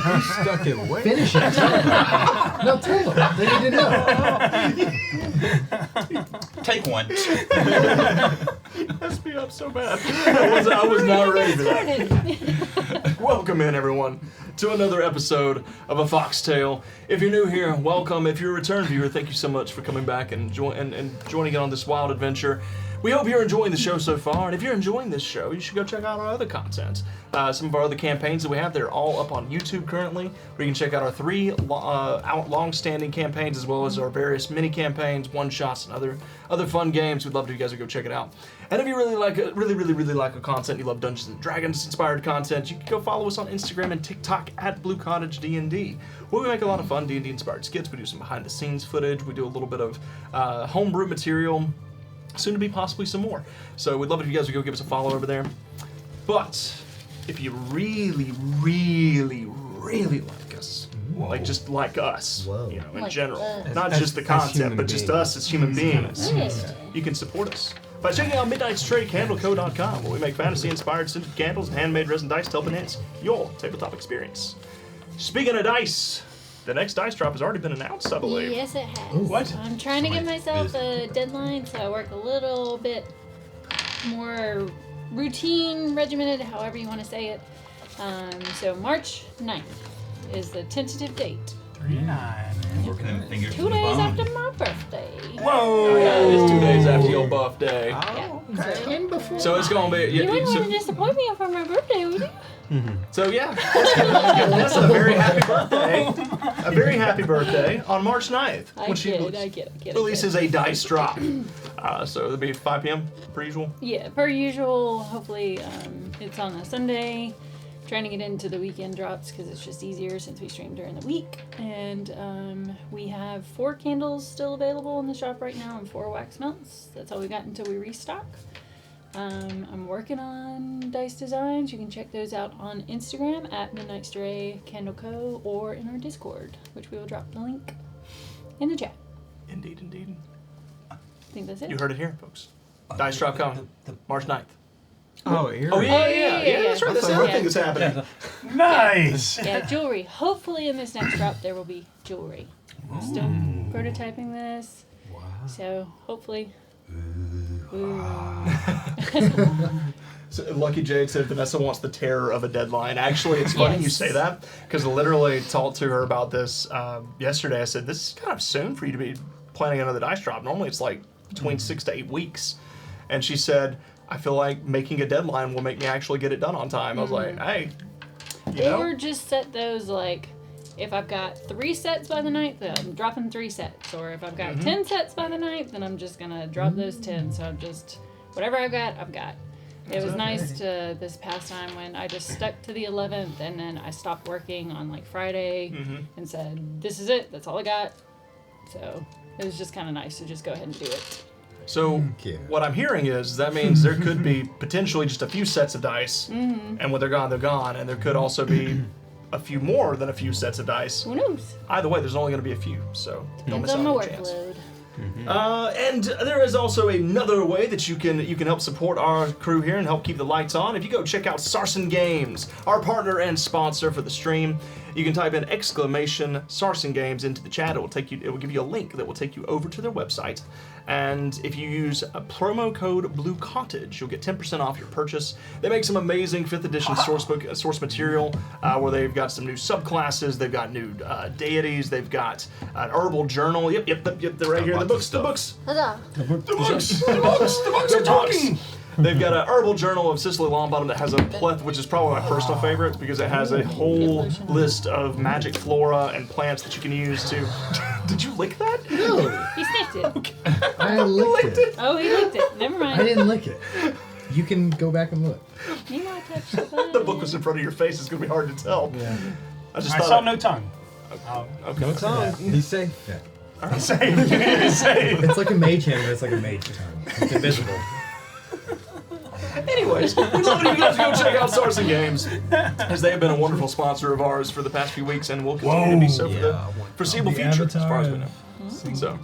You stuck it way. Finish it. No, tell them. They need to know. Take one. Messed me up so bad. I was not ready for that. Welcome in, everyone, to another episode of A Foxtail. If you're new here, welcome. If you're a return viewer, thank you so much for coming back and joining in on this wild adventure. We hope you're enjoying the show so far, and if you're enjoying this show, you should go check out our other content. Some of our other campaigns that we have, they're all up on YouTube currently, where you can check out our 3 long-standing campaigns, as well as our various mini-campaigns, one-shots, and other fun games. We'd love to you guys to go check it out. And if you really like our content, you love Dungeons & Dragons-inspired content, you can go follow us on Instagram and TikTok at Blue Cottage D&D, where we make a lot of fun D&D-inspired skits. We do some behind-the-scenes footage. We do a little bit of homebrew material. Soon to be possibly some more. So we'd love it if you guys would go give us a follow over there. But if you really like us, like just like us, you know, in like general, us. not just the content, but just us as human beings, Yes. you can support us by checking out midnightstradeCandleco.com, where we make fantasy-inspired scented candles and handmade resin dice to help enhance your tabletop experience. Speaking of dice, the next dice drop has already been announced, I believe. Yes, it has. Ooh, what? I'm trying to give myself a deadline, so I work a little bit more routine, regimented, however you want to say it. So March 9th is the tentative date. 3-9. Working them fingers 2 to the days bone. after my birthday. Whoa! Yeah, it is 2 days after your birthday. Yeah. And before. So it's gonna be. You wouldn't want to disappoint me for my birthday, would you? So yeah, that's a very happy birthday. A very happy birthday on March 9th. I get it. Releases a dice drop. So it'll be 5 p.m. per usual. Yeah, per usual. Hopefully, it's on a Sunday. Trying to get into the weekend drops because it's just easier since we stream during the week. And we have 4 candles still available in the shop right now and 4 wax melts. That's all we got until we restock. I'm working on dice designs. You can check those out on Instagram at Midnight Stray Candle Co. or in our Discord, which we will drop the link in the chat. Indeed. I think that's it. You heard it here, folks. Dice drop coming March 9th. Oh, here. Oh yeah, that's right. That's the other thing that's happening. Nice! Yeah, jewelry. Hopefully in this next drop there will be jewelry. I'm still prototyping this. Wow. So hopefully. So Lucky Jade said Vanessa wants the terror of a deadline. Actually, it's funny you say that, because I literally talked to her about this yesterday. I said, this is kind of soon for you to be planning another dice drop. Normally it's like between 6 to 8 weeks. And she said, I feel like making a deadline will make me actually get it done on time. I was like, hey, you know? Or just set those like, if I've got 3 sets by the 9th, then I'm dropping 3 sets. Or if I've got 10 sets by the 9th, then I'm just going to drop those 10. So I'm just, whatever I've got. It was nice to this past time when I just stuck to the 11th and then I stopped working on like Friday and said, this is it. That's all I got. So it was just kind of nice to just go ahead and do it. So what I'm hearing is that means there could be potentially just a few sets of dice, and when they're gone, they're gone, and there could also be a few more than a few sets of dice. Who knows? Either way, there's only going to be a few, so don't miss out Depends on on my your chance. workload. And there is also another way that you can help support our crew here and help keep the lights on. If you go check out Sarson Games, our partner and sponsor for the stream, you can type in !Sarson Games into the chat. It will give you a link that will take you over to their website. And if you use a promo code Blue Cottage, you'll get 10% off your purchase. They make some amazing 5th edition source material where they've got some new subclasses, they've got new deities, they've got an herbal journal. Yep, they're right here. The books. Huzzah. The books are talking. They've got an herbal journal of Cicely Longbottom that has a plethora, which is probably my personal favorite because it has a whole list of magic flora and plants that you can use to. Did you lick that? No. He sniffed it. Okay. I licked it. Oh, he licked it. Never mind. I didn't lick it. You can go back and look. You might touch the button. The book was in front of your face. It's gonna be hard to tell. Yeah. I I saw no tongue. Okay. No tongue. He's safe. Yeah. Same. It's like a mage hand, but it's like a mage tongue. It's invisible. Anyways, we'd love it if you guys go check out Sarson Games, as they have been a wonderful sponsor of ours for the past few weeks and will continue to be so for the foreseeable future, as far as we know. So,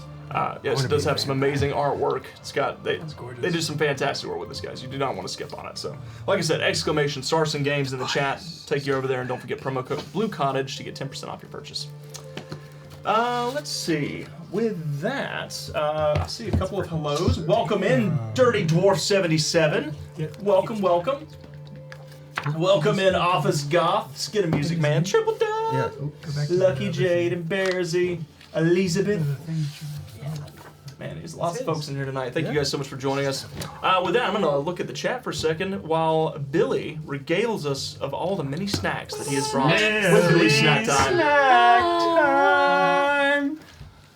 Yes, it does have some amazing artwork. It's got they gorgeous. do some fantastic work with this, guys. You do not want to skip on it. So, like I said, exclamation Sarson Games in the chat. Take you over there, and don't forget promo code Blue Cottage to get 10% off your purchase. Let's see. With that, I see a couple of hellos. Welcome in, Dirty Dwarf 77. Welcome, welcome. Welcome in, Office Goth, Skin and Music Man, Triple Dub, Yeah. Lucky Jade and Bearsy, Elizabeth. Man, there's lots of folks in here tonight. Thank you guys so much for joining us. With that, I'm going to look at the chat for a second while Billy regales us of all the many snacks that he has brought with Billy's Snack Time.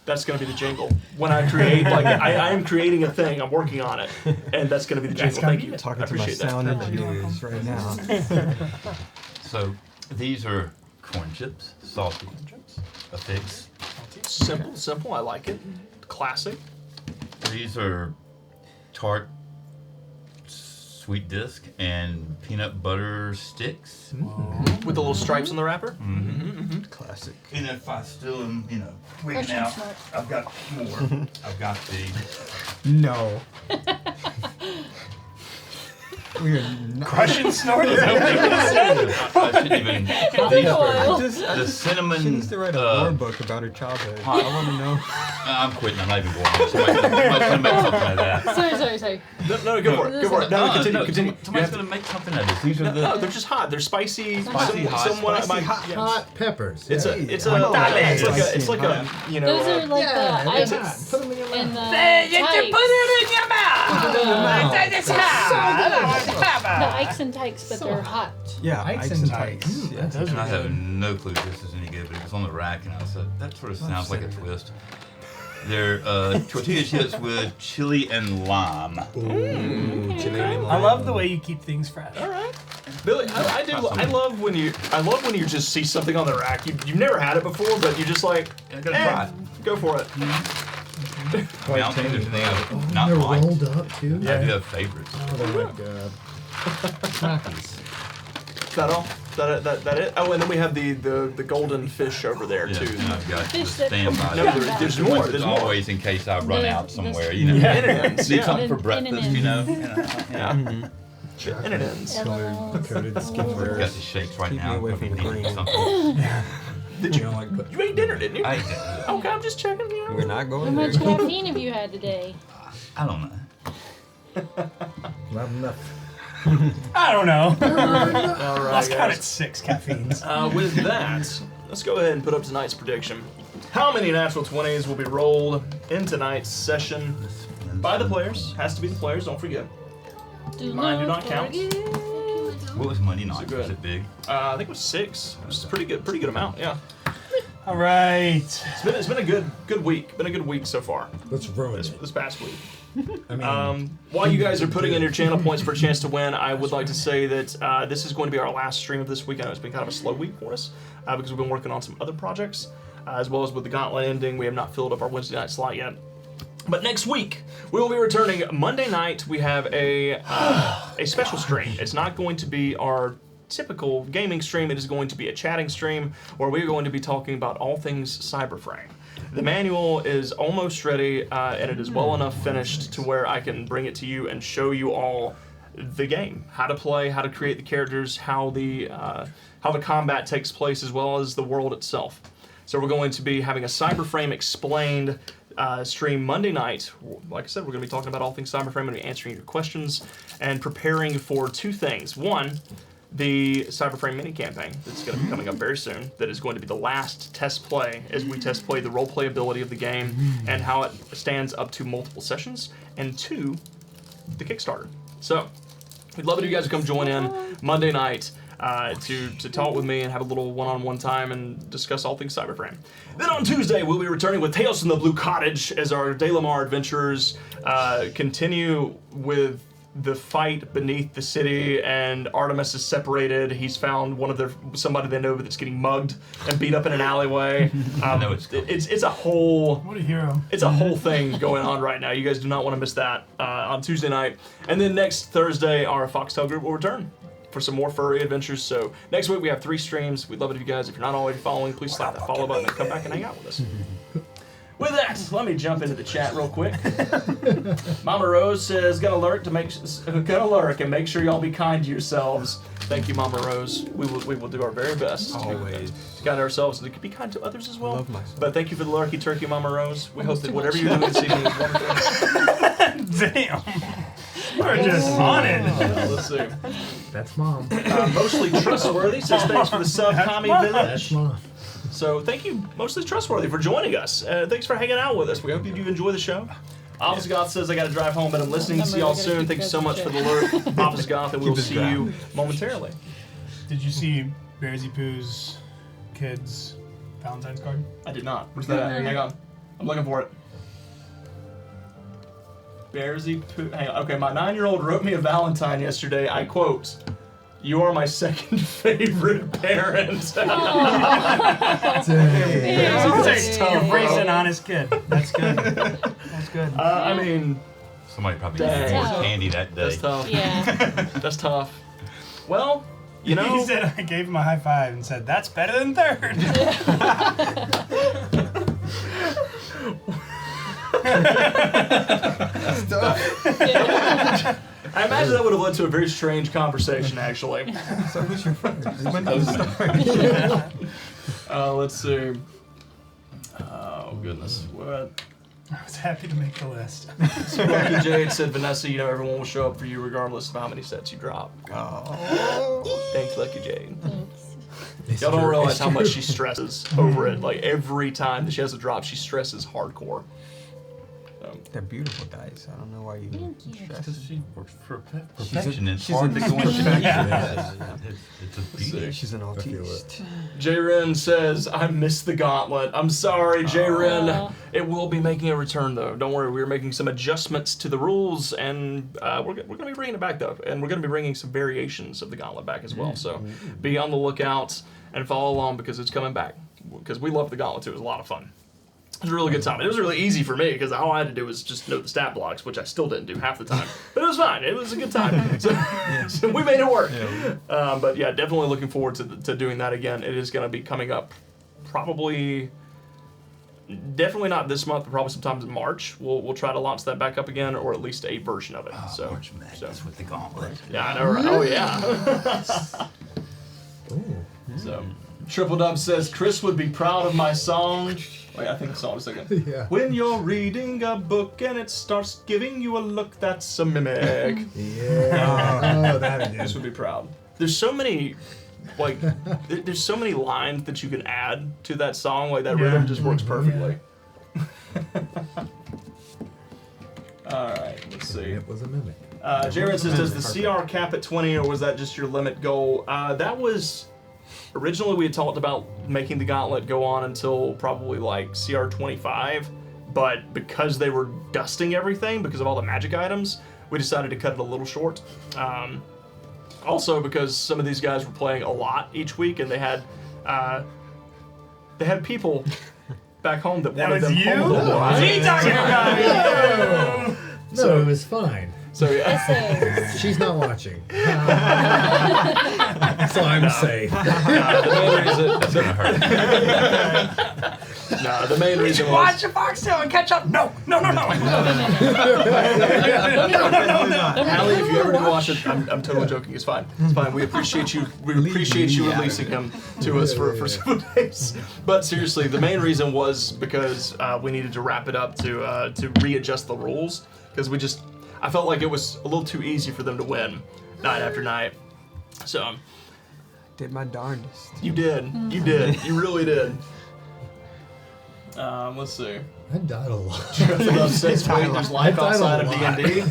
That's going to be the jingle. When I create, I am creating a thing, I'm working on it, and that's going to be the jingle. Thank you. Talking I to my appreciate that. sound engineers right now. So these are corn chips, salty corn chips, a fix. Simple, I like it. Classic. These are tart sweet disc and peanut butter sticks. With the little stripes on the wrapper? Classic. And if I still am, tweaking Crushing out, smart. I've got more. I've got the No. We are not. Crushing snort is opening. I shouldn't even. These a are while. the cinnamon. She needs to write a lore book about her childhood. I want to know. I'm quitting. I'm not even going. Somebody's gonna make something out of that. Sorry. No, go for it. Go for it. No, continue. Somebody's gonna make something out of this. These are the. No, they're just hot. They're spicy. Spicy hot. Somewhat, Spicy yeah. Hot peppers. It's yeah. it's Spicy like hot. a Those are like Yeah, the it's ice hot. Put them in your and the mouth. the Ikes and Tykes, but they're hot. Yeah, Ikes Ikes and and Tykes. Tykes. Yeah. Those And I are have good. no clue if this is any good, but it was on the rack, and I said that sort of sounds like a twist. They're tortilla chips with chili and lime. I love the way you keep things fresh. All right, Billy. I love when you just see something on the rack. You've never had it before, but you're just like, I gotta try it. go for it. I mean, I don't think there's anything I've not They're liked. rolled up too. I do have favorites. Oh, they're like Rockies. Is that all? That it? Oh, and then we have the golden fish over there Yeah, too. and I've got Fish the that- standby. No, there's more. There's more. Always in case I run The- out the- somewhere, M&Ms, Need yeah. something for In- breakfast, M&Ms. Yeah. And it ends. Coated Got skinware. the shakes right Keep me now. away Probably from need green. something. Did you? You ate dinner, didn't you? I ate that. Okay, I'm just checking. We're not How going much there. caffeine have you had today? I don't know. Not enough. I don't know. All Let's right, count guys. it 6 caffeines. With that, let's go ahead and put up tonight's prediction. How many natural 20s will be rolled in tonight's session by the players? Has to be the players, don't forget. Mine do not count. What was Monday night? good. Was it big? I think it was 6. It was a pretty good amount, yeah. All right. It's been a good week. Been a good week so far. Let's ruin it. This past week. I mean, While you guys are putting in your channel points for a chance to win, I would like to say that this is going to be our last stream of this week. I know it's been kind of a slow week for us because we've been working on some other projects, as well as with the Gauntlet ending. We have not filled up our Wednesday night slot yet. But next week, we will be returning Monday night. We have a special stream. It's not going to be our typical gaming stream. It is going to be a chatting stream where we are going to be talking about all things Cyberframe. The manual is almost ready, and it is well enough finished to where I can bring it to you and show you all the game, how to play, how to create the characters, how the combat takes place, as well as the world itself. So we're going to be having a Cyberframe explained stream Monday night. Like I said, we're going to be talking about all things Cyberframe. I'm going to be answering your questions and preparing for two things. One, the Cyberframe mini campaign that's going to be coming up very soon. That is going to be the last test play as we test play the role playability of the game and how it stands up to multiple sessions. And two, the Kickstarter. So we'd love it if you guys would come join in Monday night to talk with me and have a little one-on-one time and discuss all things Cyberframe. Then on Tuesday, we'll be returning with Tales from the Blue Cottage as our De Lamar adventurers continue with the fight beneath the city, and Artemis is separated. He's found somebody they know that's getting mugged and beat up in an alleyway. It's a whole What a hero. it's a whole thing going on right now. You guys do not want to miss that on Tuesday night. And then next Thursday, our Foxtail group will return for some more furry adventures. So next week we have 3 streams. We'd love it if you guys, if you're not already following, please slap that follow button and come back and hang out with us. With that, let me jump into the chat real quick. Mama Rose says, gonna lurk and make sure y'all be kind to yourselves. Thank you, Mama Rose. We will do our very best. Always. To guide ourselves and to be kind to others as well. I love myself. But thank you for the lurky turkey, Mama Rose. We hope that whatever you're doing this evening is wonderful. Damn. We're just on it. Let's see. That's mom. Mostly Trustworthy says thanks for the sub, Commie Village. That's mom. So thank you, Mostly Trustworthy, for joining us. Thanks for hanging out with us. We hope you enjoy the show. Office Goth says I got to drive home, but I'm listening. See y'all soon. Thank you so much for the lurk, Office Goth, and we'll see you momentarily. Did you see Bearsy Pooh's kids' Valentine's card? I did not. Where's that at? Hang on. I'm looking for it. Bearsy Pooh. Hang on. Okay, my 9-year-old wrote me a Valentine yesterday. I quote, "You are my second favorite parent." You're raising an honest kid. That's good. That's good. I mean, Somebody probably Dang. needed more candy that day. that's tough. Yeah. That's tough. Well, you know. He said, I gave him a high five and said, that's better than third. I imagine that would have led to a very strange conversation, actually. So who's your friend? When does it start? Let's see. Oh, goodness. What? I was happy to make the list. Lucky Jade said, Vanessa, you know everyone will show up for you regardless of how many sets you drop. Oh. Thanks, Lucky Jade. Y'all don't realize how much she stresses over it. Like, every time that she has a drop, she stresses hardcore. They're beautiful dice. I don't know why you stress. Because she works for perfection. It's she's hard an to go into perfectionist. It's a beauty. She's an autiste. J-Ren says, I missed the gauntlet. I'm sorry, J-Ren. It will be making a return, though. Don't worry, we're making some adjustments to the rules, and we're going to be bringing it back, though. And we're going to be bringing some variations of the gauntlet back as well. So be on the lookout and follow along because it's coming back. Because we love the gauntlet, too. It was a lot of fun. It was a really good time. It was really easy for me because all I had to do was just note the stat blocks, which I still didn't do half the time. But it was fine. It was a good time. So we made it work. But yeah, definitely looking forward to doing that again. It is going to be coming up probably, definitely not this month, but probably sometime in March. We'll try to launch that back up again, or at least a version of it. So March Madness with the gauntlet. yeah, I know, right? Oh yeah. So Triple Dub says Chris would be proud of my song. Wait, I think I saw it a second. Yeah. When you're reading a book and it starts giving you a look that's a mimic. Yeah. Oh, that Chris is. would be proud. There's so many, like, there's so many lines that you can add to that song. Like, that rhythm just works perfectly. All right, let's see. It was a mimic. Jared says, does the CR cap at 20 or was that just your limit goal? That was... Originally, we had talked about making the gauntlet go on until probably like CR 25, but because they were dusting everything because of all the magic items, we decided to cut it a little short. Also, because some of these guys were playing a lot each week, and they had people back home that wanted them home. What's he talking about? No, it was fine. So yeah. She's not watching. So I'm safe. The main reason. That's gonna hurt. No, the main reason was. Watch a Foxtail and catch up. No. Allie, if you ever do watch it, I'm totally joking. It's fine. It's fine. We appreciate you. We appreciate you releasing him to us for several days. But seriously, the main reason was because we needed to wrap it up to readjust the rules because I felt like it was a little too easy for them to win night after night. So Did my darndest. you did. You did. You really did. Let's see. I died a lot. Since there's life outside of D&D.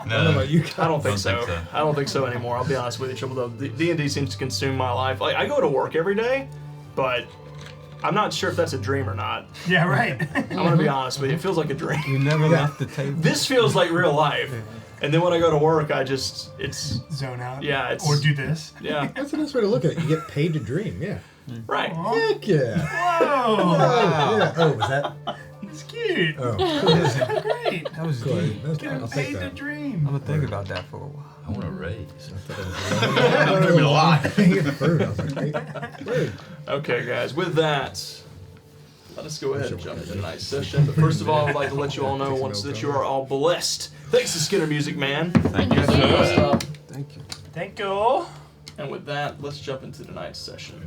No. I don't think so. I don't think so anymore. I'll be honest with you, Triple Dub. D&D seems to consume my life. Like, I go to work every day, but I'm not sure if that's a dream or not. Yeah, right. I'm gonna be honest with you. It feels like a dream. You never left the table. This feels like real life. And then when I go to work, it's Zone out. Yeah, it's- Or do this. yeah, That's the best way to look at it. You get paid to dream, yeah. right. Heck yeah. Whoa. Yeah. Oh, was that? It's cute. Oh. Great. That was Good. deep. That's, Getting I'll take paid to that. dream. I'm gonna think about that for a while. I want to raise. That would have been a lot. I was like, hey, rude. Okay, guys. With that, let us go ahead and jump into tonight's session. But first of all, I would like to let you all know once that you are all blessed. Thanks to Skinner Music Man. Thank you, sir. Thank you. Thank you. And with that, let's jump into tonight's session.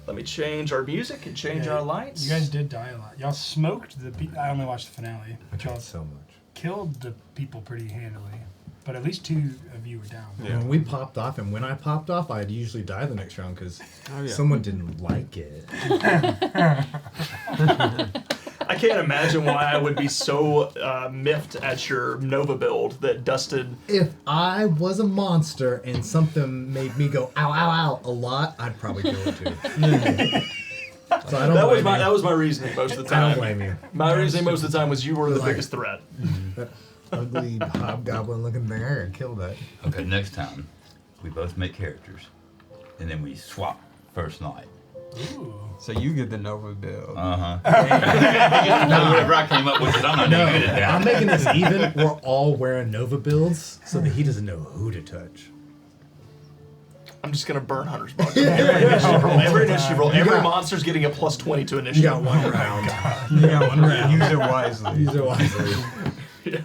Let me change our music and change our lights. You guys did die a lot. Y'all smoked the people. I only watched the finale. But y'all So much. killed the people pretty handily. But at least 2 of you were down. Yeah. When we popped off, and when I popped off, I'd usually die the next round because yeah. someone didn't like it. I can't imagine why I would be so miffed at your Nova build that dusted. If I was a monster and something made me go ow ow ow a lot, I'd probably kill it too. So I don't blame you. That was my reasoning most of the time. I don't blame you. My reasoning most of the time was you were the biggest threat. That ugly hobgoblin looking thing, I could kill that. Okay, next time, we both make characters, and then we swap first night. Ooh. So you get the Nova build. Whatever I came up with, 'cause I'm not No, good at that. I'm making this even. We're all wearing Nova builds so that he doesn't know who to touch. I'm just gonna burn Hunter's Mark. Every initiative roll, every monster's getting a plus 20 to You initiative. got one round. You got one round. Use it wisely. Use it wisely. Yeah,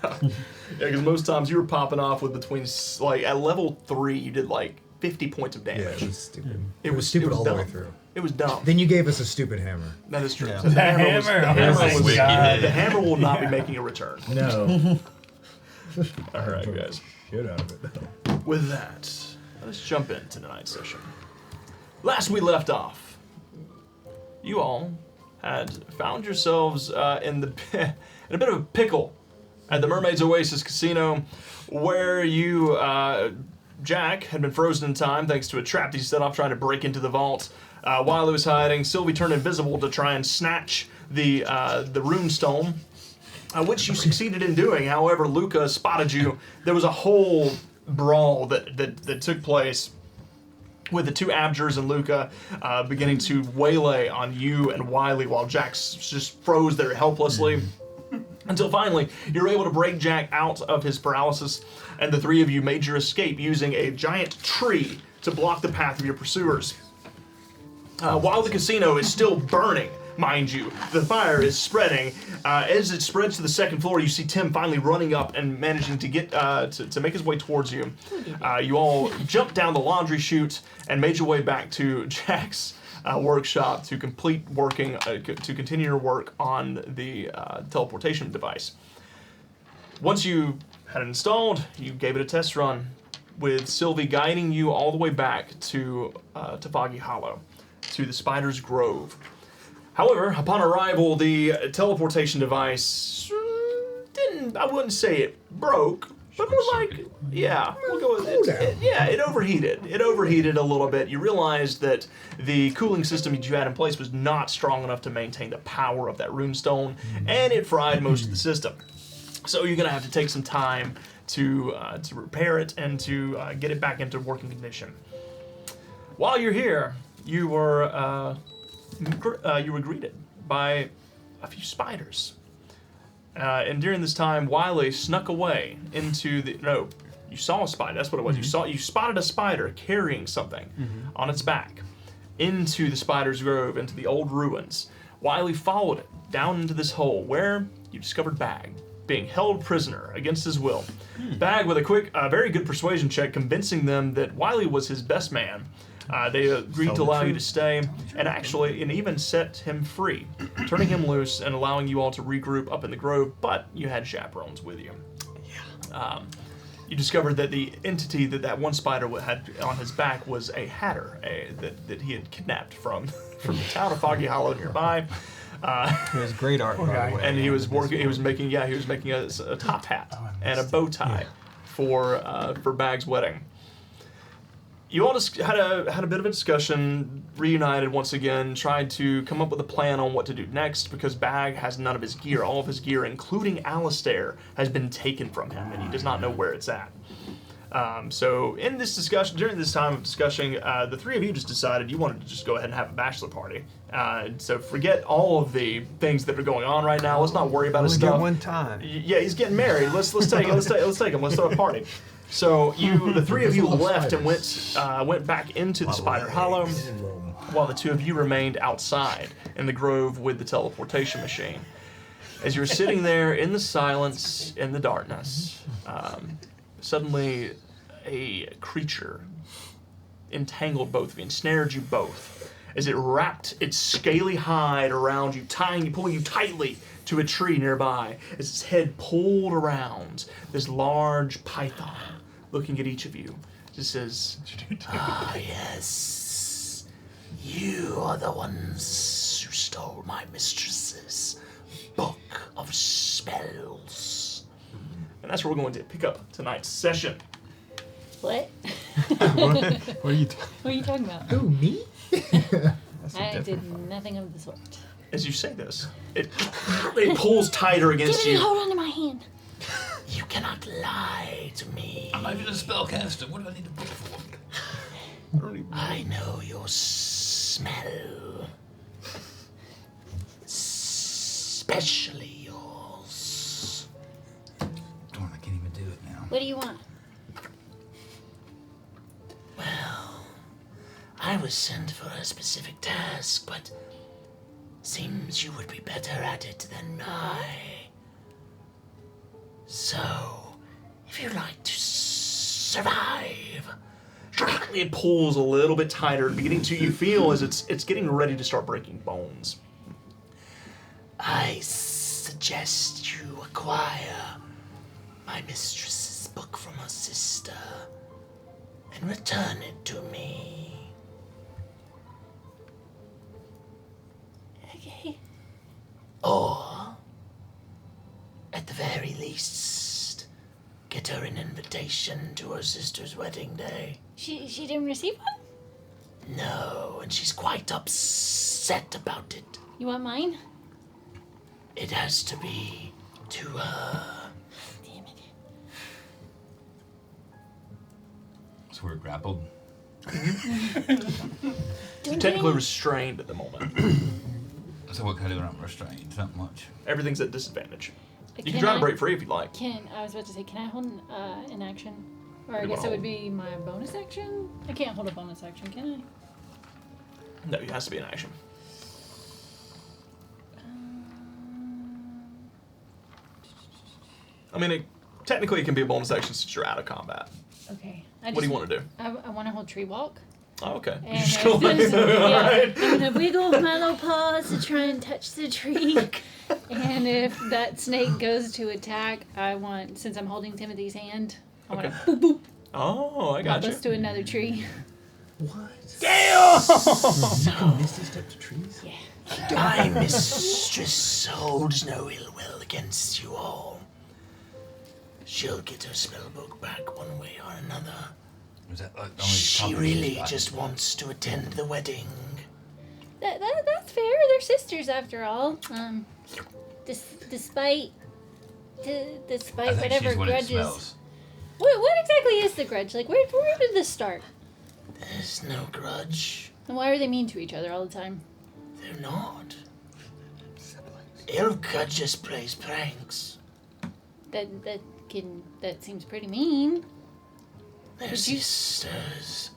because most times you were popping off with between like at level 3, you did like 50 points of Yeah, damage. it was stupid. It was stupid all the way dumb. through. It was dumb. Then you gave us a stupid hammer. That is true. Yeah. So the hammer was- hammer. the hammer Oh my was- God. the hammer will not be making a return. No. All right, guys. Shit out of it. With that, let's jump into tonight's session. Last we left off, you all had found yourselves in a bit of a pickle at the Mermaid's Oasis Casino, where you, Jack, had been frozen in time thanks to a trap that he set off trying to break into the vault. While he was hiding, Sylvie turned invisible to try and snatch the rune stone, which you succeeded in doing. However, Luca spotted you. There was a whole brawl that took place with the 2 Abjurs and Luca beginning to waylay on you and Wiley while Jack just froze there helplessly. Until finally, you're able to break Jack out of his paralysis, and the 3 of you made your escape using a giant tree to block the path of your pursuers. While the casino is still burning, mind you, the fire is spreading. As it spreads to the 2nd floor, you see Tim finally running up and managing to get to make his way towards you. You all jumped down the laundry chute and made your way back to Jack's workshop to complete working, to continue your work on the teleportation device. Once you had it installed, you gave it a test run, with Sylvie guiding you all the way back to Foggy Hollow, to the Spider's Grove. However, upon arrival, the teleportation device I wouldn't say it broke, but more like, yeah, we'll go with it. It overheated. It overheated a little bit. You realized that the cooling system that you had in place was not strong enough to maintain the power of that runestone, and it fried most of the system. So you're gonna have to take some time to repair it and to get it back into working condition. While you're here, you were greeted by a few spiders. And during this time, Wiley snuck away into the... No, you saw a spider. That's what it was. You spotted a spider carrying something on its back into the Spider's Grove, into the old ruins. Wiley followed it down into this hole where you discovered Bag being held prisoner against his will. Bag, with a quick, very good persuasion check, convincing them that Wiley was his best man. They agreed to allow you to stay, and even set him free, turning him loose and allowing you all to regroup up in the grove, but you had chaperones with you. Yeah. You discovered that the entity that one spider had on his back was a hatter that he had kidnapped from the town of Foggy Hollow nearby. It was great art, by the way. And he was making a top hat and a bow tie for Bag's wedding. You all just had a bit of a discussion, reunited once again, tried to come up with a plan on what to do next, because Bag has none of his gear. All of his gear, including Alistair, has been taken from him, and he does not know where it's at. So in this discussion, during this time of discussing, the 3 of you just decided you wanted to just go ahead and have a bachelor party. So forget all of the things that are going on right now. Let's not worry about his stuff. One time. Yeah, he's getting married. Let's take him. Let's throw a party. So the 3 of you left and went back into the Spider Hollow. while the two of you remained outside in the grove with the teleportation machine. As you're sitting there in the silence, in the darkness, suddenly a creature entangled both of you, ensnared you both, as it wrapped its scaly hide around you, pulling you tightly to a tree nearby, as its head pulled around this large python looking at each of you. It says, "Ah, yes, you are the ones who stole my mistress's book of spells." And that's where we're going to pick up tonight's session. What? What are you talking What are you talking about? Who, me? That's a I did different nothing of the sort. As you say this, it pulls tighter against you. Hold on to my hand. You cannot lie to me. I'm not even a spellcaster. What do I need a book for? I know your smell. Especially yours. Darn, I can't even do it now. What do you want? Well, I was sent for a specific task, but seems you would be better at it than I. So, if you'd like to survive, it pulls a little bit tighter, beginning to, you feel as it's getting ready to start breaking bones. I suggest you acquire my mistress's book from her sister and return it to me. Okay. Or, at the very least, get her an invitation to her sister's wedding day. She didn't receive one? No, and she's quite upset about it. You want mine? It has to be to her. Damn it. So we're grappled. You're technically restrained at the moment. So what kind of restraint? Not much. Everything's at disadvantage. You can Can try I- to break free if you'd like. I was about to say, can I hold an action? Or I You guess wanna it would be my bonus action? I can't hold a bonus action, can No, it has to be an action. I mean, technically it can be a bonus action since you're out of combat. Okay. What do you want to do? I want to hold tree walk. Oh, okay. And You're just gonna if there's- Alright. I'm going to wiggle my little paws to try and touch the tree. And if that snake goes to attack, since I'm holding Timothy's hand, I want to Okay. boop boop. Oh, I got you. Let's do another tree. What? Damn! So Misty step to trees? Yeah. My mistress holds no ill will against you all. She'll get her spellbook back one way or another. Was that like the only She topic really you got? just wants to attend the wedding. That's fair. They're sisters after all. Despite I think whatever she's when it grudges. smells. What exactly is the grudge? Like, where did this start? There's no grudge. And why are they mean to each other all the time? They're not. Ilka just plays pranks. That seems pretty mean. They're Did you- sisters.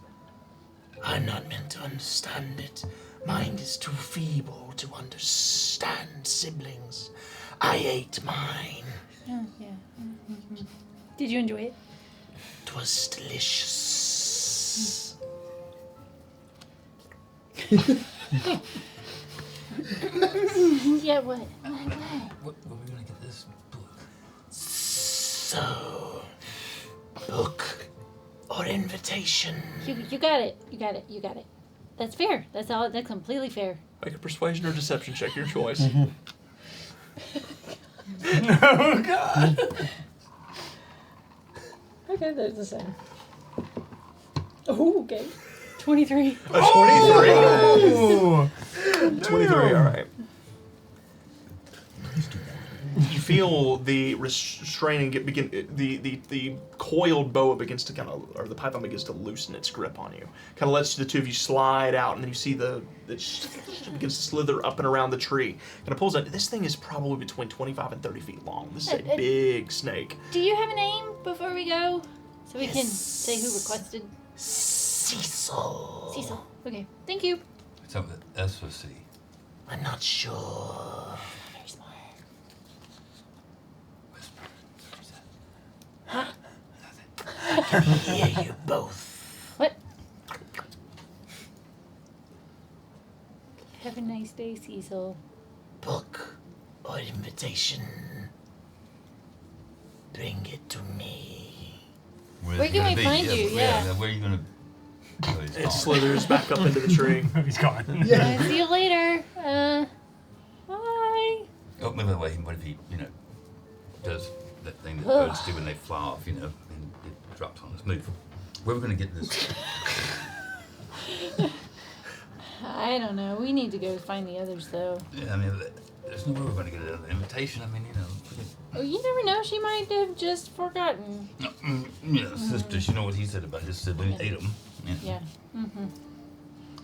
I'm not meant to understand it. Mind is too feeble to understand siblings. I ate mine. Oh, yeah. Mm-hmm. Did you enjoy it? 'Twas delicious. Yeah, what? What were we gonna get this book? So, book or invitation? You got it. You got it. You got it. That's fair. That's all. That's completely fair. Make a persuasion or deception check, your choice. Oh god! Okay, that's the same. Oh, okay. 23. A 23. Oh! 23, alright. You feel the restraining the coiled boa begins to or the python begins to loosen its grip on you. Kind of lets the two of you slide out, and then you see it begins to slither up and around the tree. Kind of pulls out. This thing is probably between 25 and 30 feet long. This is a big snake. Do you have a name before we go? So we can say who requested? Cecil. Cecil. Okay. Thank you. It's up with S or C. I'm not sure. Very smart. Whisper. What's that? Huh? I can hear you both. What? Have a nice day, Cecil. Book or invitation. Bring it to me. Where's Where it can gonna we be? find you? Yeah. Where are you gonna? Oh, he's It gone. slithers back up into the tree. He's gone. See you later. Bye. Oh, wait. What if he, does that thing that Ugh. birds do when they fly off, and it drops on us? Move. Where are we gonna get this? I don't know. We need to go find the others, though. Yeah, I mean, there's no way we're gonna get another invitation. I mean, Oh, you never know. She might have just forgotten. sisters, you know what he said about his sibling, ate him. Yeah.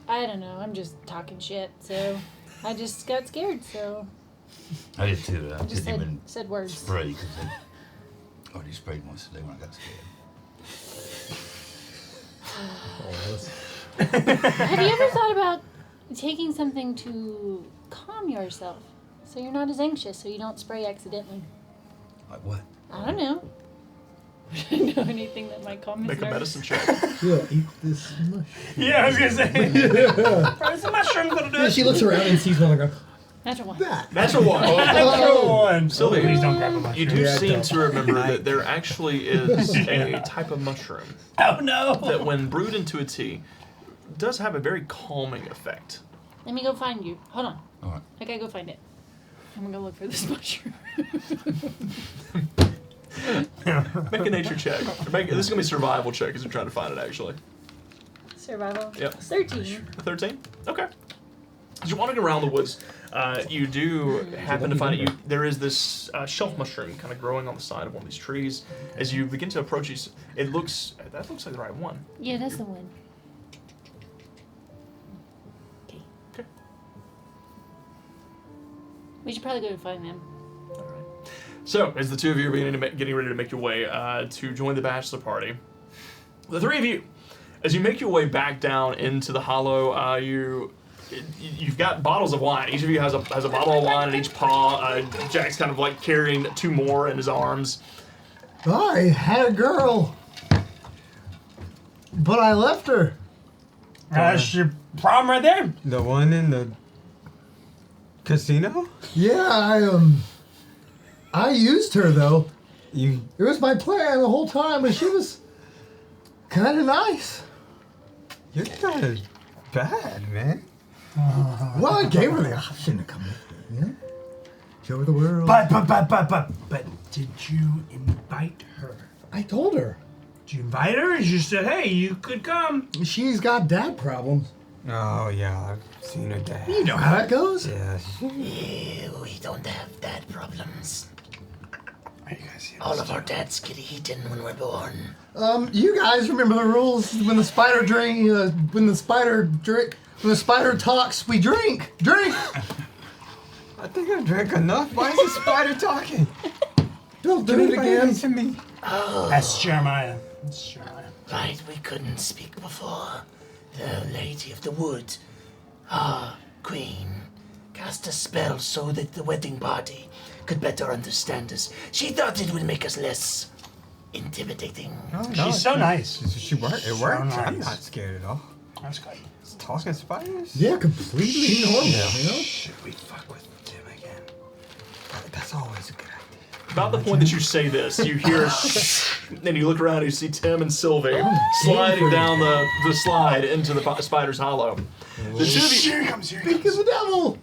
I don't know. I'm just talking shit. So I just got scared. So I did too. I just didn't even said words. spray because I already sprayed once today when I got scared. Have you ever thought about taking something to calm yourself so you're not as anxious, so you don't spray accidentally? Like what? I don't know. Know anything that might calm his Make a nerves? medicine check. Yeah, eat this mushroom. Yeah, I was gonna say. Yeah. Where's the mushroom gonna do? Yeah, she looks around and sees one and goes, Natural one. that. That's a one. Natural one. Sylvia, Please don't grab a mushroom. You do Yeah, seem don't. to remember that there actually is a type of mushroom Oh no. that, when brewed into a tea, does have a very calming effect. Let me go find you. Hold on. All right. I gotta go find it. I'm gonna go look for this mushroom. Make a nature check. This is gonna be a survival check because you're trying to find it actually. Survival. Yep. 13. 13? Okay. As you're wandering around the woods, you do happen to find it. There is this shelf mushroom kind of growing on the side of one of these trees. As you begin to approach, that looks like the right one. Yeah, that's the one. Okay. Okay. We should probably go find them. All right. So, as the two of you are getting ready to make your way to join the bachelor party, the three of you, as you make your way back down into the hollow, you've got bottles of wine. Each of you has a bottle of wine in each paw. Jack's kind of like carrying two more in his arms. I had a girl, but I left her. That's your problem right there. The one in the casino? Yeah, I used her though. You It was my plan the whole time, but she was kind of nice. you're kind of bad, man. Well, I gave her the option to come with me. Yeah, show her the world. But did you invite her? I told her Did you invite her? And she said, "Hey, you could come." she's got dad problems. Oh yeah, I've seen her dad. You know how that goes. Yeah. We don't have dad problems. Are you guys seeing All this? of our dads get eaten when we're born. You guys remember the rules when the spider talks, we drink. Drink. I think I drank enough. Why is the spider talking? Don't do it again. To me. That's Jeremiah. That's Jeremiah. Right, we couldn't speak before. The Lady of the Wood, Queen, cast a spell so that the wedding party could better understand us. She thought it would make us less intimidating. She's so nice. She worked. It So worked. nice. I'm not scared at all. That's good. It's talking spiders. Yeah, completely normal. You know. Should we fuck with Tim again? That's always a good idea. About the point that you say this, you hear and you look around and you see Tim and Sylvie sliding down the slide into the spider's hollow. The two of you, Here he comes. Here he Speak comes. of the devil.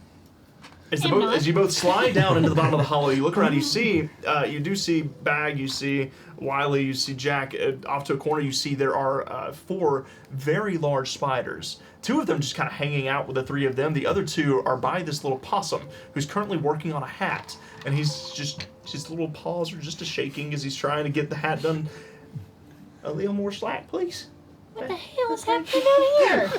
as you both slide down into the bottom of the hollow, you look around, you see, you do see Bag, you see Wiley, you see Jack. Off to a corner, you see there are 4 very large spiders. 2 of them just kind of hanging out with the 3 of them. The other 2 are by this little possum who's currently working on a hat. And his little paws are just shaking as he's trying to get the hat done. A little more slack, please. What the hell is happening down here?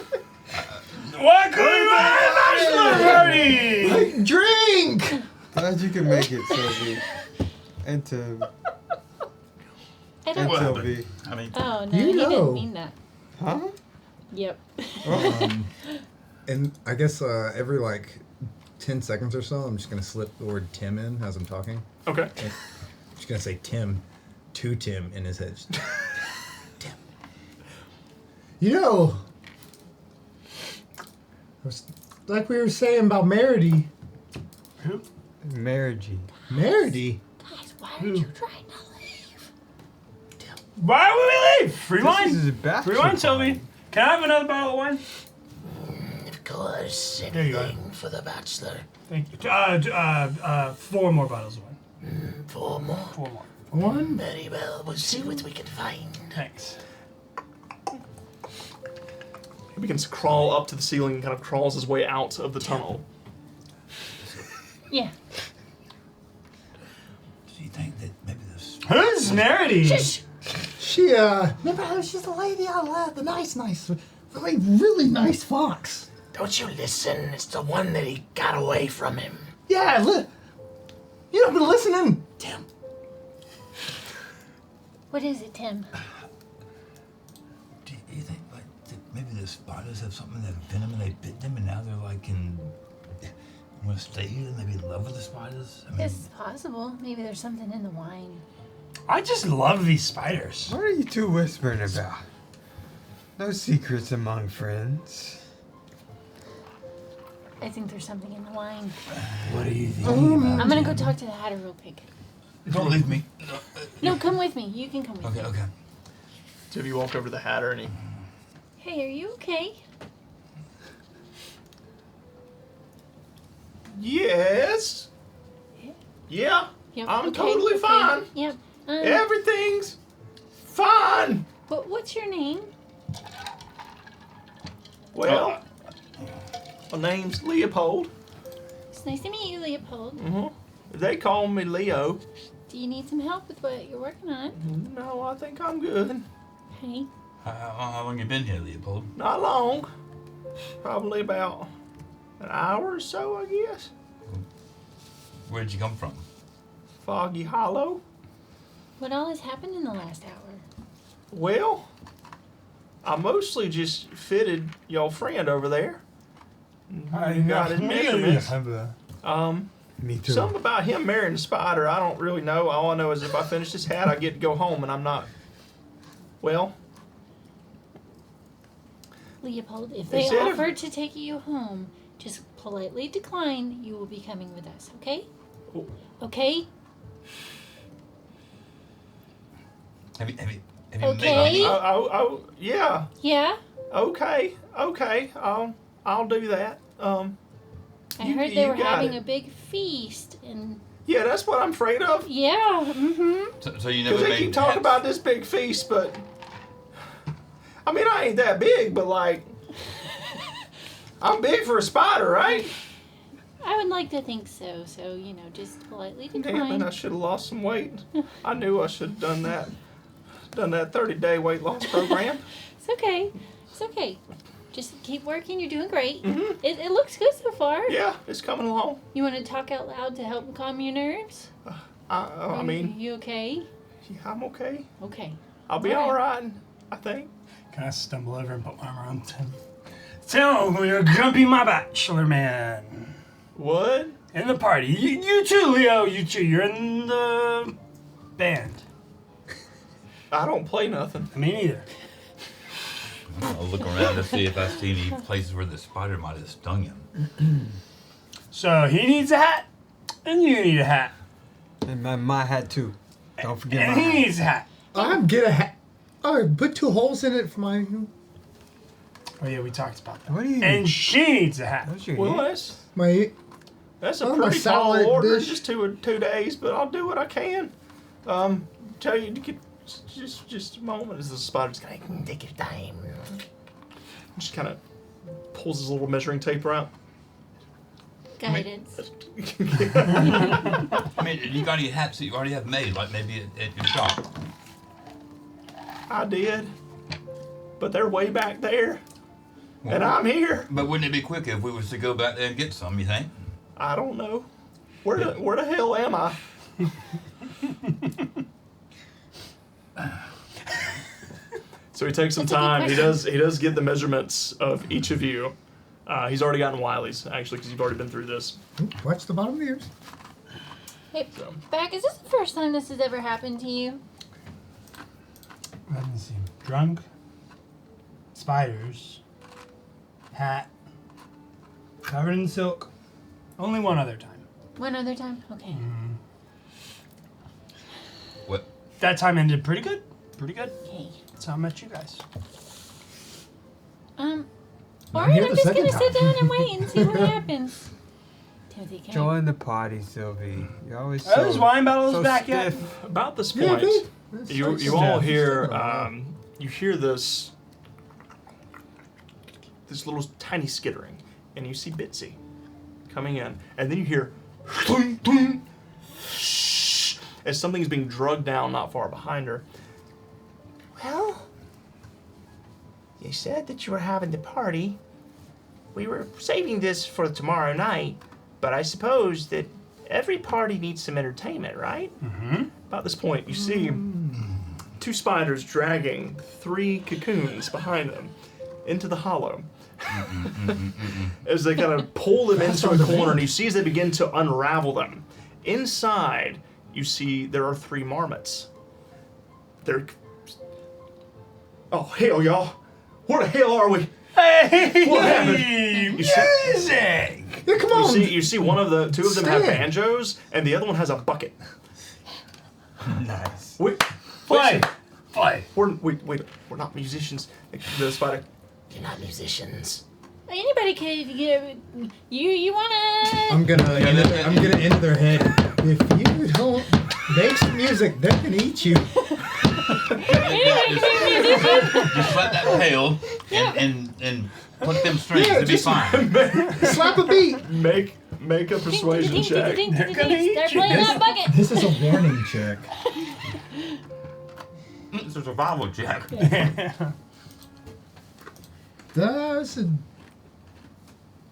Welcome to my bachelor party. Drink. Glad you can make it, Sylvie. And Tim. I And don't. Sylvie. I mean, Oh no, You he know. didn't mean that. Huh? Yep. And I guess every like 10 seconds or so, I'm just gonna slip the word Tim in as I'm talking. Okay. I'm just gonna say Tim to Tim in his head. Tim. You know, like we were saying about Meredy. Who? Marriagey. Meredy? Guys, why are you trying to leave? Why would we leave? Free This is wine. a bachelor Free wine, Sylvie. party. Can I have another bottle of wine? Of course, There you are. anything for the bachelor. Thank you. 4 more bottles of wine. 4 more. 4 more. One? Very well, we'll see what we can find. Thanks. He begins to crawl up to the ceiling and kind of crawls his way out of the tunnel. Yeah. Do you think that maybe this? Who's Meredy? She, remember, she's the lady out loud, the nice, really nice fox. Don't you listen, it's the one that he got away from him. Yeah, you haven't been listening. Tim. What is it, Tim? Do you think like that maybe the spiders have something that venom and they bit them and now they're like want to stay here and they be in love with the spiders? I mean, It's possible. Maybe there's something in the wine. I just love these spiders. What are you two whispering about? No secrets among friends. I think there's something in the wine. what are you thinking about? I'm gonna go talk to the Hatter real quick. Don't leave me. No, come with me. You can come with me. Okay. So if you walk over to the Hatter and he... Hey, are you okay? Yes. Yeah. Yep. I'm okay, totally okay. fine. Yep. Everything's fine. What's your name? Well, my name's Leopold. It's nice to meet you, Leopold. They call me Leo. Do you need some help with what you're working on? No, I think I'm good. Hey. How long you been here, Leopold? Not long. Probably about an hour or so, I guess. Where'd you come from? Foggy Hollow. What all has happened in the last hour? Well, I mostly just fitted your friend over there. Got his measurements. Me too. Something about him marrying a spider, I don't really know. All I know is if I finish this hat, I get to go home, and I'm not. Well, Leopold, if They they said if- offer to take you home, just politely decline. You will be coming with us, okay? Oh. Okay? Have you Okay. oh, yeah. Yeah? Okay. I'll do that. I You- heard they you were got having it. a big feast, and Yeah, that's what I'm afraid of. yeah, mm-hmm. So you never Because they made keep talking hats? about this big feast, but I mean, I ain't that big, but like, I'm big for a spider, right? I would like to think so. So, just politely Damn decline. it, I should have lost some weight. I knew I should have done that. Done that 30-day weight loss program. It's okay. It's okay. Just keep working. You're doing great. It looks good so far. Yeah, it's coming along. You want to talk out loud to help calm your nerves? I mean, You okay? I'm okay. Okay. I'll be All all right, I think. Can I stumble over and put my arm around Tim? So, you're Grumpy my bachelor man. What? In the party. You too, Leo. You too. You're in the band. I don't play nothing. Me neither. I'll look around to see if I see any places where the spider might have stung him. So, he needs a hat, and you need a hat. And my hat too. Don't forget And my he hat. needs a hat. I'm get a hat. Oh, put 2 holes in it for my. Oh, yeah, we talked about that. What are you? And she needs a hat. What's your Well, hat? that's a Oh, my pretty tall salad order. dish. Just 2 days, but I'll do what I can. Tell you to get just a moment. As the spider's kind of Take your time. just kind of pulls his little measuring tape out. Guidance. I mean, you got any hats that you already have made, like maybe at your shop? I did, but they're way back there, and I'm here. But wouldn't it be quicker if we was to go back there and get some, you think? I don't know. Where the hell am I? So he takes some That's a good time. He question. does get the measurements of each of you. He's already gotten Wiley's, actually, because you've already been through this. Watch the bottom of the ears. Hey, So. Back, is this the first time this has ever happened to you? Let me see. Drunk. Spiders. Hat. Covered in silk. Only one other time. One other time? Okay. What? That time ended pretty good. Pretty good. Okay. That's how I met you guys. Alright, here I'm the just second gonna sit time. down and wait and see what happens. Timothy, can I? Join the party, Sylvie. You're always Are those wine bottles so back yet? stiff. About this Yeah, point, dude. you all hear you hear this little tiny skittering, and you see Bitsy coming in, and then you hear thunk, thunk, shh, as something is being drugged down not far behind her. Well, you said that you were having the party. We were saving this for tomorrow night, but I suppose that every party needs some entertainment, right? Mm-hmm. About this point, you see two spiders dragging 3 cocoons behind them into the hollow. As they kind of pull them into a corner, and you see as they begin to unravel them. Inside, you see there are 3 marmots. They're... Oh, hell, y'all. Where the hell are we? Hey! What happened? You see, Music! Yeah, come on. you see one of the... 2 of them have Stand. banjos, and the other one has a bucket. Nice. Wait, Play! Play! we're not musicians. The spider... You're not musicians. Anybody could you wanna I'm gonna end their head. If you don't make some music, they're gonna eat you. anybody could be a musician? Just slap that pail and pluck them strings. Yeah, It'll be just- fine. Slap a beat. Make a persuasion check. They're gonna eat They're you. playing that bucket. This is a warning check. It's a survival check. That's an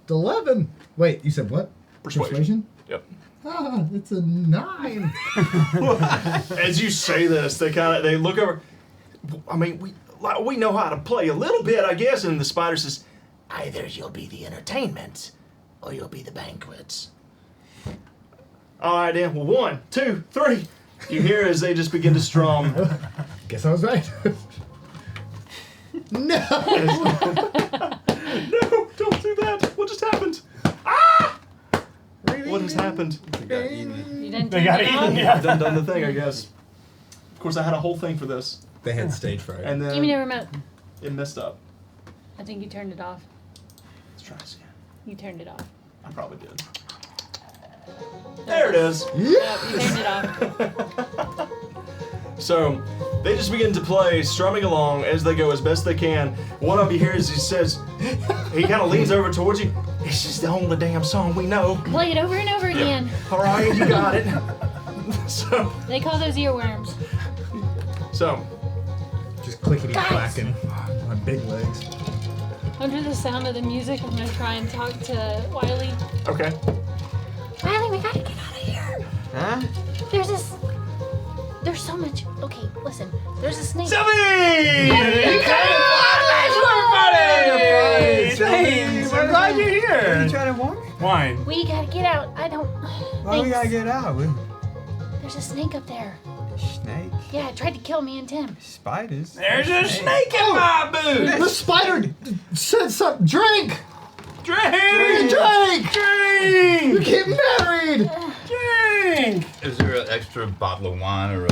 11. Wait, you said what? Persuasion. Yep. Ah, it's a 9. As you say this, they look over. I mean, we know how to play a little bit, I guess. And the spider says, Either you'll be the entertainment, or you'll be the banquets. "All right, then. Well, 1, 2, 3." You hear as they just begin to strum. Guess I was right. No. No, don't do that. What just happened? Ah! What has happened? You done They got turned it eaten, off? yeah. Done the thing, I guess. Of course, I had a whole thing for this, They had stage fright. and Give me the then remote. it messed up. I think you turned it off. Let's try this again. You turned it off. I probably did. There it is. Yep, you turned it off. So they just begin to play, strumming along as they go as best they can. One of you hears he says, he kind of leans over towards you. "This is the only damn song we know." Play it over and over again. All right, you got it. So They call those earworms. Just clickety clacking on big legs. Under the sound of the music, I'm gonna try and talk to Wiley. okay. Wiley, we gotta get out of here. Huh? There's so much. Okay, listen. There's a snake. Sylvie! You came Hey, Thanks! I'm glad you're Are you here! trying to warn me? Wine. We gotta get out. I don't. Why we gotta Thanks. get out? There's a snake up there. Snake? Yeah, it tried to kill me and Tim. Spiders? There's a snake in my boot! The spider said something. Drink! Drink! Drink! Drink! You get married! Drink! Is there an extra bottle of wine or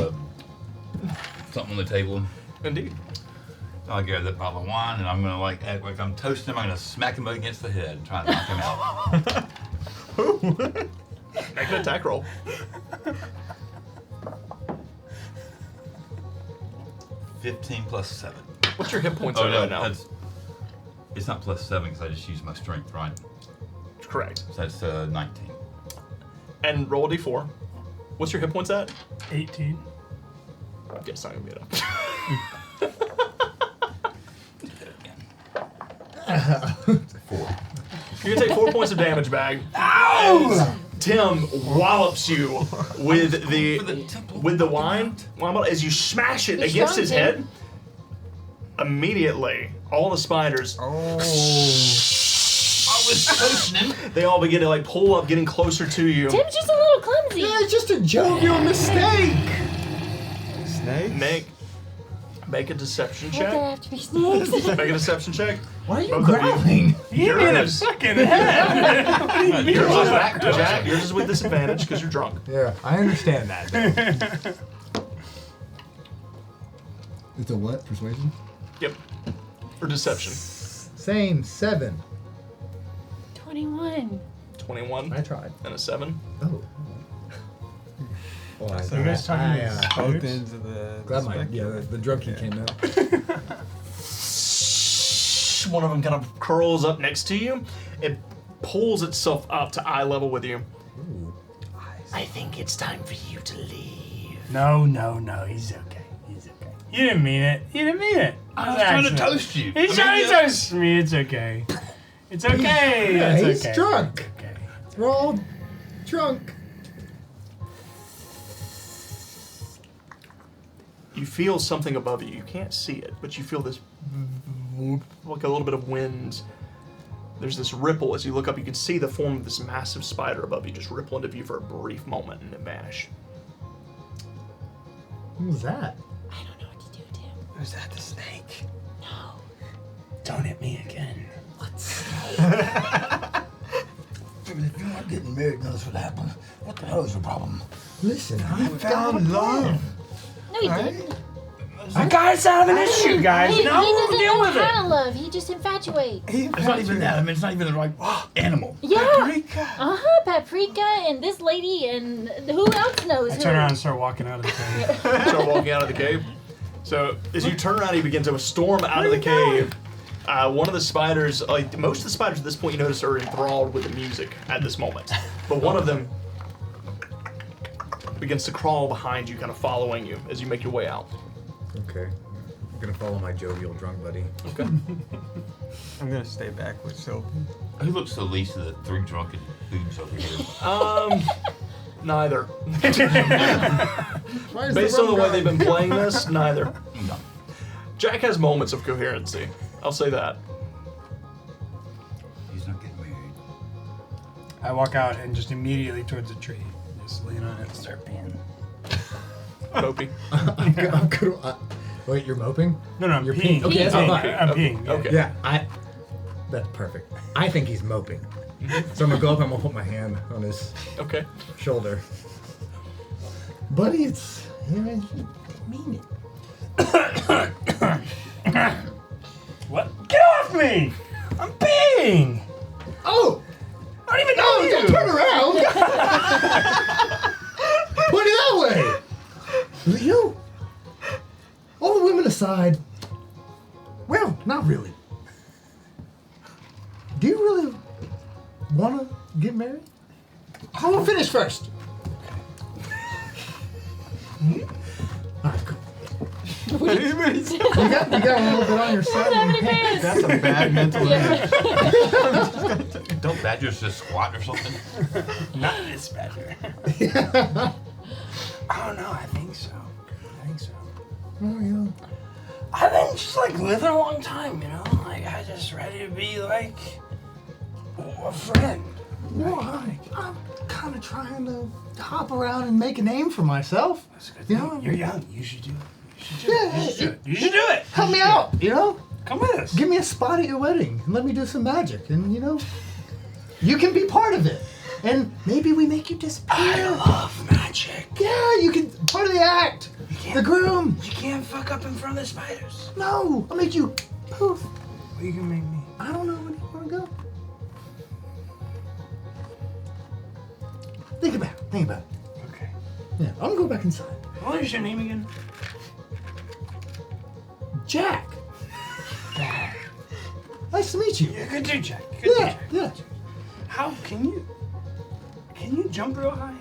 something on the table? Indeed. I'll grab that bottle of wine and I'm gonna act like I'm toasting him. I'm gonna smack him against the head and try and knock him out. Make an attack roll. 15 plus 7. What's your hit points Oh at no, right now? it's not plus 7 because I just used my strength, right? Correct. So that's 19. And roll a d4. What's your hit points at? 18. Yeah, it's not gonna be enough. Do that again. 4. You're gonna take 4 points of damage, Bag. Ow! Tim wallops you with the wine bottle as you smash it You're against strong, his Tim. head. Immediately, all the spiders was toasting him. They all begin to like pull up, getting closer to you. Tim's just a little clumsy. Yeah, it's just a jovial mistake. Snake? Make a deception Why do they check. have to be snakes? Make a deception check. Why are you Both of you. growling? You in a Yours. fucking head. Jack, yours is with disadvantage because you're drunk. Yeah, I understand that. It's a what? Persuasion? Yep. For deception. Same, 7. 21. 21 I tried. and a 7. Oh. Well, So You guys talking about both spiders? ends of the glad my spectrum. the drunkie Yeah. came out. One of them kind of curls up next to you. It pulls itself up to eye level with you. I think it's time for you to leave. No, he's okay. He's okay. You didn't mean it. You didn't mean it. I was trying to toast you. He's trying to toast me. It's okay. It's okay. Yeah, it's he's okay. drunk. It's okay. We're all drunk. You feel something above you. You can't see it, but you feel this like a little bit of wind. There's this ripple as you look up. You can see the form of this massive spider above you just ripple into view for a brief moment and then vanish. What was that? I don't know what to do, Tim. Was that the snake? No. Don't hit me again. If you're not getting married, notice what happened. What the hell is your problem? Listen, I Found love. No, he Right? didn't. I got us out of an issue, guys. He No, doesn't deal know with how it. to love. He just infatuates. It's not even that. I mean, it's not even the right animal. Yeah. Paprika. Uh-huh, Paprika and this lady and who else knows I who? turn around and start walking out of the cave. Start walking out of the cave. So as you turn around, you begin to storm out of the cave. One of the spiders, like most of the spiders at this point, you notice are enthralled with the music at this moment. But one of them begins to crawl behind you, kind of following you as you make your way out. Okay. I'm gonna follow my jovial drunk buddy. Okay. I'm gonna stay back with Soapy. Who looks the least of the 3 drunken boobs over here? Neither. Why is Based on the way rum they've been playing this, neither. No. Jack has moments of coherency. I'll say that. He's not getting married. I walk out and just immediately towards a tree. Just lean on it and start peeing. Mopey. I'm gonna, wait, you're moping? No, I'm You're peeing. peeing. Okay, that's I'm fine. peeing. I'm peeing. Okay. Yeah, that's perfect. I think he's moping. So I'm gonna go up and I'm gonna put my hand on his Okay. shoulder. Buddy, it's you mean it. What? Get off me! I'm peeing! Oh! I don't even know No, you! don't turn around! Put it that way! You know, all the women aside, well, not really. Do you really want to get married? I will finish first. All right, cool. You got a little bit on your side. How many pants? That's a bad mental image. Don't badgers just squat or something? Not this badger. Oh no, I think so. Oh, yeah. I've been just like living a long time, you know? Like I just ready to be like a friend. Well, I'm kind of trying to hop around and make a name for myself. That's a good You thing. know, You're young. You should do it. You should do Yeah, it. You should do it. You should do it. help me out, you know? Come with us. Give me a spot at your wedding and let me do some magic, and you know, you can be part of it. And maybe we make you disappear. I love magic. Yeah, you can part of the act. The groom. You can't fuck up in front of the spiders. No, I'll make you poof. Well, you can make me. I don't know where you want to go. Think about it. Okay. Yeah, I'm gonna go back inside. What is your name again? Jack. Nice to meet you. You could do Jack. You could do Yeah, Jack. yeah. How can you jump real high?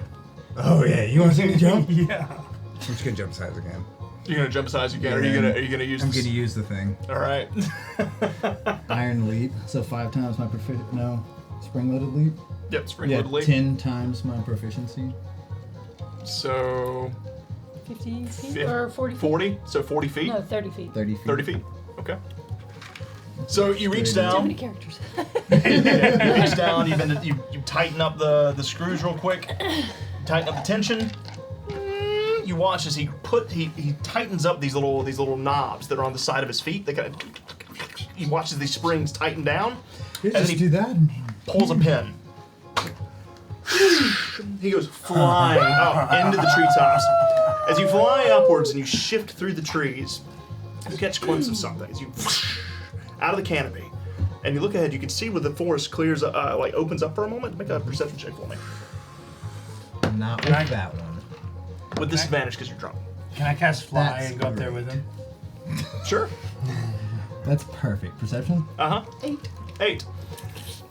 Oh yeah, you want to see me jump? Yeah. I'm just gonna jump sides again. You're gonna jump as high as you can. Or are you gonna use? I'm this? gonna use the thing. All right. Iron leap. So 5 times my spring-loaded leap. Yep. Spring Yeah, load leap. 10 times my proficiency. So 50 feet Fif- or 40 feet? 40. So 40 feet. No, 30 feet. 30 feet. 30 feet. Okay. So you reach Good. Too down. many characters. You reach down, you tighten up the screws real quick, tighten up the tension. You watch as he tightens up these little knobs that are on the side of his feet. He watches these springs tighten down, and then he do that. pulls a pin. He goes flying up into the treetops. As you fly upwards and you shift through the trees, you catch a glimpse of something. As you out of the canopy, and you look ahead, you can see where the forest clears, opens up for a moment. Make a perception check for me. Not with that one. With disadvantage because you're drunk. Can I cast fly That's and go up there with him? Sure. That's perfect. Perception? 8.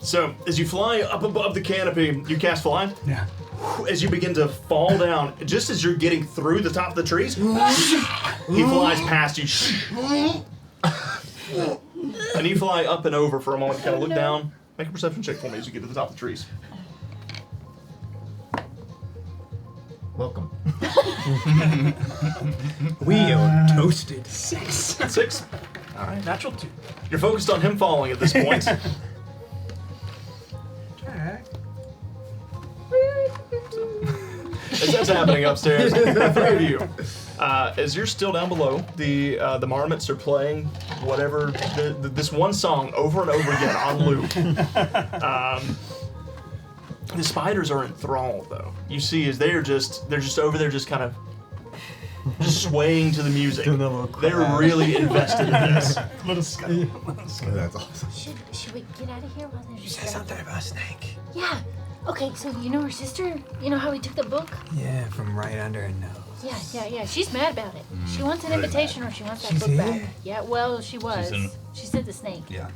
So, as you fly up above the canopy, you cast fly. Yeah. As you begin to fall down, just as you're getting through the top of the trees, he flies past you. And you fly up and over for a moment to kind of look down. Make a perception check for me as you get to the top of the trees. Welcome. We are toasted. 6. All right, natural 2. You're focused on him falling at this point. As that's happening upstairs, the three of you, as you're still down below, the marmots are playing whatever this one song over and over again on loop. The spiders are enthralled, though. You see, as they're just over there, just kind of just swaying to the music. They're really invested in this. That's awesome. Should we get out of here while there's You said something about a snake. Yeah. Okay, so you know her sister? You know how we took the book? Yeah, from right under her nose. Yeah. She's mad about it. She wants an really invitation or she wants that She's book here? back. Yeah, well, she was. in- She said the snake. Yeah.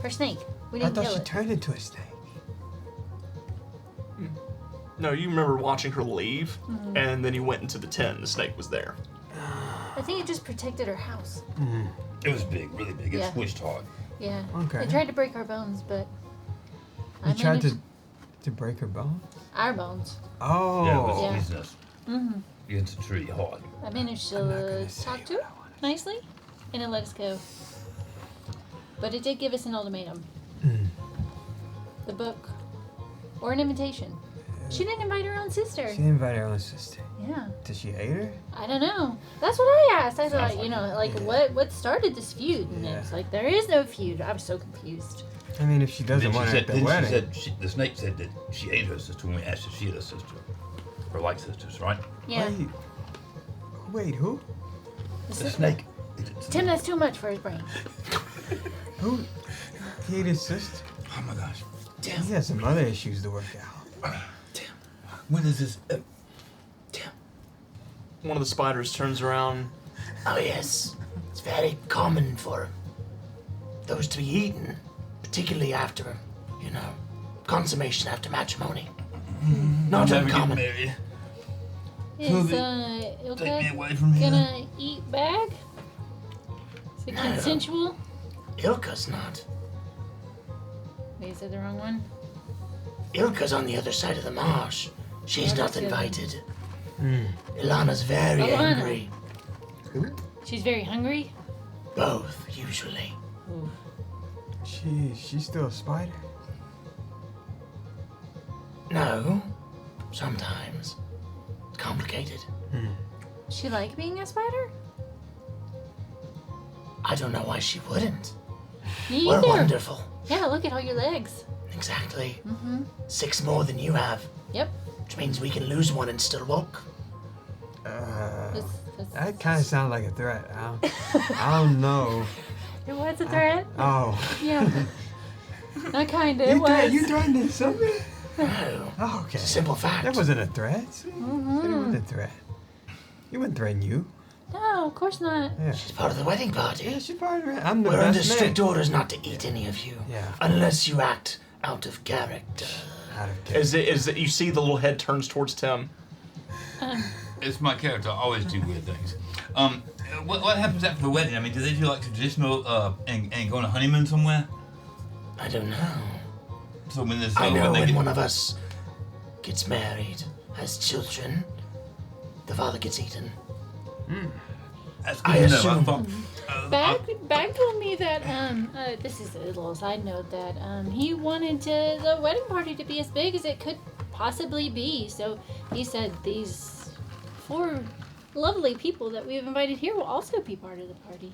Her snake. We I didn't thought kill she it. turned into a snake. No, you remember watching her leave, and then you went into the tent. The snake was there. I think it just protected her house. It was big, really big. It Yeah. squished hard. Yeah. Okay. It tried to break our bones, but You tried managed to break her bone? our bones. Oh. Yeah, it was Yeah. squeezing us against the tree hard. I managed I'm not to gonna say talk to what her I wanna nicely, and it let us go. But it did give us an ultimatum. The book. Or an invitation. She didn't invite her own sister. She invited her own sister. Yeah. Does she hate her? I don't know. That's what I asked. I thought, Sounds you know, like like what started this feud? And Yeah. it's like there is no feud. I was so confused. I mean, if she doesn't Then want she her said, at the wedding. the snake said that she ate her sister when we asked if she had a sister. Or like sisters, right? Yeah. Wait, who? The snake. Tim, that's too much for his brain. Who? He ate his sister? Oh my gosh. He has some other issues to work out. When is this? One of the spiders turns around. Oh, yes. It's very common for those to be eaten, particularly after, consummation after matrimony. Not Never get uncommon. married. Is Take me Ilka away from here. gonna eat bag? Is it consensual? Ilka's not. Wait, is that the wrong one? Ilka's on the other side of the marsh. She's Yeah, not that's good. invited. Ilana's very Ilana. angry. She's very hungry. Both, usually. Ooh. She's still a spider? No. Sometimes. It's complicated. She like being a spider? I don't know why she wouldn't. Me We're either. wonderful. Yeah, look at all your legs. Exactly. Mm-hmm. 6 more than you have, Yep. which means we can lose one and still walk. That kind of sounds like a threat. I don't know. It was a threat. Oh. Yeah. Not kinda. It You was. threatened something? No. Oh, okay. Simple fact. That wasn't a threat. See? It wasn't a threat. He wouldn't threaten you. No, of course not. Yeah. She's part of the wedding party. Yeah, she's part of it. I'm the We're under best man. strict orders not to eat any of you. Yeah. Unless you act out of character. Out of care. As you see the little head turns towards Tim. It's my character. I always do weird things. What happens after the wedding? I mean, do they do like traditional and go on a honeymoon somewhere? I don't know. So when there's I know when they when get, one of us gets married, has children, the father gets eaten. That's I good to know. assume. Bag told me that this is a little side note that he wanted the wedding party to be as big as it could possibly be. So he said these 4 lovely people that we've invited here will also be part of the party.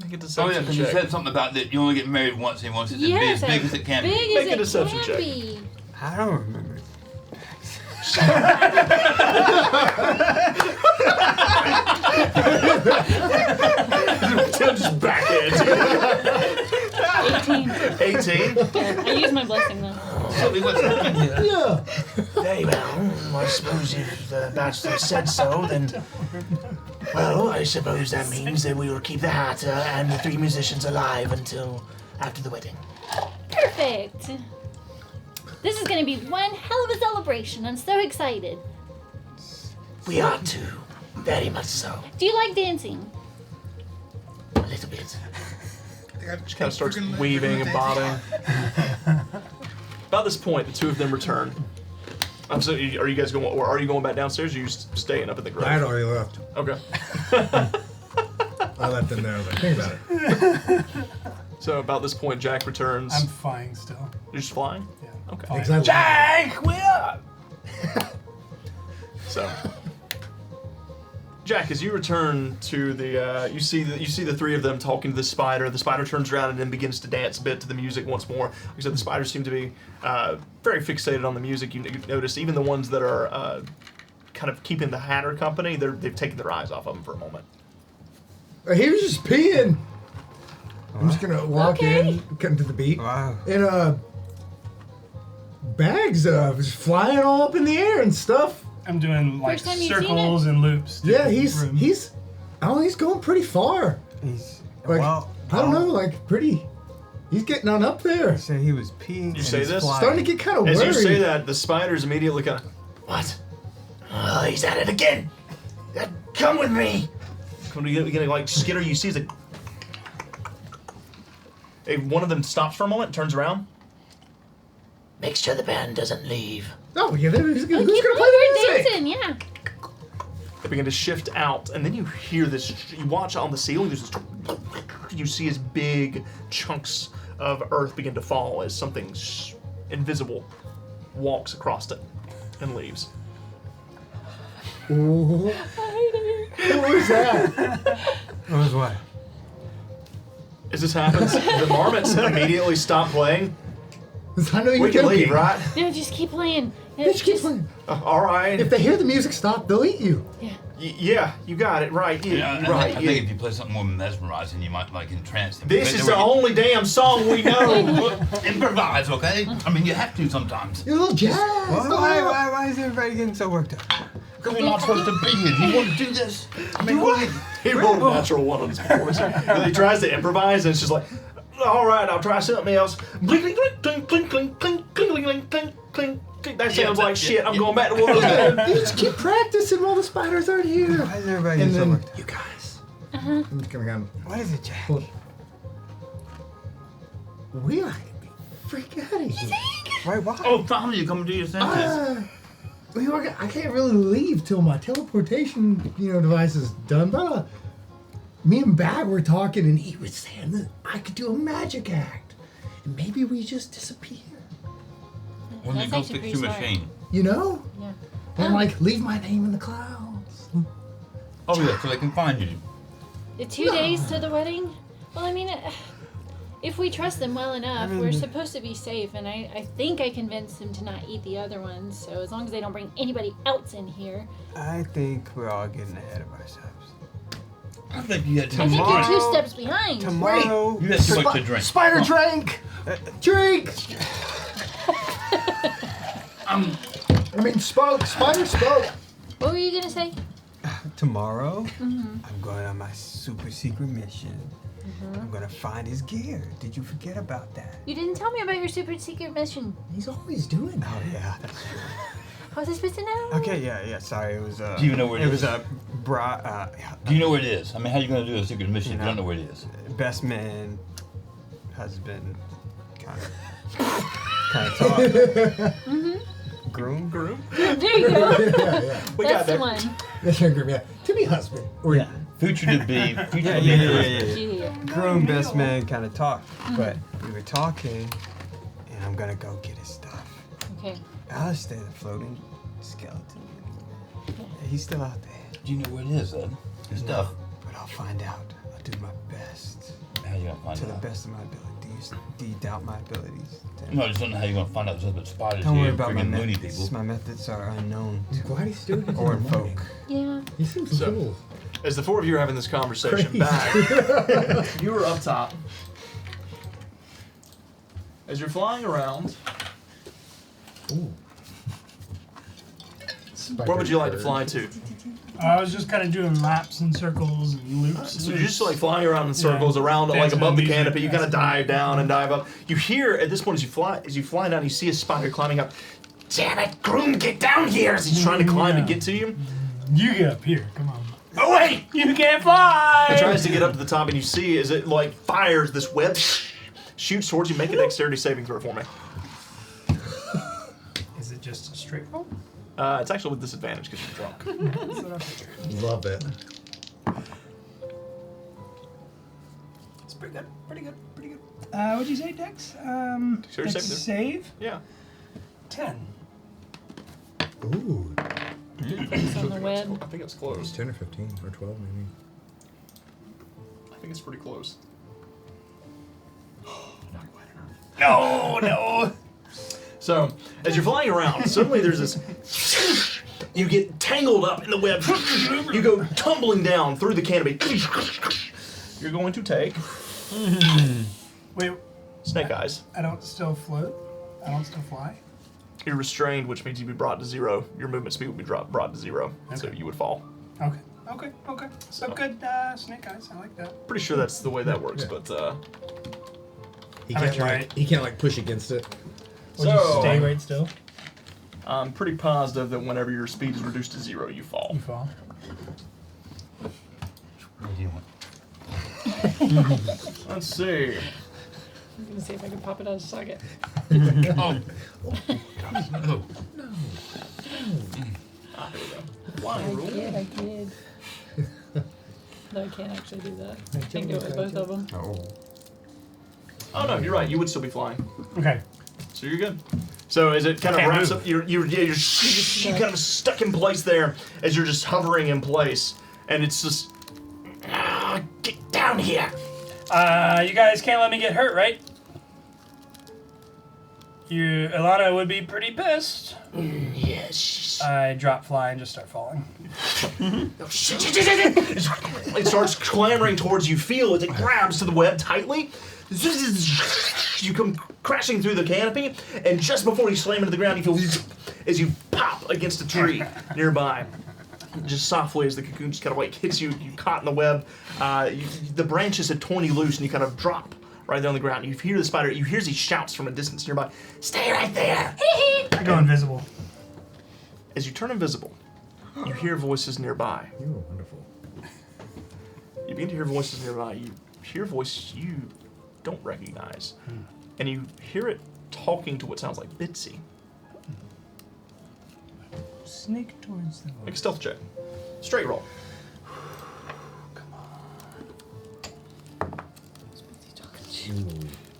Make a Oh deception yeah, because you check. said something about that you only get married once and he wants it to be as big as it can be. Big Make a as deception it check. can be. I don't remember. Tim just backhands. 18. 18. I used my blessing though. Tell me what's happening here. Yeah. Very well. I suppose if the bachelor said so, then. Well, I suppose that means that we will keep the Hatter and the 3 musicians alive until after the wedding. Perfect. This is gonna be one hell of a celebration. I'm so excited. We are too. Very much so. Do you like dancing? A little bit. She kind of starts weaving and bobbing. About this point, the 2 of them return. So, are you guys going? Or are you going back downstairs? Or are you staying up in the grove? I had already left. Okay. I left in there. I was like, think about it. So about this point, Jack returns. I'm flying still. You're just flying? Yeah. Okay. Flying. Exactly. Jack, we're up! So, Jack, as you return to the, you see the 3 of them talking to the spider. The spider turns around and then begins to dance a bit to the music once more. Like I said, the spiders seem to be very fixated on the music. You notice even the ones that are kind of keeping the Hatter company, they've taken their eyes off of him for a moment. He was just peeing. I'm just gonna walk Okay. in, come to the beat, Wow. and bags just flying all up in the air and stuff. I'm doing like First time you've seen circles and loops. through Yeah, the he's room. he's going pretty far. He's Like well. I don't know, like pretty. He's getting on up there. I said he was peeing. You say and he's this? flying. Starting to get kind of As worried. you say that, the spiders immediately kind of, What? Oh, he's at it again. Come with me. when we get like skitter, you see the. One of them stops for a moment, turns around. Make sure the band doesn't leave. Oh yeah, who's gonna Keep play the music? dancing, yeah. They begin to shift out, and then you hear this. You watch on the ceiling. There's this. You see as big chunks of earth begin to fall as something invisible walks across it and leaves. Ooh. Who was that? What was what? As this happens, the marmots immediately stop playing. I know you're We can joking. leave, right? No, just keep playing. Just keep playing. All right. If they hear the music stop, they'll eat you. Yeah. Yeah, you got it right. Yeah, You're right. I yeah. think if you play something more mesmerizing, you might like entrance them. This But is they the were- only damn song we know. Improvise, okay? I mean, you have to sometimes. You're a little jazz. Why is everybody getting so worked up? Because we're not supposed to be here. Do you want to do this? I mean, what? He rolled a natural 1 on his performance. And he tries to improvise, and it's just like, all right, I'll try something else. Blink, blink, blink, blink, blink, blink, blink, blink, blink, blink, blink. That sounds like shit. I'm going back to what I was doing. You just keep practicing while the spiders aren't here. Why is everybody And getting so then worked up? you guys. I'm just gonna What is it, Jack? we are freak out of here. Why? Oh, finally, you come to your senses. I can't really leave till my teleportation, device is done. But me and Bag were talking, and he was saying that I could do a magic act, and maybe we just disappear. When you That's go actually fix your pretty smart. machine. Yeah. And leave my name in the clouds. Oh, yeah, so they can find you. The 2 days to the wedding? Well, I mean, if we trust them well enough, we're supposed to be safe, and I think I convinced them to not eat the other ones, so as long as they don't bring anybody else in here. I think we're all getting ahead of ourselves. I think you had too I think much. you're 2 steps behind. Tomorrow. You had too much to drink. Spider drank. Drink. Spider spoke. What were you gonna say? Tomorrow, I'm going on my super secret mission. I'm gonna find his gear. Did you forget about that? You didn't tell me about your super secret mission. He's always doing that. Oh yeah, that's true. How was I supposed to know? Okay, yeah. Sorry, it was. Do you know where it it was is? a Do you know where it is? I mean, how are you going to do a secret mission if you don't know where it is? best man, husband, kind of talk. Groom? There you go. yeah. We That's got the there. one. That's your groom, yeah. To be husband. Or Yeah. Future to be. Future Yeah, to yeah, be. yeah. Yeah. Groom, best man kind of talk. But we were talking, and I'm gonna go get his stuff. Okay. I'll stay the floating skeleton. He's still out there. Do you know where it is, Ed? His stuff. But I'll find out. I'll do my best. How you gonna find To the out? best of my ability. Do you doubt my abilities? No, I just don't know how you're gonna find out. There's other spiders Don't here. worry about my Friggin' loony methods. people. My methods are unknown I'm glad he's still getting or the money. folk. Yeah. He seems So- cool. As the four of you are having this conversation Crazy. back, you are up top. As you're flying around, Ooh. where would you like to fly to? I was just kind of doing laps and circles and loops. So you're just like flying around in circles around like Dancing above the music, canopy. You kind of that's dive down and dive up. You hear at this point as you fly down, you see a spider climbing up. Damn it, Groom, get down here! As he's trying to climb and get to you. You get up here. Come on. Oh wait! You can't fly. He tries to get up to the top, and you see as it like fires this web, shoots towards you. Make a dexterity saving throw for me. Is it just a straight roll? It's actually with disadvantage because you're drunk. That's what I figured. Love it. It's pretty good. Pretty good. Pretty good. What'd you say, Dex? Dexterity Dex save. save? Yeah. 10. Ooh. Focus on the web. I think it's close. 10 or 15 or 12 maybe. I think it's pretty close. No, no. So, as you're flying around, suddenly there's this. You get tangled up in the web. You go tumbling down through the canopy. You're going to take Wait, snake eyes. I don't still float? I don't still fly? You're restrained, which means you'd be brought to 0. Your movement speed would be brought to 0, so Okay. you would fall. Okay. Okay. Okay. So- So good snake eyes. I like that. Pretty sure that's the way that works, Yeah. but He I'm can't gonna try like he can't like push against it. Or just So- stay right still. I'm pretty positive that whenever your speed is reduced to 0, you fall. You fall. What do you want? Let's see. I'm gonna see if I can pop it out of the socket. Oh. No. Ah, here we go. I Flying rule. kid, I kid. No, I can't actually do that. I can't go with both of them. Oh. Oh no, you're right. You would still be flying. Okay. So you're good. So as it kind of Can't wraps move. up, you're kind of stuck in place there as you're just hovering in place, and it's just get down here. You guys can't let me get hurt, right? Ilana would be pretty pissed. Yes. I drop fly and just start falling. It starts clambering towards you. Feel as it grabs to the web tightly. You come crashing through the canopy, and just before you slam into the ground, you feel as you pop against a tree nearby. Just softly as the cocoon just kind of like hits you, you caught in the web. The branches had torn you loose, and you kind of drop right there on the ground. You hear the spider. You hear these shouts from a distance nearby. Stay right there. I go invisible. As you turn invisible, you hear voices nearby. You were wonderful. You begin to hear voices nearby. You hear a voice you don't recognize, and you hear it talking to what sounds like Bitsy. Sneak towards the Make a stealth check. Straight roll.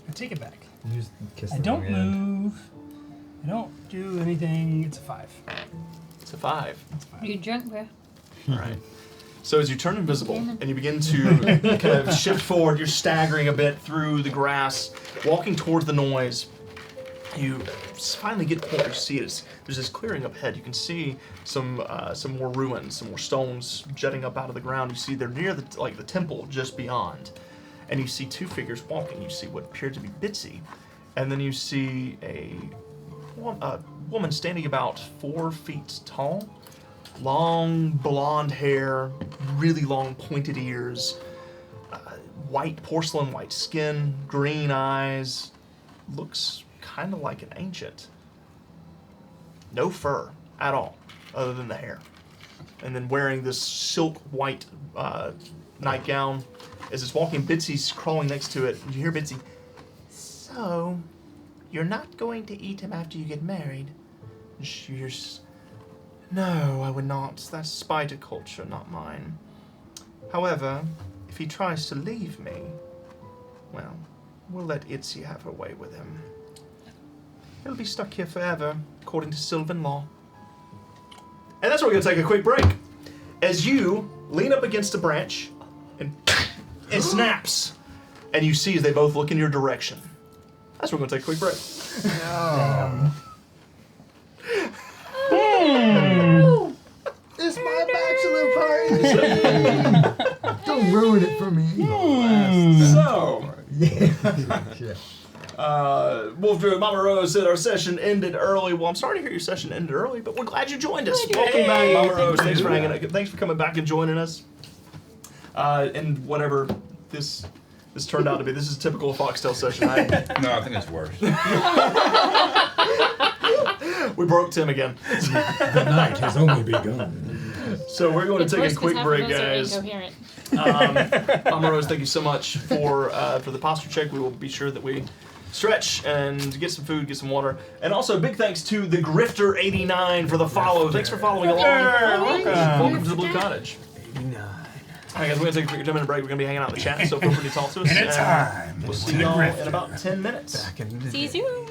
I take it back. You just kiss I them don't on the end. move. I don't do anything. It's a 5. It's a 5. You drunk, bro? All right. So as you turn invisible and you begin to kind of shift forward, you're staggering a bit through the grass, walking towards the noise. You finally get to the point where you see it. There's this clearing up ahead. You can see some more ruins, some more stones jutting up out of the ground. You see they're near the temple just beyond, and you see 2 figures walking. You see what appeared to be Bitsy, and then you see a woman standing about 4 feet tall. Long blonde hair, really long pointed ears, white porcelain white skin, green eyes, looks kind of like an ancient. No fur at all, other than the hair. And then wearing this silk white nightgown. As it's walking, Bitsy's crawling next to it. You hear Bitsy, "So, you're not going to eat him after you get married? She hears, no, I would not. That's spider culture, not mine. However, if he tries to leave me, well, we'll let Itzy have her way with him. He'll be stuck here forever, according to Sylvan law. And that's where we're going to take a quick break. As you lean up against a branch, and it snaps, and you see as they both look in your direction. That's where we're going to take a quick break. It's my bachelor party. Don't ruin it for me. So, Yeah. Wolf Druid, Mama Rose said our session ended early. Well, I'm sorry to hear your session ended early, but we're glad you joined us. Welcome back, Mama Rose. Thanks for hanging out. Thanks for coming back and joining us. And whatever this turned out to be, this is a typical Foxtail session. No, I think it's worse. We broke Tim again. The night has only begun. So we're going to take a quick break, guys. Mama Rose, thank you so much for the posture check. We will be sure that we stretch and get some food, get some water. And also, big thanks to the Grifter89 for the follow. Thanks for following along. Welcome to the Blue Cottage. 89. All right, guys, we're going to take a quick 10-minute break. We're going to be hanging out in the chat, so feel free to talk to us. Anytime. We'll see y'all in about 10 minutes. Back in the See you day. soon.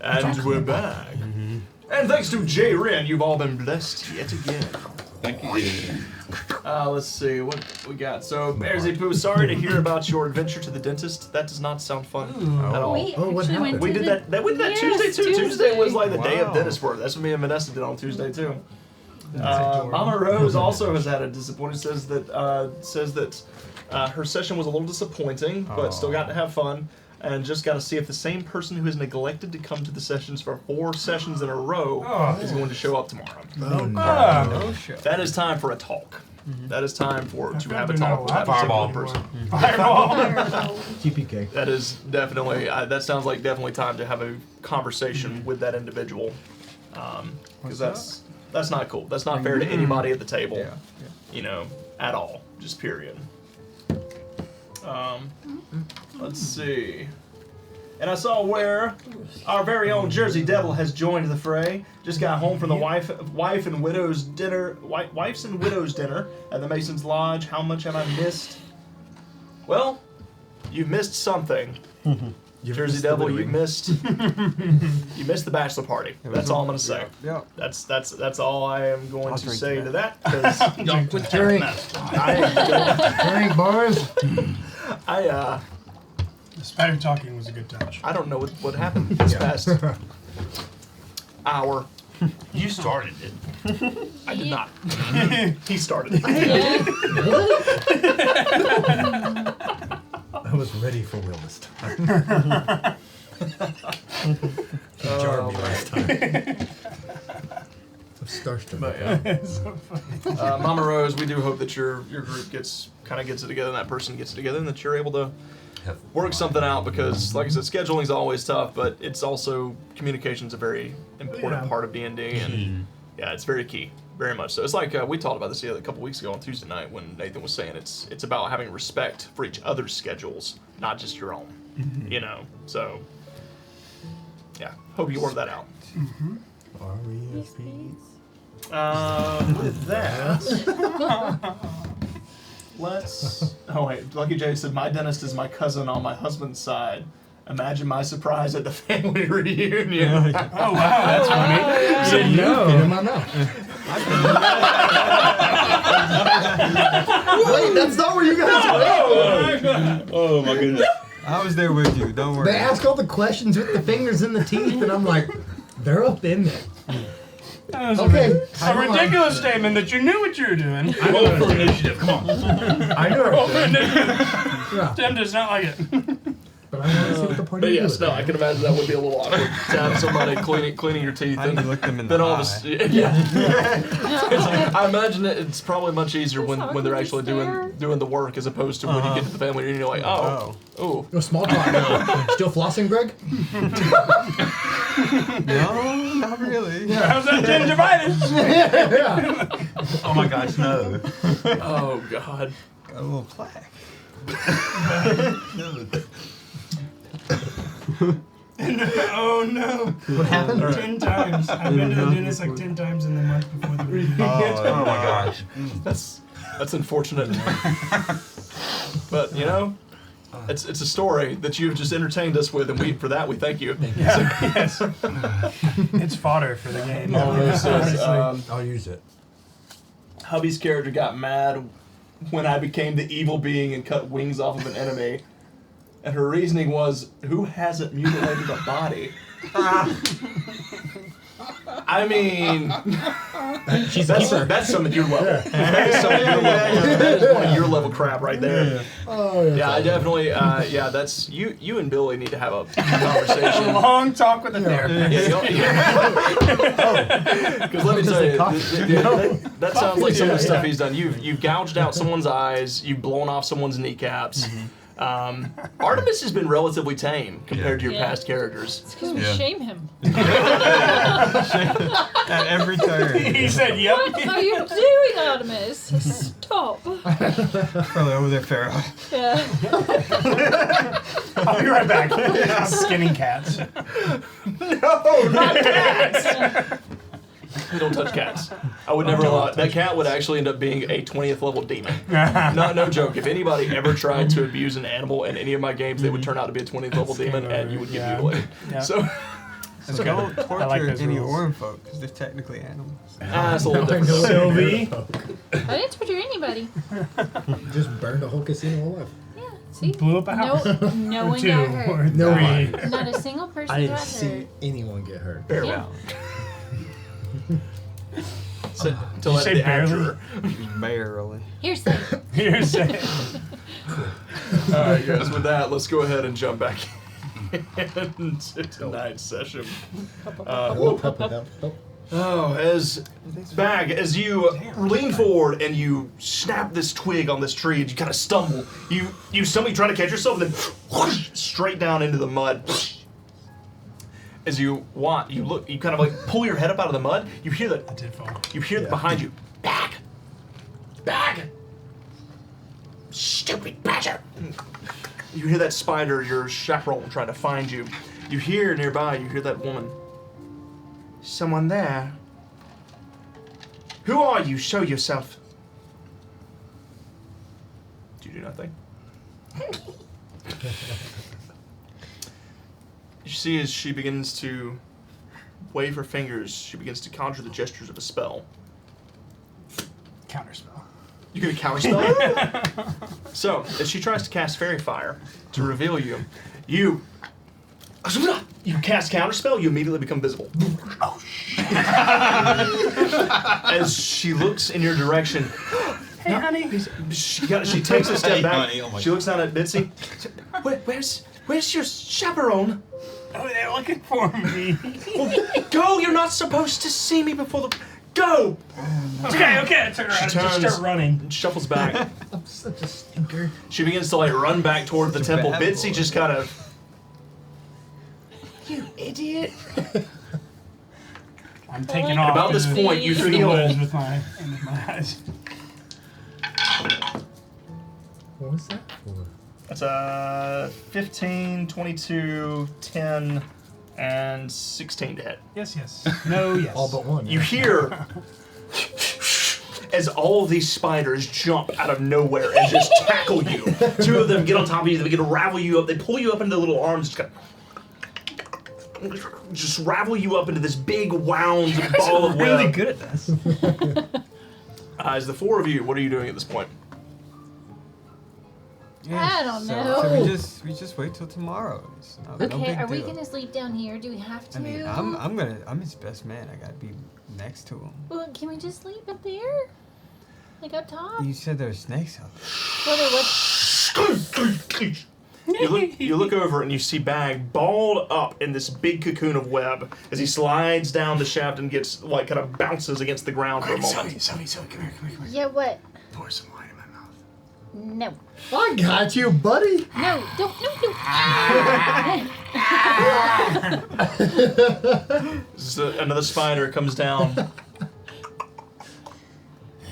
And we're back. And thanks to Jay Wren, you've all been blessed yet again. Thank you. Let's see what we got. So, Bearsy Poo, sorry to hear about your adventure to the dentist. That does not sound fun at all. We Oh, what actually happened? went We to did the- that. We did that Yes, Tuesday too. Tuesday was like the day of Wow. dentist work. That's what me and Vanessa did on Tuesday too. Mama Rose also has had a disappointment. Says that her session was a little disappointing, but still got to have fun. And just got to see if the same person who has neglected to come to the sessions for 4 sessions in a row is going to show up tomorrow. Oh, no. No shit. That is time for a talk. That is time to have a been talk with that particular Fireball. person. Fireball. TPK. That is definitely. That sounds like definitely time to have a conversation with that individual, because That's not cool. That's not fair to anybody at the table. Yeah. You know, at all. Just period. Let's see. And I saw where our very own Jersey Devil has joined the fray. Just got home from the wife and widow's dinner, wife's and widow's dinner at the Mason's Lodge. How much have I missed? Well, you've missed something. Jersey Devil, you missed the bachelor party. That's all I'm gonna say. Yeah. That's all I am going to drink say that. to that. 'Cause Don't quit Drink. Drink, boys. The spider talking was a good touch. I don't know what happened this past hour. You started it. I did not. He started it. I was ready for Will this time. He jarred me last time. I'm starstruck. But yeah. It's so funny. Mama Rose, we do hope that your group gets it together, and that person gets it together, and that you're able to work something out. Because, like I said, scheduling is always tough, but it's also communication's a very important part of D&D, and yeah, it's very key, very much so. It's like we talked about this a couple weeks ago on Tuesday night when Nathan was saying it's about having respect for each other's schedules, not just your own. You know, so yeah, hope you work that out. R-E-S-P. With that, let's. Oh wait, Lucky J said my dentist is my cousin on my husband's side. Imagine my surprise at the family reunion. Oh wow, that's funny. You didn't know. In my mouth. Wait, that's not where you guys went. Oh my goodness. I was there with you. Don't worry. They ask all the questions with the fingers in the teeth, and I'm like, they're up in there. That was Okay. a ridiculous statement that you knew what you were doing. Roll for initiative. Come on. I know. Roll for initiative. Yeah, Tim does not like it. but I want to see what the party But is. yes, no, I can imagine that would be a little awkward to have somebody cleaning your teeth How do and you look them in the then all of a eye? I imagine it's probably much easier when they're actually doing the work as opposed to when you get to the family reunion. You're like, oh. No, small talk now. Still flossing, Greg? No, not really. How's that gingivitis? Yeah. Oh my gosh, no. Oh God. Got a little plaque. Oh no. What happened? 10 times. I've been to the dentist like 10 times in the month before the reunion. Oh my gosh. That's unfortunate. But you know, it's a story that you've just entertained us with, and we thank you. Yes. It's fodder for the game. I'll use it. Hubby's character got mad when I became the evil being and cut wings off of an enemy. And her reasoning was, who hasn't mutilated a body? I mean, that's some of your level. That is some of your level. That is one of your level crap right there. Oh, yeah. Yeah, I definitely, that's, you and Billy need to have a conversation. Long talk with a therapist. Because let me tell you, that sounds like some of the stuff he's done. You've gouged out someone's eyes, you've blown off someone's kneecaps. Artemis has been relatively tame compared to your past characters. It's because we shame him. At every turn. He said, yep. What are you doing, Artemis? Stop. Probably over there, Pharaoh. Yeah. I'll be right back. Skinning cats. We don't touch cats. I would never allow it. That cat would actually end up being a 20th level demon. No joke. If anybody ever tried to abuse an animal in any of my games, they would turn out to be a 20th level demon, and you would get mutilated. Yeah. So So don't torture like those any rules. Orm folk, because they're technically animals. that's a little different. Sylvie. I didn't torture anybody. Just burned a whole casino alive. Yeah, see? Blew up a house. No one Two got or hurt. No three. one. Not a single person I didn't got see hurt. anyone get hurt. Yeah. So, to you let say the barely? actor- Barely. Hearsay. Hearsay. Alright guys, with that, let's go ahead and jump back into tonight's session. As you lean forward and you snap this twig on this tree and you kind of stumble, you stumble, you try to catch yourself and then whoosh, straight down into the mud. as you want, you look, you kind of like pull your head up out of the mud. You hear that. I did fall. You hear that behind you. Back! Back! Stupid badger! You hear that spider, your chaperone, trying to find you. You hear nearby, you hear that woman. Someone there. Who are you? Show yourself. Do you do nothing? You see as she begins to wave her fingers, she begins to conjure the gestures of a spell. Counterspell. You get a counterspell? So, as she tries to cast Fairy Fire to reveal you, you cast counterspell, you immediately become visible. Oh shit! As she looks in your direction, Hey, honey. she takes a step Hey, back. honey, oh my She looks down at Bitsy. Where's your chaperone? Oh, they're looking for me. Go! You're not supposed to see me before the. Go! Okay, I turn around and just start running. And shuffles back. I'm such a stinker. She begins to like run back toward the temple. bad Bitsy boy. just kind of. You idiot! I'm taking like off. About this into point, you the feel. woods with my eyes. What was that for? That's 15, 22, 10, and 16 to hit. Yes. No, yes. All but one. You hear as all of these spiders jump out of nowhere and just tackle you. Two of them get on top of you, they begin to ravel you up, they pull you up into little arms, just ravel you up into this big wound ball of web. really good at this. As the four of you, what are you doing at this point? I don't So know. we just wait till tomorrow. It's no Okay, big are we deal. gonna sleep down here? Do we have to? I mean, I'm his best man. I gotta be next to him. Well, can we just sleep up there? Like up top? You said there were snakes out there. Well, there was. You look over and you see Bag balled up in this big cocoon of web as he slides down the shaft and gets like kind of bounces against the ground for a moment. Zoe, come here. Yeah, what? Pour some wine in my mouth. No. I got you, buddy. No, don't, no. Another spider comes down.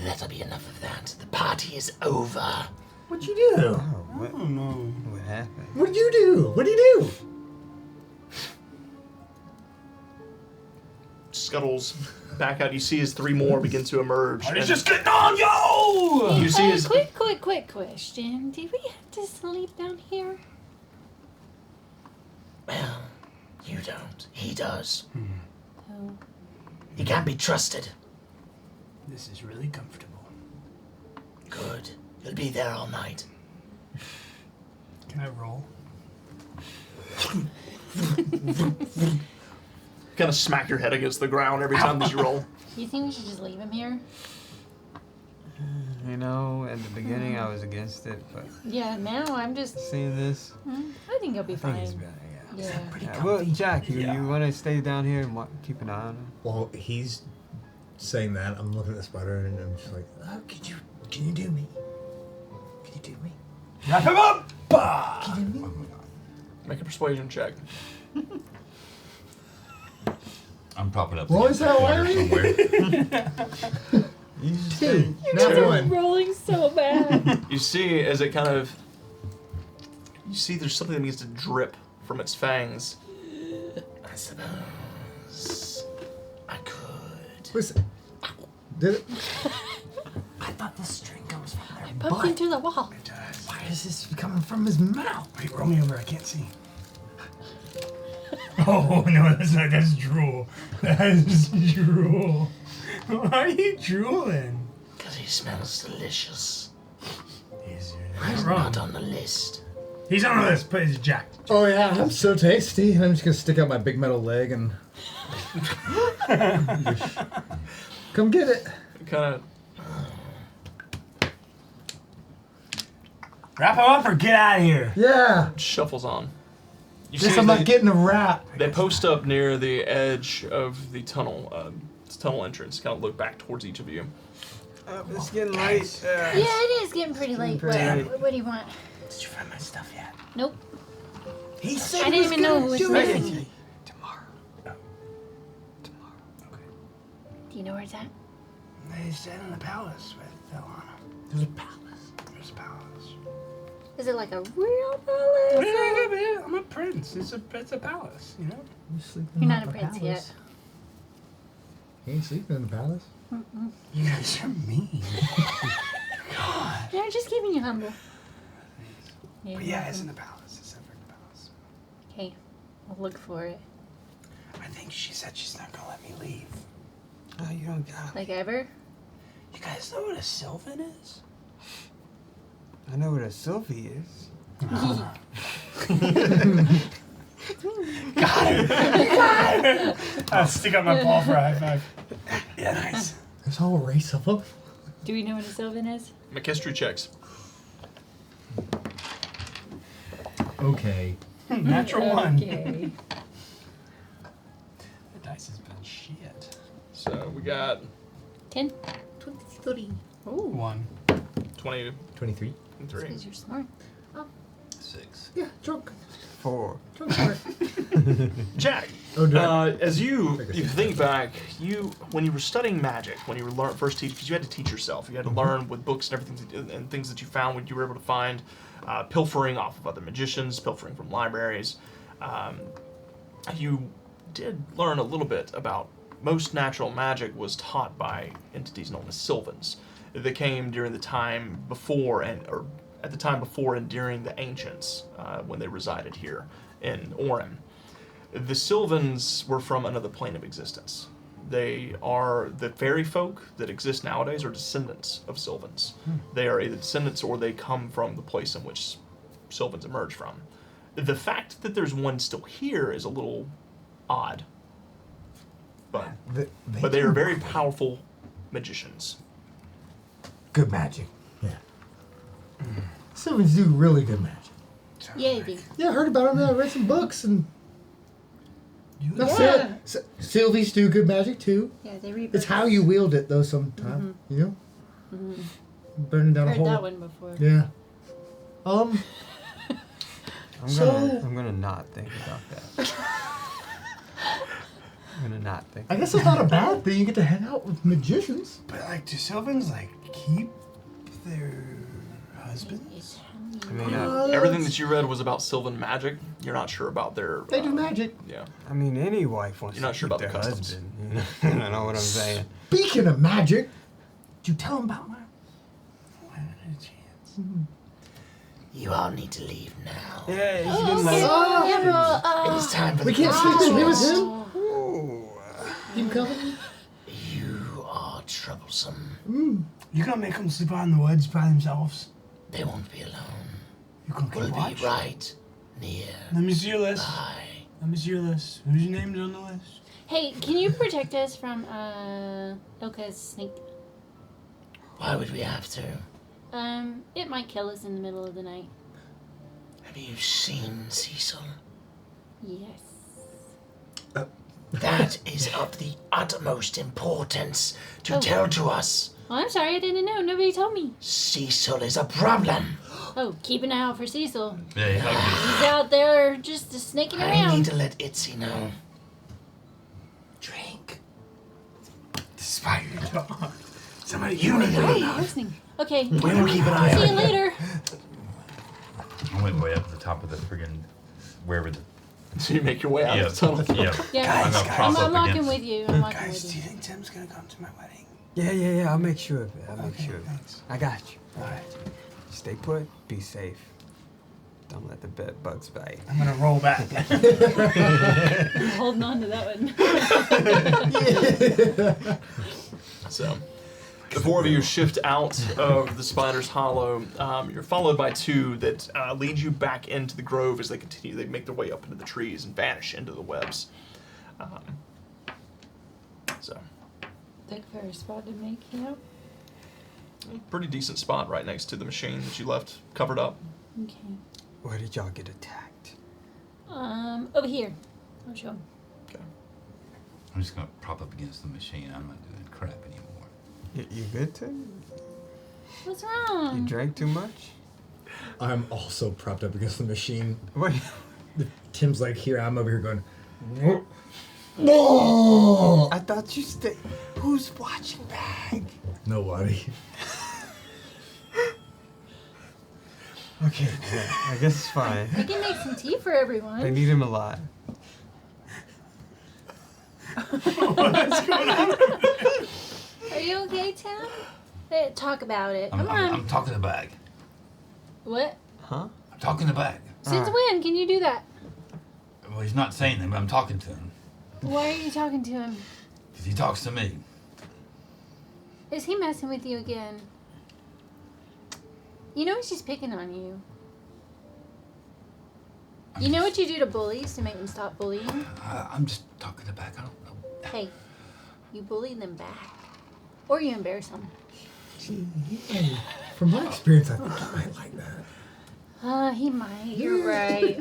That'll be enough of that. The party is over. What'd you do? Oh, what, Oh no. what happened? What'd you do? What'd you do? Scuttles back out. You see as three more begin to emerge. It's and just getting on, yo! you see as Quick question. Do we have to sleep down here? Well, you don't. He does. Oh. He can't be trusted. This is really comfortable. Good. You'll be there all night. Can I roll? kind of smack your head against the ground every time that you roll. You think we should just leave him here? You know, at the beginning I was against it, but Yeah, now I'm just. seeing this, I think he'll be I think it's fine. better. Yeah. Yeah, well, Jack, you Yeah. want to stay down here and keep an eye on him? Well, he's saying that. I'm looking at the spider and I'm just like, oh, can you do me? Can you do me? Wrap him up! Bah! Can you do me? Make a persuasion check. I'm propping up. What was that, corner Larry? somewhere. You just Two. You Not guys are one. rolling so bad. You see as it kind of... You see there's something that needs to drip from its fangs. I suppose I could. Listen. Did it? I thought the string comes from there. Poked him through the wall. It does. Why is this coming from his mouth? Wait, roll me over. I can't see. Oh, no, that's not. That's drool. That's drool. Why are you drooling? Because he smells delicious. He's Not on the list. He's on the list. But he's Jack. Oh yeah, I'm so tasty. I'm just gonna stick out my big metal leg and come get it. Kind of... Wrap him up or get out of here. Yeah. shuffles on. You Guess see I'm they, not getting a wrap. they post up near the edge of the tunnel, tunnel entrance. Kind of look back towards each of you. It's getting late. Yeah, it is getting pretty late. What do you want? Did you find my stuff yet? Nope. He said I didn't even know who was do missing. it. Tomorrow. know where it's at? They said in the palace with Elana. There's a palace. There's a palace. Is it like a real palace? I'm a prince. It's a palace, you know? You sleeping You're in not a the prince palace? yet. You ain't sleeping in the palace? You guys are mean. God. Yeah, just keeping you humble. But yeah, it's in the palace. It's in the palace. Okay, I'll look for it. I think she said she's not gonna let me leave. Oh, you don't got it. Like ever? You guys know what a Sylvan is? I know what a Sylvie is. I'll stick out my paw for a high five. Yeah, nice. There's a whole race of them. Do we know what a Sylvan is? Make history checks. Okay. Natural one. Okay. The dice has been shit. So we got 10, 23. Ooh. 1. 23. 23. Because you're smart. 6. Yeah, drunk. 4. Drunk smart. Jack, Oh, do I? as you Take a think seat. back, when you were studying magic, when you were first teaching, because you had to teach yourself, you had to learn with books and everything, and things that you found, what you were able to find, pilfering off of other magicians, pilfering from libraries. You did learn a little bit about most natural magic was taught by entities known as Sylvans. They came during the time before or at the time before and during the ancients when they resided here in Orin. The Sylvans were from another plane of existence. They are the fairy folk that exist nowadays are descendants of Sylvans. They are either descendants or they come from the place in which Sylvans emerged from. The fact that there's one still here is a little odd, but they are very powerful magicians. Good magic. Yeah. Sylvans do really good magic. Yeah, you do. Yeah, I heard about them. I read some books and. That's Yeah. it. Sylvies do good magic too. Yeah, they read It's books. how you wield it though. Sometimes you know, burning down a Heard hole. that one before. Yeah. I'm So- gonna not think about that. I'm gonna not think. I guess it's not a bad thing. You get to hang out with magicians. But like, do Sylvans like keep their husbands? It's I mean, Everything that you read was about Sylvan magic. You're not sure about their. They do magic. Yeah. I mean, any wife wants You're not to sure keep about their the customs. husband. You know what I'm saying? Speaking of magic, did you tell him about my? I haven't had a chance. You all need to leave now. Yeah, he's Oh, getting okay. like. Yeah, well, It is time for We the can't sleep in here with him. Ooh. You coming? You are troublesome. You gonna make them sleep out in the woods by themselves? They won't be alone. You gonna We'll keep be watch? right near Let me see your list. by. Let me see your list. Who's your name on the list? hey, can you protect us from Ilka's snake? Why would we have to? It might kill us in the middle of the night. Have you seen Cecil? Yes. That is of the utmost importance to Oh. tell to us. Well, I'm sorry, I didn't know. Nobody told me. Cecil is a problem. Oh, keep an eye out for Cecil. Yeah, you have He's out there just snaking I need around. to let Itzy know. Drink. Spider dog. Somebody, You need to I'm leave. not listening. Okay. We will keep an eye See on you you. later. I went way up to the top of the friggin' wherever the. So you make your way out Yeah, of the tunnel. yeah. Yeah. I'm gonna Guys, prop I'm up walking against. with you. I'm walking guys, with do you. you think Tim's gonna come to my wedding? Yeah. I'll make sure of it. I'll make Okay, sure of it. thanks. I got you. All right. Stay put. Be safe. Don't let the bed bugs bite. I'm gonna roll back. I'm holding on to that one. So, the four of you shift out of the Spider's Hollow. You're followed by two that lead you back into the grove as they continue. They make their way up into the trees and vanish into the webs. So, Look for a spot to make, you know? pretty decent spot right next to the machine that you left covered up. Okay. Where did y'all get attacked? Over here. I'll show him. Okay. I'm just gonna prop up against the machine. I'm not doing crap anymore. You good, Tim? What's You wrong? drank too much? I'm also propped up against the machine. What? Tim's like here. I'm over here going. Whoa! I thought you stayed. Who's watching Bag? Nobody. Okay, yeah, I guess it's fine. We can make some tea for I everyone. need him alive. Are you okay, Tim? Talk about it. Come on. I'm talking to Bag. What? Huh? I'm talking to Bag. Since when can you do that? Well, he's not saying anything, but I'm talking to him. Why are you talking to him? Because he talks to me. Is he messing with you again? You know he's just picking on you. You know what you do to bullies to make them stop bullying? I'm just talking to Bag. I don't know. Hey, you bully them back. Or you embarrass them. Hey, from my experience, I think he might like that. He might. You're right.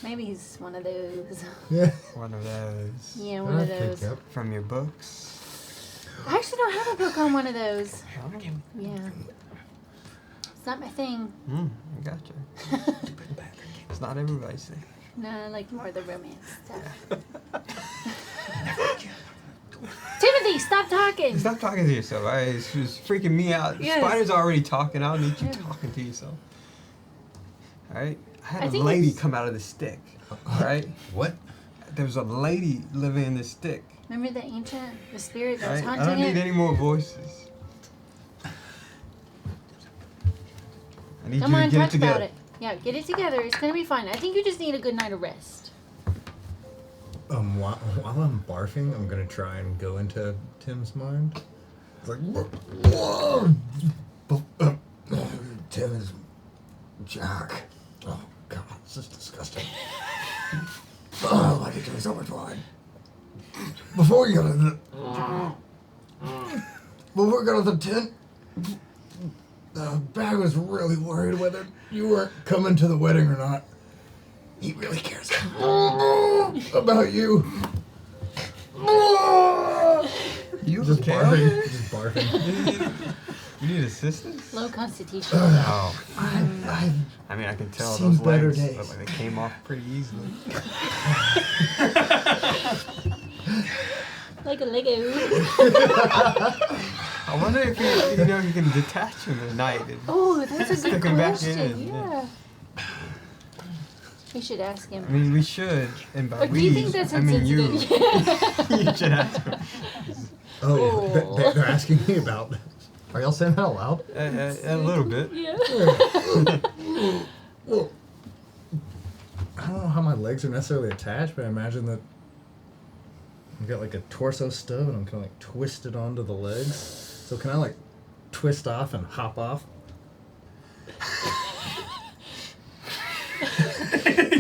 Maybe he's one of those. Yeah. One of those. Yeah, one of I'd pick those. up. From your books. I actually don't have a book on one of those. Oh. Yeah. It's not my thing. I gotcha. It's not everybody's thing. No, I like more of the romance stuff. Timothy, stop talking! Stop talking to yourself. It's just freaking me out. Yes. Spider's already talking. I don't need you Yeah. talking to yourself. Alright? I I had a think lady it's- come out of the stick. Alright? What? There was a lady living in the stick. Remember the ancient, the spirit that was Alright? I haunting don't need it? any more voices. I need Come you on, to get talk it together. about it. Yeah, get it together. It's gonna be fine. I think you just need a good night of rest. While I'm barfing, I'm gonna try and go into Tim's mind. It's like, Tim is Jack. Oh God, this is disgusting. Oh, I could do so much wine. Before we go to the tent, Bag was really worried whether you weren't coming to the wedding or not. He really cares about you. You Just okay? barfing. Just barfing. You need assistance? Low constitution. Oh. I I mean, I can tell Seen those better legs days. look like they came off pretty easily. Like a Lego. I wonder if you can detach him at night. And Oh, that's a stick good him back question. in. Yeah. We should ask him. I mean, we should, and by Or do we, you think that's I mean you. insensitive? You should ask him. Oh, they're asking me about. Are y'all saying that out loud? A little bit. Yeah. Well, I don't know how my legs are necessarily attached, but I imagine that I've got like a torso stub and I'm kind of like twisted onto the legs. So can I like twist off and hop off?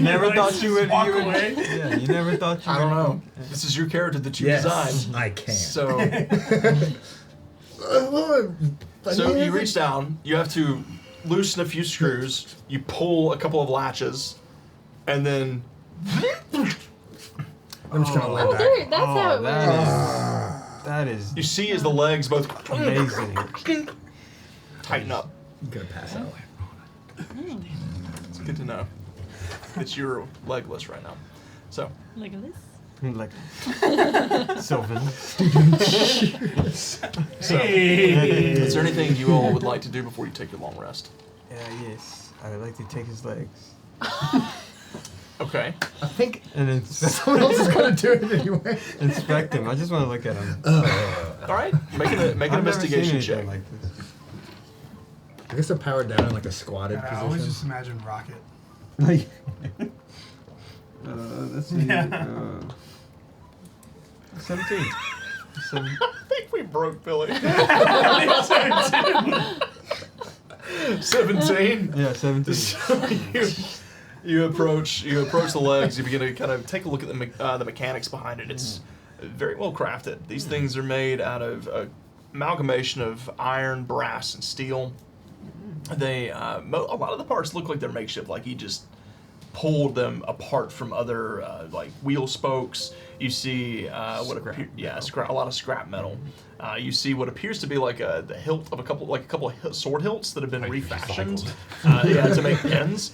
Never thought you would. walk You would. away? Yeah, you never thought you I would. don't know. This is your character that you Yes, designed. I can. So, But so yeah, you reach down. You have to loosen a few screws. You pull a couple of latches, and then I'm just gonna lay Oh, back. there. That's how it works. That is you see as the legs both amazing. tighten up. I'm gonna pass out. It's good to know that you're legless right now. So, Legolas? Like Sylvan. so is there anything you all would like to do before you take your long rest? Yes, I would like to take his legs Okay. I think and then someone else is gonna do it anyway. inspect him. I just want to look at him. All right. Make an I've investigation never seen check. anything like this. I guess they're powered down in like a squatted I always position. just imagine Rocket. Let's see. Yeah. 17. I think we broke Billy. 17. Yeah, 17. So you approach the legs. You begin to kind of take a look at the mechanics behind it. It's very well crafted. These things are made out of amalgamation of iron, brass, and steel. They a lot of the parts look like they're makeshift. Like he just pulled them apart from other like wheel spokes. You see a lot of scrap metal. You see what appears to be like the hilt of a couple of sword hilts that have been refashioned to make pins.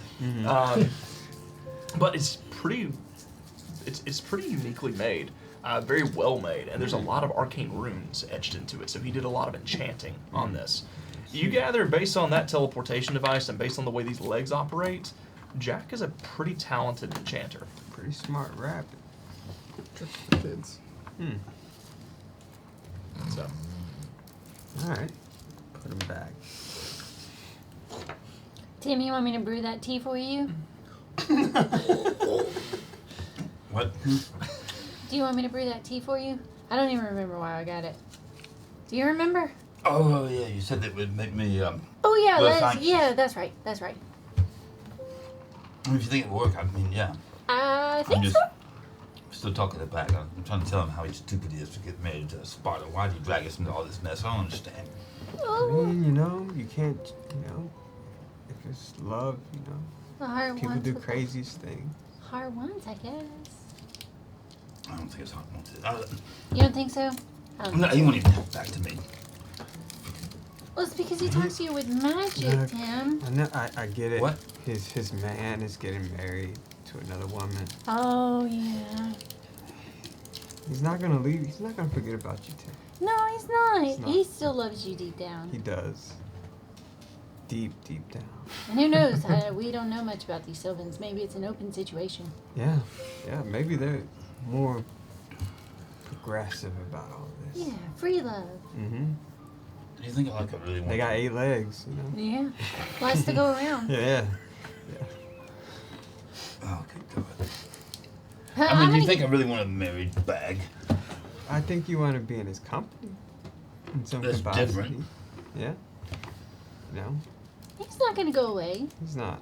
But it's pretty uniquely made. very well made, and there's a lot of arcane runes etched into it. So he did a lot of enchanting on this. You gather, based on that teleportation device and based on the way these legs operate, Jack is a pretty talented enchanter. Pretty smart rabbit. Fits. So, All right. Put him back. Tim, you want me to brew that tea for you? What? Do you want me to brew that tea for you? I don't even remember why I got it. Do you remember? Oh, yeah, you said that would make me, Oh yeah, less anxious. that's right. That's right. I mean, if you think it would work, I mean, yeah. I I'm think just so. still talking it back. I'm trying to tell him how stupid he is to get married to a Sparta. Why did you drag us into all this mess? I don't understand. I Oh, mean, you know, you can't, you know, if it's love, you know, the hard people ones. do with the craziest things. hard ones, I guess. I don't think it's hard. You don't think so? I don't think He won't even have back to me. Well, it's because he talks to you with magic, Look, Tim. I know, I get it. What? His man is getting married to another woman. Oh yeah. He's not gonna leave. He's not gonna forget about you, Tim. No, he's not. He's not. He still loves you deep down. He does. Deep down. And who knows? We don't know much about these Sylvans. Maybe it's an open situation. Yeah, maybe they're more progressive about all this. Yeah, free love. Mm-hmm. Do you think I really want They got 8 legs, you know. Yeah. Lots to go around. Yeah. Oh, good God. How I mean, do many- you think I really want a married bag? I think you want to be in his company. In some That's capacity. different. Yeah. No, He's not gonna go away. he's not.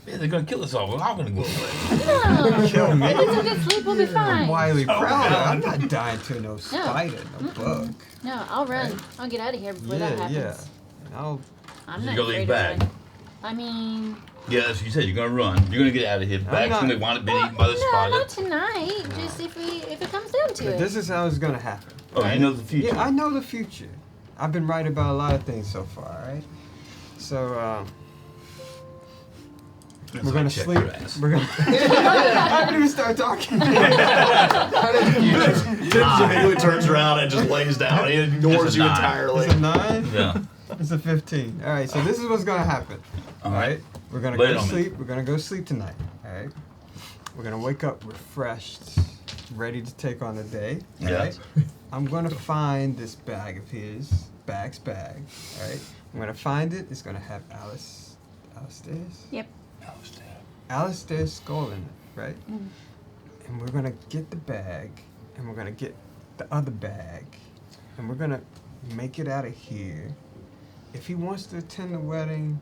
Yeah, they're gonna kill us all. We're all gonna go away. No. Kill me. Get some good sleep. We'll be I'm fine. Wiley Oh, Prowler. God. I'm not dying to no spider, no bug. No, I'll run. I'll get out of here before that happens. Yeah. And I'll. I'm You not go afraid leave to bag. run. I mean, Yeah, that's what you said. You're gonna run. You're gonna get out of here. Bag's not- gonna want it been well, eaten by the no, spider. not tonight. Just if it comes down to But it. this is how it's gonna happen. Oh, right? you know the future. Yeah, I know the future. I've been right about a lot of things so far, right? So, we're gonna Check sleep. your ass. We're gonna. I haven't even started talking. Tim immediately turns around and just lays down. He ignores Just a you 9. entirely. It's a 9. Yeah. It's a 15. All right. So this is what's gonna happen. All right. We're gonna Lay it go on me. sleep. We're gonna go sleep tonight. All right. We're gonna wake up refreshed, ready to take on the day. All Yeah. right. I'm gonna find this bag of his. Bag's bag. All right. I'm gonna find it. It's gonna have Alistair's. Yep. Alistair's skull in it, right? And we're gonna get the bag, and we're gonna get the other bag, and we're gonna make it out of here. If he wants to attend the wedding,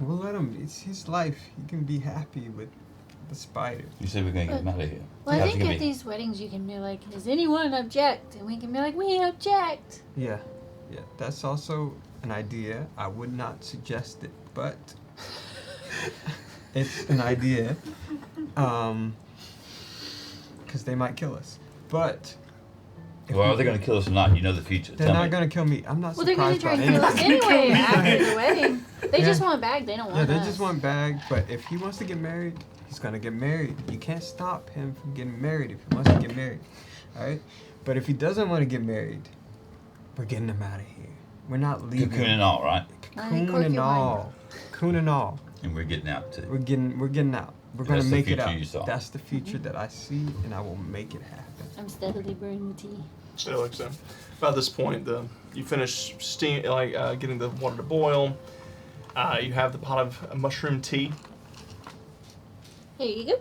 we'll let him. It's his life. He can be happy with the spider. You said we're gonna get him out of here. Well, I How's it think gonna at be? these weddings you can be like, does anyone object? And we can be like, we object. Yeah, that's also an idea. I would not suggest it, but it's an idea. Because they might kill us. But if Well, we- are they gonna kill us or not? You know the future. They're Tell not me. gonna kill me. I'm not Well, they're gonna surprised try by to kill us anything. anyway after the wedding. They just Yeah. want bag. They don't want Yeah, they us. just want bag. But if he wants to get married, he's gonna get married. You can't stop him from getting married if he wants to get married. All right. But if he doesn't want to get married, we're getting him out of here. We're not leaving. Cocoon and all, right? Cocoon cork and your all. Cocoon and all. And we're getting out too. We're getting out. We're And gonna that's the make it future out. you saw. That's the future that I see, and I will make it happen. I'm steadily brewing the tea. So, like so. About this point, you finish getting the water to boil. You have the pot of mushroom tea. Here you go.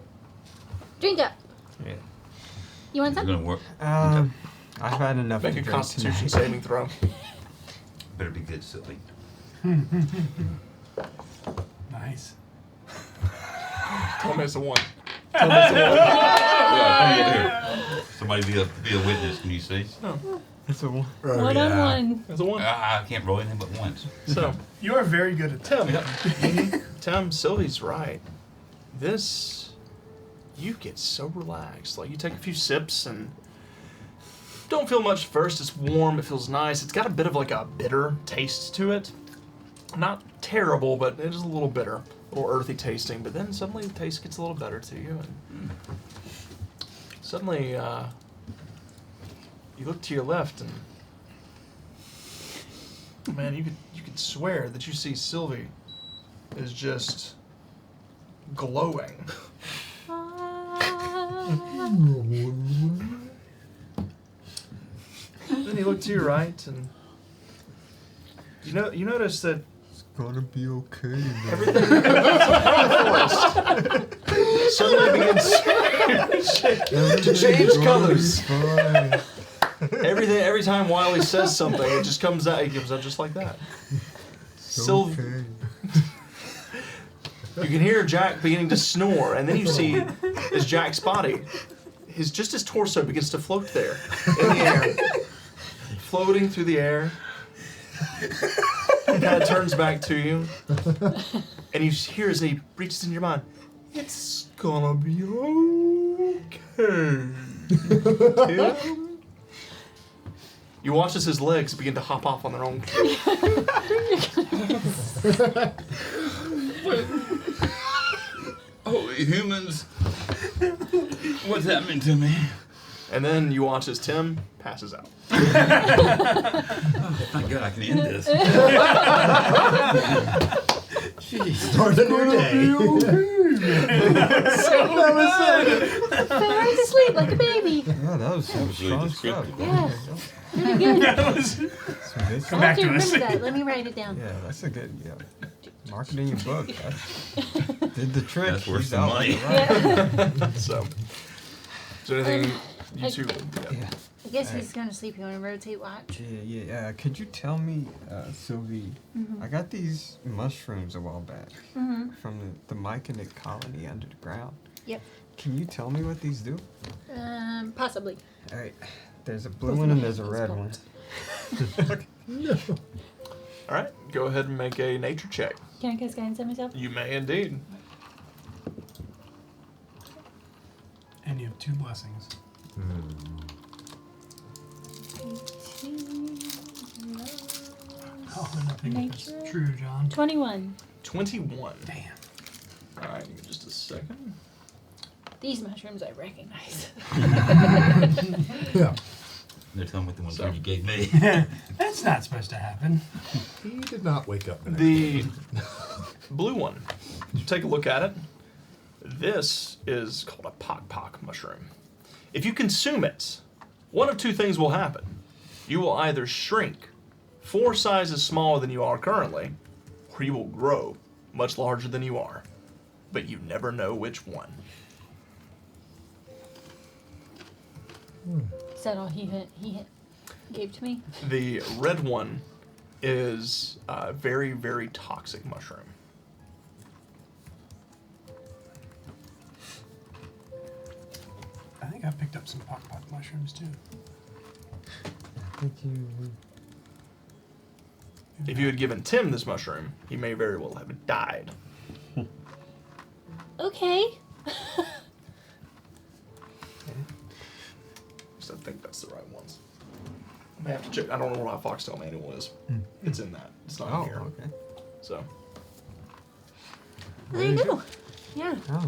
Drink up. Yeah. You want It's some? gonna work. I've had enough Make to a drink Constitution tonight. saving throw. Better be good, silly. Nice. Tell me it's a 1. Yeah, come over here. Somebody be a witness. Can you see? It's a 1. One on one. It's a 1. I can't roll anything but once. So, You are very good at Tim, Tim, Sylvie's right. You get so relaxed. Like, you take a few sips and don't feel much first. It's warm. It feels nice. It's got a bit of like a bitter taste to it. Not terrible, but it is a little bitter, a little earthy tasting. But then suddenly the taste gets a little better to you, and suddenly You look to your left, and man, you could swear that you see Sylvie is just glowing. Then you look to your right, and you notice that It's gonna be okay. everything in the forest suddenly begins to change colors. Every time Wiley says something, it just comes out. It comes out just like that. Sylvie. You can hear Jack beginning to snore, and then you see as Jack's body, his torso begins to float there in the air, floating through the air. Kind of turns back to you, and you hear as he reaches into your mind, "It's gonna be okay." Tim? You watch as his legs begin to hop off on their own. Holy humans. What's happening to me? And then you watch as Tim passes out. Thank God I can end this. Start a new day. Fell to sleep like a baby. Yeah, that was some strong stuff. Yeah. Really good. Some good stuff. I'll have to remember that. Let me write it down. Yeah, that's a good. Yeah, mark it in your book. That did the trick. That's worth He's some out money. right. So, is there anything you two? Yeah. I guess he's going to sleep. You want to rotate watch? Yeah. Could you tell me, Sylvie? I got these mushrooms a while back from the myconid colony under the ground. Yep. Can you tell me what these do? Possibly. All right. There's a blue one and there's a red one. No. All right, go ahead and make a nature check. Can I cast guidance on myself? You may indeed. And you have 2 blessings. Oh, and I think that's Nature. true, John. 21. 21. Damn. All right, give me just a second. These mushrooms I recognize. Yeah. They're telling me what the ones you gave me. That's not supposed to happen. He did not wake up. The blue one. Take a look at it. This is called a pock mushroom. If you consume it, one of two things will happen. You will either shrink 4 sizes smaller than you are currently, or you will grow much larger than you are. But you never know which one. Is that all he gave to me? The red one is a very, very toxic mushroom. I think I picked up some pock mushrooms too. I think you. If you had given Tim this mushroom, he may very well have died. Okay. So I think that's the right ones. I may have to check. I don't know what our Foxtail manual is. It's in that. It's not in here. Okay. So There you go. Yeah. Oh.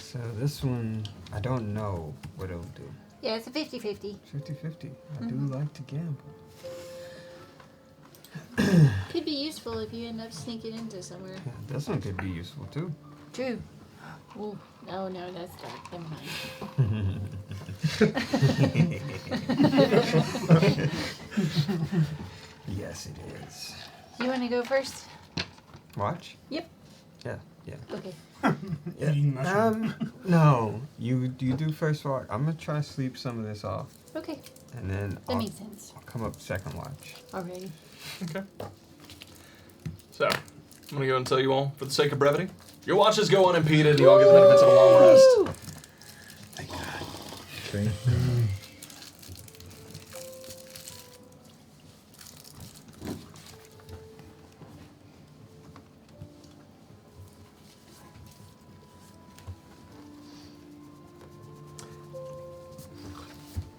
So this one, I don't know what it'll do. Yeah, it's a 50-50. 50-50. I do like to gamble. Could be useful if you end up sneaking into somewhere. Yeah, this one could be useful too. True. Ooh. Oh no, that's dark. Never mind. Yes, it is. You want to go first? Watch? Yep. Yeah. Okay. Eating mushroom. No. You do first watch. I'm gonna try to sleep some of this off, Okay. and then That makes sense. I'll come up second watch. Alrighty. okay. So I'm gonna go and tell you all, for the sake of brevity, your watches go unimpeded. And you all get the benefits of a long rest. Thank God. Okay.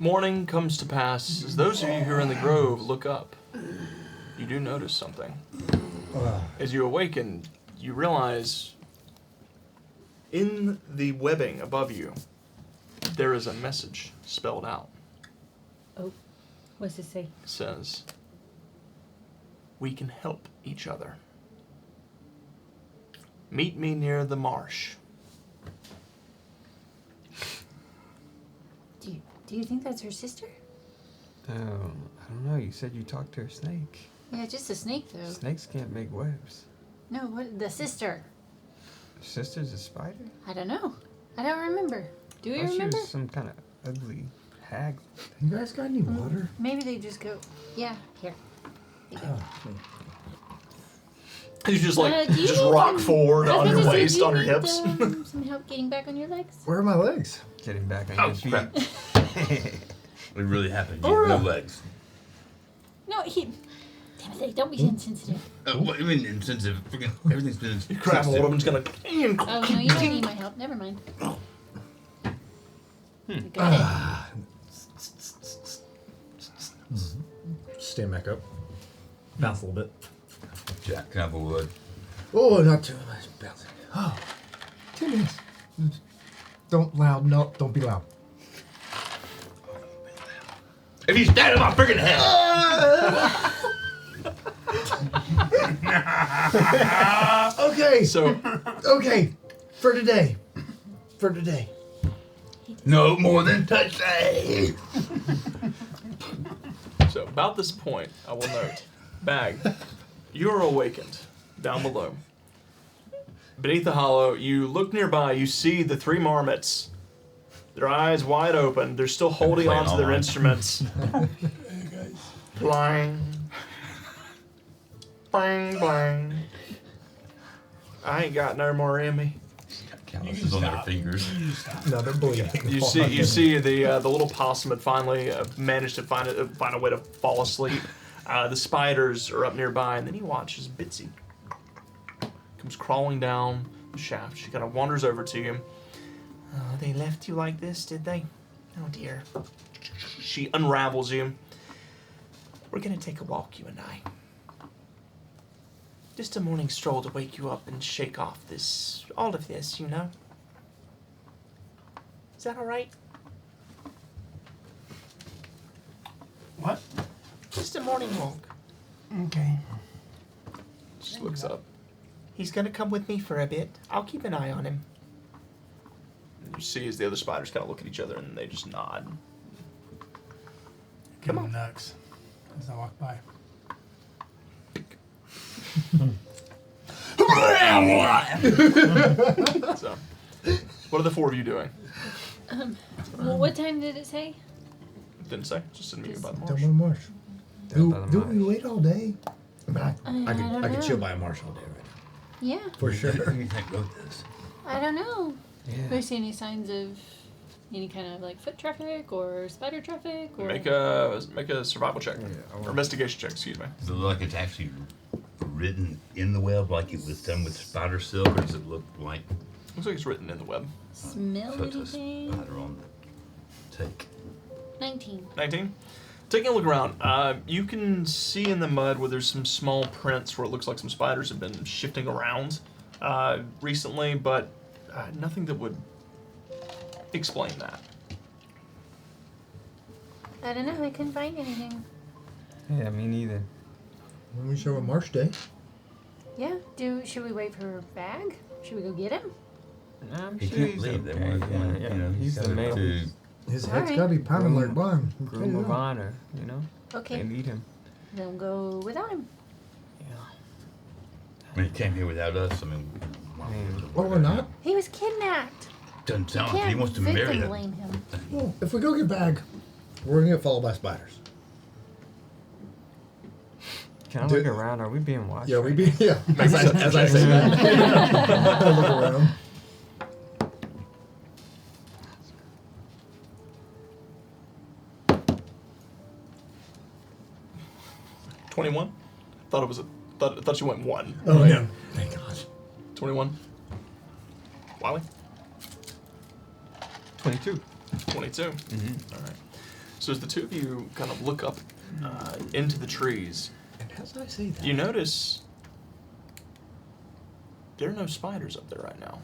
Morning comes to pass as those of you who are in the grove look up. You do notice something. As you awaken, you realize in the webbing above you, there is a message spelled out. Oh. What's it say? says, we can help each other. Meet me near the marsh. Do you think that's her sister? Oh, I don't know. You said you talked to a snake. Yeah, just a snake though. Snakes can't make webs. No, what? The sister. Sister's a spider? I don't know. I don't remember. Do you I thought remember? she was some kind of ugly hag. You guys got any water? Maybe they just go. Yeah, here. Here you go. You just do you just need rock some- forward I was on your gonna say, waist, do you on your need, hips. some help getting back on your legs? Where are my legs? Getting back on Oh, your feet. crap. What really happened? You have no legs. No, he. Timothy, don't be insensitive. What do you mean insensitive? Freaking everything's been You grab a little, I'm just gonna. Oh no, you don't need my help. Never mind. You got Stand back up. Bounce a little bit. Jack, can I have a wood? Oh, not too much bouncing. Oh, 2 minutes. Don't be loud. If you stand on my freaking head! Okay, So, okay, for today. No more than touch that. so about this point, I will note, Bag, you are awakened down below. Beneath the hollow, you look nearby, you see the 3 marmots. Their eyes wide open. They're still holding playing on to all their night. instruments. Blang. Bang, bang. I ain't got no more in me. Calluses on their fingers. No, they're bleeding. You see the little possum had finally managed to find a way to fall asleep. The spiders are up nearby, and then he watches Bitsy comes crawling down the shaft. She kind of wanders over to you. Oh, they left you like this, did they? Oh dear. She unravels you. We're gonna take a walk, you and I. Just a morning stroll to wake you up and shake off all of this, you know. Is that all right? What? Just a morning walk. Okay. She looks up. He's gonna come with me for a bit. I'll keep an eye on him. And you see as the other spiders kind of look at each other and they just nod. Give him nuts as I walk by. So, what are the 4 of you doing? Well, what time did it say? Didn't say. Just didn't meet you by the Down marsh. by the marsh. Down by the Do marsh. we wait all day? I mean, I don't could know. chill by a marsh all day right now. Yeah, For sure. What do you think wrote this? I don't know. Do Yeah. I see any signs of any kind of like foot traffic or spider traffic or? Make a survival check or investigation check. Excuse me. Does it look like it's actually written in the web, like it was done with spider silk, or does it look like Looks like it's written in the web. Smell such a anything? spider on the take? 19. 19. Taking a look around, you can see in the mud where there's some small prints where it looks like some spiders have been shifting around recently, but nothing that would explain that. I don't know. I couldn't find anything. Yeah, me neither. When we show a marsh day. Yeah. Should we wait for her bag? Should we go get him? I'm He sure can't he's leave. up They there. want, Yeah, you know, he's the got man. to- His All head's right. gotta be pounding like barn. Groom of honor, you know? They Okay. need him. Then we'll go without him. Yeah. When he came here without us, I mean, I mean, Well, we're not. He was kidnapped. doesn't You sound like he can't wants to marry victim them. blame him. Well, if we go get bag, we're gonna get followed by spiders. can I look around? Are we being watched? Yeah, we be As I say that, I look around. $21? Thought it was thought you went 1. Oh yeah. Thank God. 21. Wally? 22. 22. All right. So as the 2 of you kind of look up into the trees, And as I say that, you notice there are no spiders up there right now.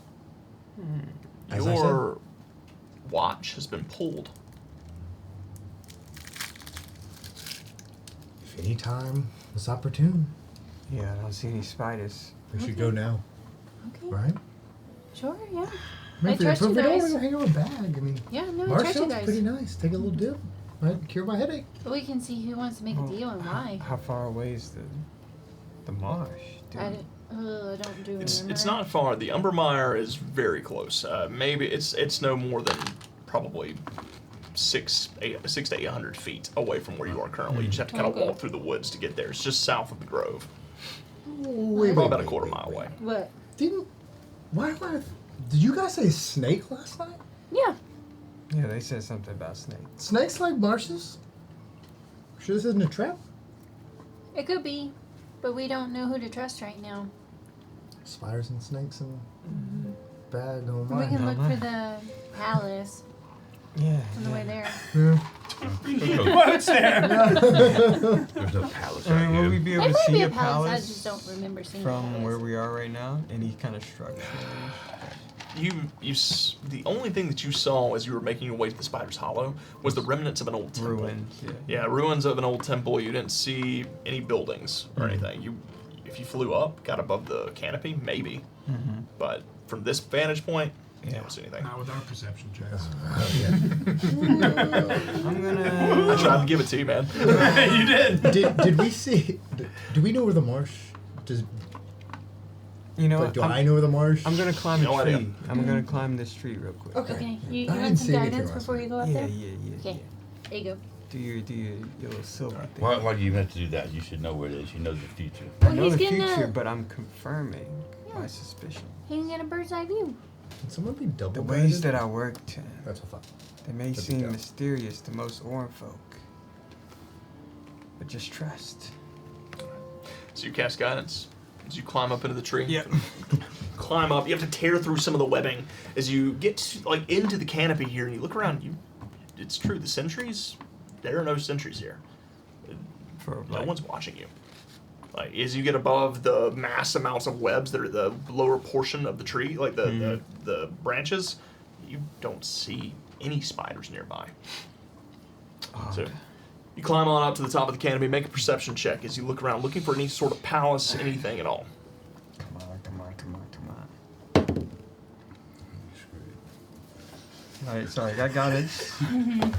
As I Your watch has been pulled. Anytime it's opportune. Yeah, I don't see any spiders. We should go now, Okay. right? Sure, yeah. Maybe trust if you we don't guys. want to hang out with a bag. I mean, Yeah, no, I Marsh trust you sounds guys. pretty nice. Take a little dip. Might cure my headache. We can see who wants to make a deal and why. How far away is the marsh? Dude? I don't do It's remember. not far. The Umbermire is very close. Maybe it's no more than probably 600 to 800 feet away from where you are currently. You just have to kind of Okay. walk through the woods to get there. It's just south of the grove. Wait, Probably about a quarter mile away. What? Did you guys say snake last night? Yeah. Yeah, they said something about snakes. Snakes like marshes? Sure this isn't a trap? It could be, but we don't know who to trust right now. Spiders and snakes and bag on We mine. can look mine. for the palace Yeah. on the way there. Yeah. What's there? There's no palace I right mean, will we here. be There able to might see be a a palace. I palace just don't remember seeing a from palace. where we are right now? Any kind of structure? The only thing that you saw as you were making your way to the Spider's Hollow was the remnants of an old temple. Ruins. Yeah. Yeah, ruins of an old temple. You didn't see any buildings or anything. If you flew up, got above the canopy, maybe. But from this vantage point, you don't see anything. Not with our perception checks. I'm gonna. I tried to give it to you, man. You did. Did we see? Do we know where the marsh? Does You know, like, do I know where the marsh? I'm gonna climb No a idea. tree. I'm gonna climb this tree real quick. Okay. You I want didn't some see anything guidance last before night. you go up Yeah, there? yeah. Okay. There you go. Do your little silver thing. Why do you have to do that? You should know where it is. You know the future. I Well, know he's the getting future, a. but I'm confirming Yeah. my suspicion. He can get a bird's eye view. Can someone be double The ways banded? that I work, Tim, That's a thought. they may That'd be seem dope. mysterious to most Orin folk, but just trust. So you cast guidance as you climb up into the tree. Yep. Climb up. You have to tear through some of the webbing as you get into the canopy here, and you look around. It's true. The sentries, there are no sentries here. For No like, one's watching you. Like as you get above the mass amounts of webs that are the lower portion of the tree, like the branches, you don't see any spiders nearby. So you climb on up to the top of the canopy, make a perception check as you look around, looking for any sort of palace, anything at all. Come on. All right, sorry, I got it. And All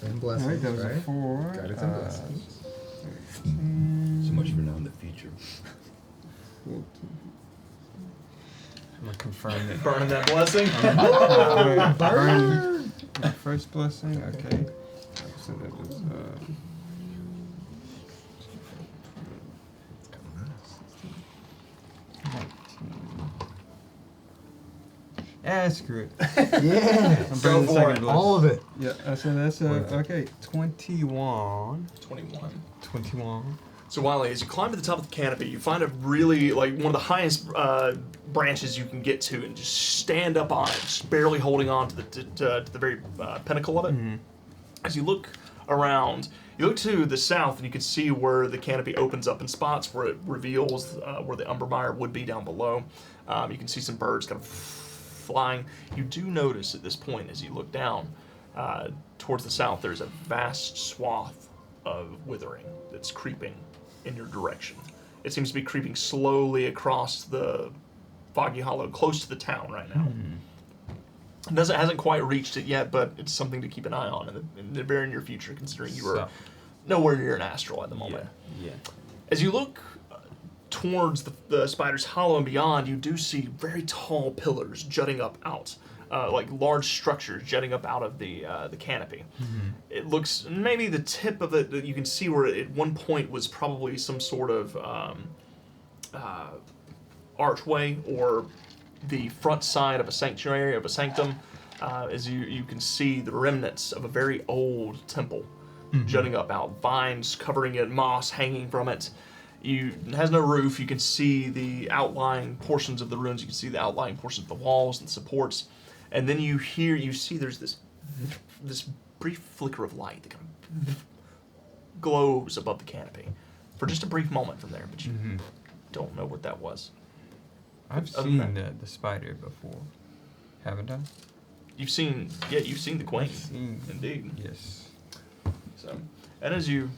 right, blessings, that was a right? 4. Guidance and blessings. So much for knowing the future. 14. I'm gonna confirm it. Burning that blessing. Burn. My first blessing. Okay. So that was. Yeah, screw it. Yeah. I'm burning the second blessing. All of it. Yeah, so that's okay. 21. 21. So Wiley, as you climb to the top of the canopy, you find a really one of the highest branches you can get to, and just stand up on it, just barely holding on to the very pinnacle of it. As you look around, you look to the south, and you can see where the canopy opens up in spots where it reveals where the Umbermire would be down below. You can see some birds kind of flying. You do notice at this point, as you look down towards the south, there's a vast swath of withering that's creeping in your direction. It seems to be creeping slowly across the Foggy Hollow, close to the town right now. It hasn't quite reached it yet, but it's something to keep an eye on in the very near future, considering you are nowhere near an astral at the moment. Yeah. As you look towards the Spider's Hollow and beyond, you do see very tall pillars jutting up out, like large structures jutting up out of the canopy. It looks, maybe the tip of it, you can see where it, at one point was probably some sort of archway or the front side of a sanctuary, of a sanctum, as you can see the remnants of a very old temple jutting up out, vines covering it, moss hanging from it. It has no roof. You can see the outlying portions of the ruins. You can see the outlying portions of the walls and supports. And then you see there's this brief flicker of light that kind of glows above the canopy for just a brief moment from there, but you don't know what that was. I've Other seen than the spider before, haven't I? You've seen the queen, I've seen. indeed. Yes. So, and as you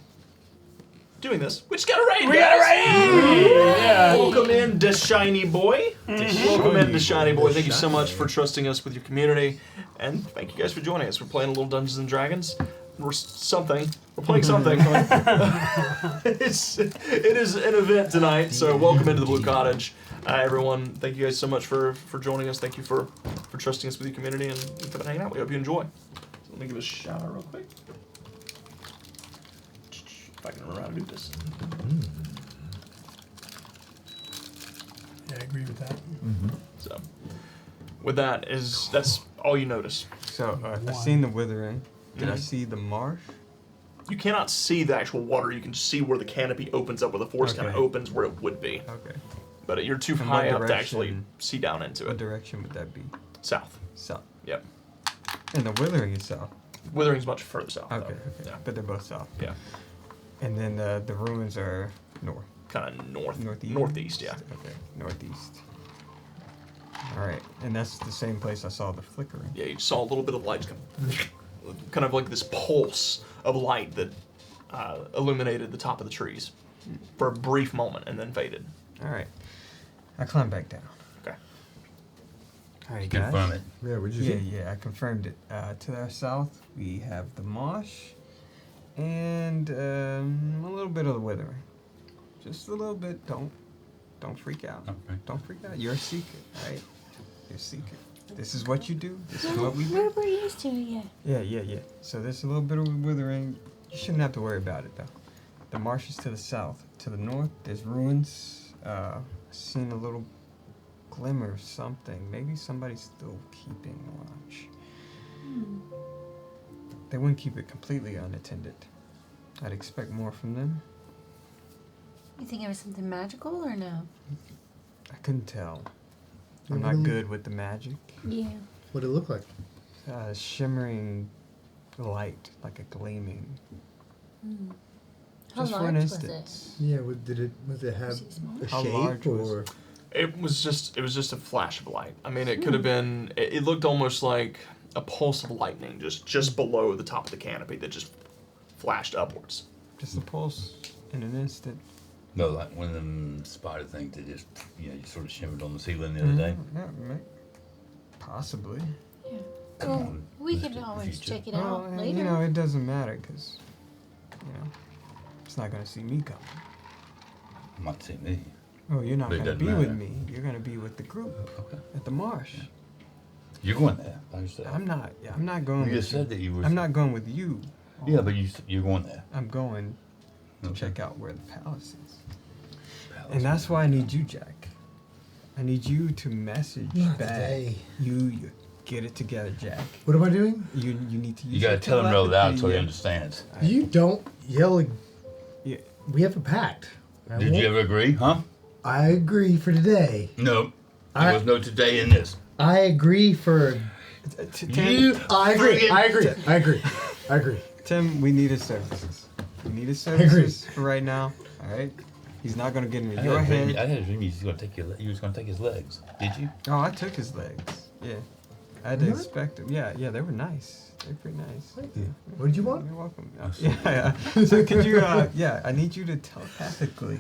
doing this, we just got a raid. We got a raid! Yeah. Welcome in, the shiny boy. Welcome in, the shiny boy. Thank you so much for trusting us with your community, and thank you guys for joining us. We're playing a little Dungeons and Dragons. We're playing something. It is an event tonight, so welcome into the Blue Cottage, everyone. Thank you guys so much for joining us. Thank you for trusting us with your community and coming and hanging out. We hope you enjoy. So let me give a shout out real quick. If I can remember how to do this. Yeah, I agree with that. So, with that's all you notice. So I seen the withering. Did I see the marsh? You cannot see the actual water. You can just see where the canopy opens up, where the forest kind of opens where it would be. Okay. But you're too And high what up to actually direction- see down into What it. direction would that be? South. South. Yep. And the withering is south. Withering's much further south. Okay. Though. Okay. Yeah. But they're both south. Yeah. And then the ruins are north. Kind of Northeast. Northeast. Yeah. Okay. Northeast. All right. And that's the same place I saw the flickering. Yeah. You saw a little bit of light, kind of like this pulse of light that illuminated the top of the trees for a brief moment and then faded. All right. I climbed back down. Okay. All right, guys. Confirm it. Yeah, what'd you Yeah, see? yeah, I confirmed it. To our south, we have the marsh and a little bit of the withering. Just a little bit. Don't freak out. Okay. Don't freak out. You're a seeker, right? You're a seeker. This is what you do. This is what we We're do. used to it, yeah. Yeah. So there's a little bit of withering. You shouldn't have to worry about it, though. The marsh is to the south. To the north, there's ruins. I've seen a little glimmer of something. Maybe somebody's still keeping watch. They wouldn't keep it completely unattended. I'd expect more from them. You think it was something magical or no? I couldn't tell. I'm not good with the magic. Yeah. What'd it look like? Shimmering light, like a gleaming. How Just for large an was instance. Yeah, did it have Was it small? a How shape large was or? It was just a flash of light. I mean, it could have been. It looked almost like a pulse of lightning, just below the top of the canopy that just flashed upwards. Just a pulse in an instant. No, like one of them spider things that just, just sort of shimmered on the ceiling the other day. Possibly. Yeah. Come Well, on, we Mr. could always Future. check it out later. It doesn't matter because, it's not going to see me coming. Might see me. Oh, you're not But it going to doesn't be with matter. me. You're going to be with the group Okay. at the marsh. You're going there by yourself. I'm not going You with just said that you were. I'm not going with you. Yeah, but you're going there. I'm going to Okay. check out where the palace is. Palace. And that's why I need you, Jack. I need you to message Not back. today. You get it together, Jack. What am I doing? You need to use You gotta your tell him real loud so he telepathy. understands. You don't yell. Yeah. We have a pact. Did you ever agree, huh? I agree for today. No. There I- was no today in this. I agree for. You. I agree. friggin- I agree. I agree. I agree. Tim, we need his services. We need his services for right now. All right. He's not gonna get into I your had a head. dream you was gonna take you was gonna take his legs. Did you? Oh, I took his legs. Yeah. I had to What? expect them. Yeah, they were nice. They're pretty nice. Thank you. What did you want? You're welcome. Yeah. So could you? I need you to telepathically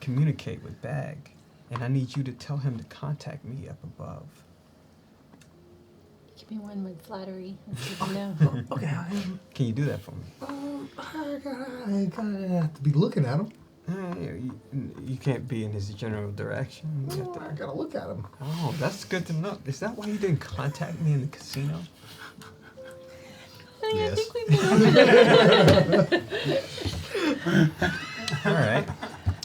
communicate with Bag, and I need you to tell him to contact me up above. Give me one with flattery. Let's know. Okay. Can you do that for me? I gotta have to be looking at him. You can't be in his general direction. You have to- I gotta look at him. Oh, that's good to know. Is that why you didn't contact me in the casino? Honey, Yes. I think we've been over that. All right.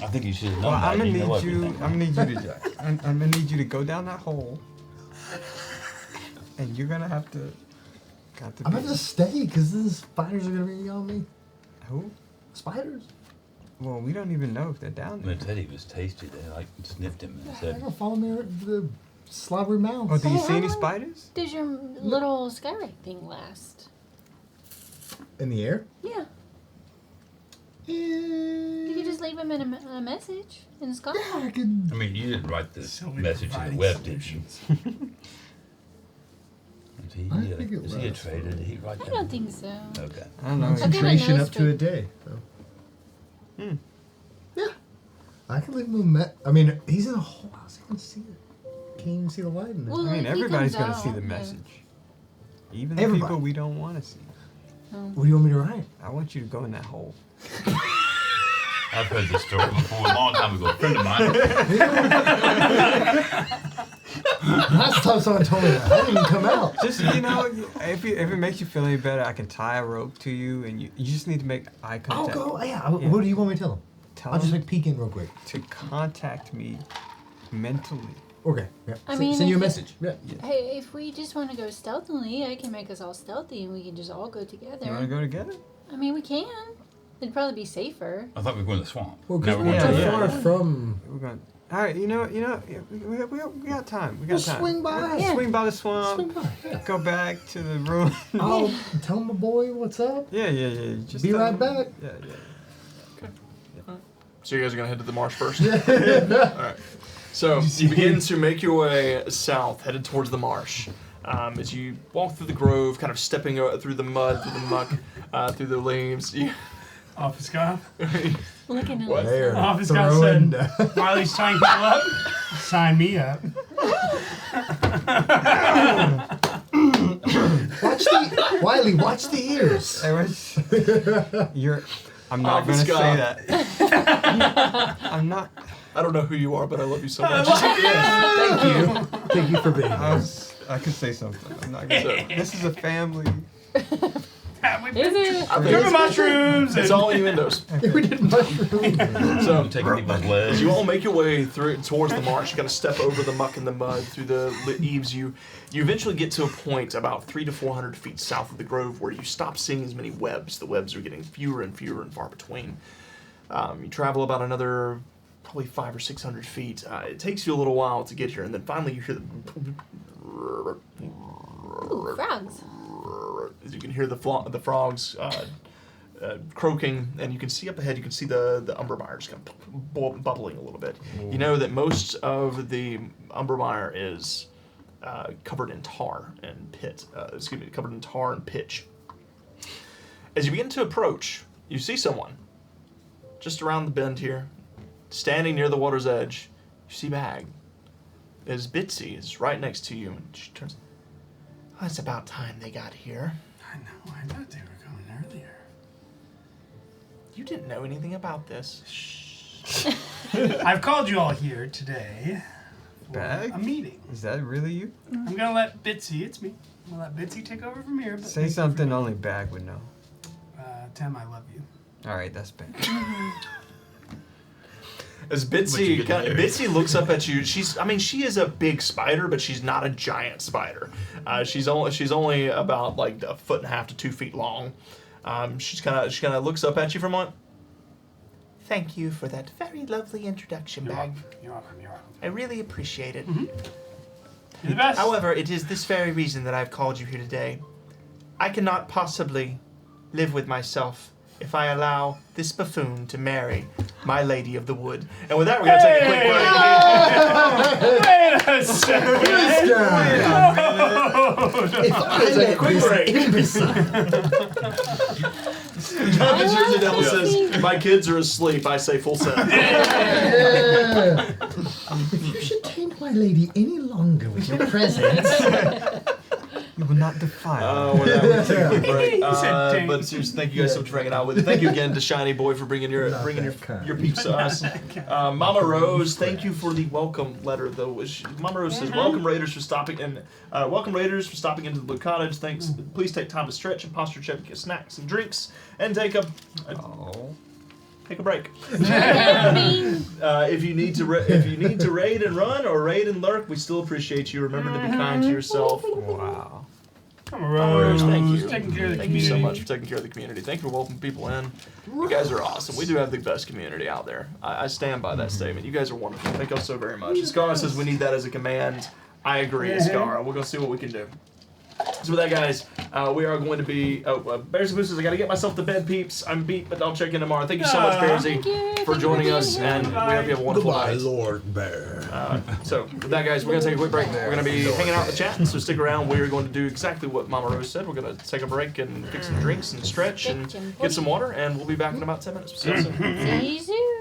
I think you should have Well, known that. I'm gonna You know need you. everything. I'm gonna need you to Jack. I'm gonna need you to go down that hole, and you're gonna have to. Got to I'm be. gonna have to stay because the spiders are gonna be on me. Who? Spiders? Well, we don't even know if they're down When there. Teddy was tasty, they like sniffed him and They're said, gonna follow me to the slobbery mouth. Oh, do you Hey, see any how long- spiders? Does your little skywrite thing last? In the air? Yeah. You could just leave him in a message in the sky. Yeah, I could. I mean, you didn't write the So many message in the providing web, did you? solutions. Is he, I think it is he a was. trader? Did he write I that? don't think so. Okay. I don't know. Okay. Concentration know up to a straight- day. So. Yeah. I can leave him I mean, he's in a hole. How's he going to see it? Can't even see the light in there. Well, I mean, if he everybody's comes going to see out, the yeah. message. Even the Everybody. people we don't want to see. What do you want me to write? I want you to go in that hole. I've heard this story before a long time ago. A friend of mine. Last time someone told me that, I didn't even come out. Just, you know, if it makes you feel any better, I can tie a rope to you, and you just need to make eye I'll contact. go. Yeah. What do you want me to tell him? Tell I'll just them like peek in real quick. to contact me mentally. Okay. Yeah. I mean, send you a if- message. Yeah. Hey, if we just want to go stealthily, I can make us all stealthy and we can just all go together. You want to go together? I mean, we can. It'd probably be safer. I thought we were going to the swamp. Well, because Now we're we're not going too to far from. We're going. All right, you know, we got time. We got We'll time. swing by. We'll Yeah. swing by the swamp. Swing by. Yeah. Go back to the room. I'll tell my boy what's up. Yeah. Just Be tell right him. back. Yeah. So you guys are gonna head to the marsh first. All right. So you begin to make your way south, headed towards the marsh. As you walk through the grove, kind of stepping through the mud, through the muck, through the leaves. Office guy. Looking at What? There. Office guy Throwing said, Wiley's tying people up. Sign me up. Wiley, watch the ears. Hey, I'm not Office gonna guy. say that. I'm not. I don't know who you are, but I love you so much. Thank you. Thank you for being here. I could say something. I'm not gonna. So- This is a family. Is it? River mushrooms. It's all innuendos. We did mushrooms. So I'm taking people's legs. as you all make your way through towards the marsh, you gotta step over the muck and the mud through the eaves. You eventually get to a point about 300 to 400 feet south of the grove where you stop seeing as many webs. The webs are getting fewer and fewer and far between. You travel about another probably 500 or 600 feet. It takes you a little while to get here, and then finally you hear the. Ooh, frogs. You can hear the frogs croaking, and you can see up ahead. You can see the umbermire just kind of bubbling a little bit. You know that most of the umbermire is covered in tar and covered in tar and pitch. As you begin to approach, you see someone just around the bend here, standing near the water's edge. You see Bag. As Bitsy is right next to you, and she turns. Well, it's about time they got here. I know. I thought they were coming earlier. You didn't know anything about this. I've called you all here today for Bag? a meeting. Is that really you? I'm gonna let Bitsy. It's me. I'm gonna let Bitsy take over from here. But Say thank you something for- only Bag would know. Tim, I love you. All right, that's bad. As But you get there. Bitsy looks up at you, she is a big spider, but she's not a giant spider. She's only about like 1.5 to 2 feet long. She kind of looks up at you for a moment. Thank you for that very lovely introduction, Bag. You're welcome. You're welcome. I really appreciate it. You're the best. However, it is this very reason that I've called you here today. I cannot possibly live with myself if I allow this buffoon to marry my lady of the wood. And with that, we're gonna take a quick break. Wait a second. If I let Quick this break. imbecile. Jonathan Jersey Devil says, "My kids are asleep." I say full sentence. If you should taint my lady any longer with your presence. You will not defile. With that, we're taking a quick break. said dang. But seriously, thank you guys so much for hanging out with us. Thank you again to Shiny Boy for bringing your Not that kind. your peeps to us. Mama Rose, thank you for the welcome letter. Though Mama Rose says, "Welcome Raiders for stopping into the Blue Cottage. Thanks. Please take time to stretch and posture check, get snacks and drinks, and take a break. If you need to raid and run or raid and lurk, we still appreciate you. Remember to be kind to yourself. Wow. Come Mama on, Rose, thank you. Taking care of the Thank you community. so much for taking care of the community. Thank you for welcoming people in. You guys are awesome. We do have the best community out there. I stand by that statement. You guys are wonderful. Thank you so very much. Scar says we need that as a command. I agree, Scar. We're going to see what we can do. So with that, guys, we are going to be... Bears and Boosters, I got to get myself to bed, peeps. I'm beat, but I'll check in tomorrow. Thank you so much, Bearsy. Thank you joining being us, here. and we hope you have a wonderful Goodbye, night. Lord Bear. So, with that, guys, we're going to take a quick break. We're going to be hanging out in the chat, so stick around. We're going to do exactly what Mama Rose said. We're going to take a break and fix some drinks and stretch and get some water, and we'll be back in about 10 minutes. See you soon. See you soon.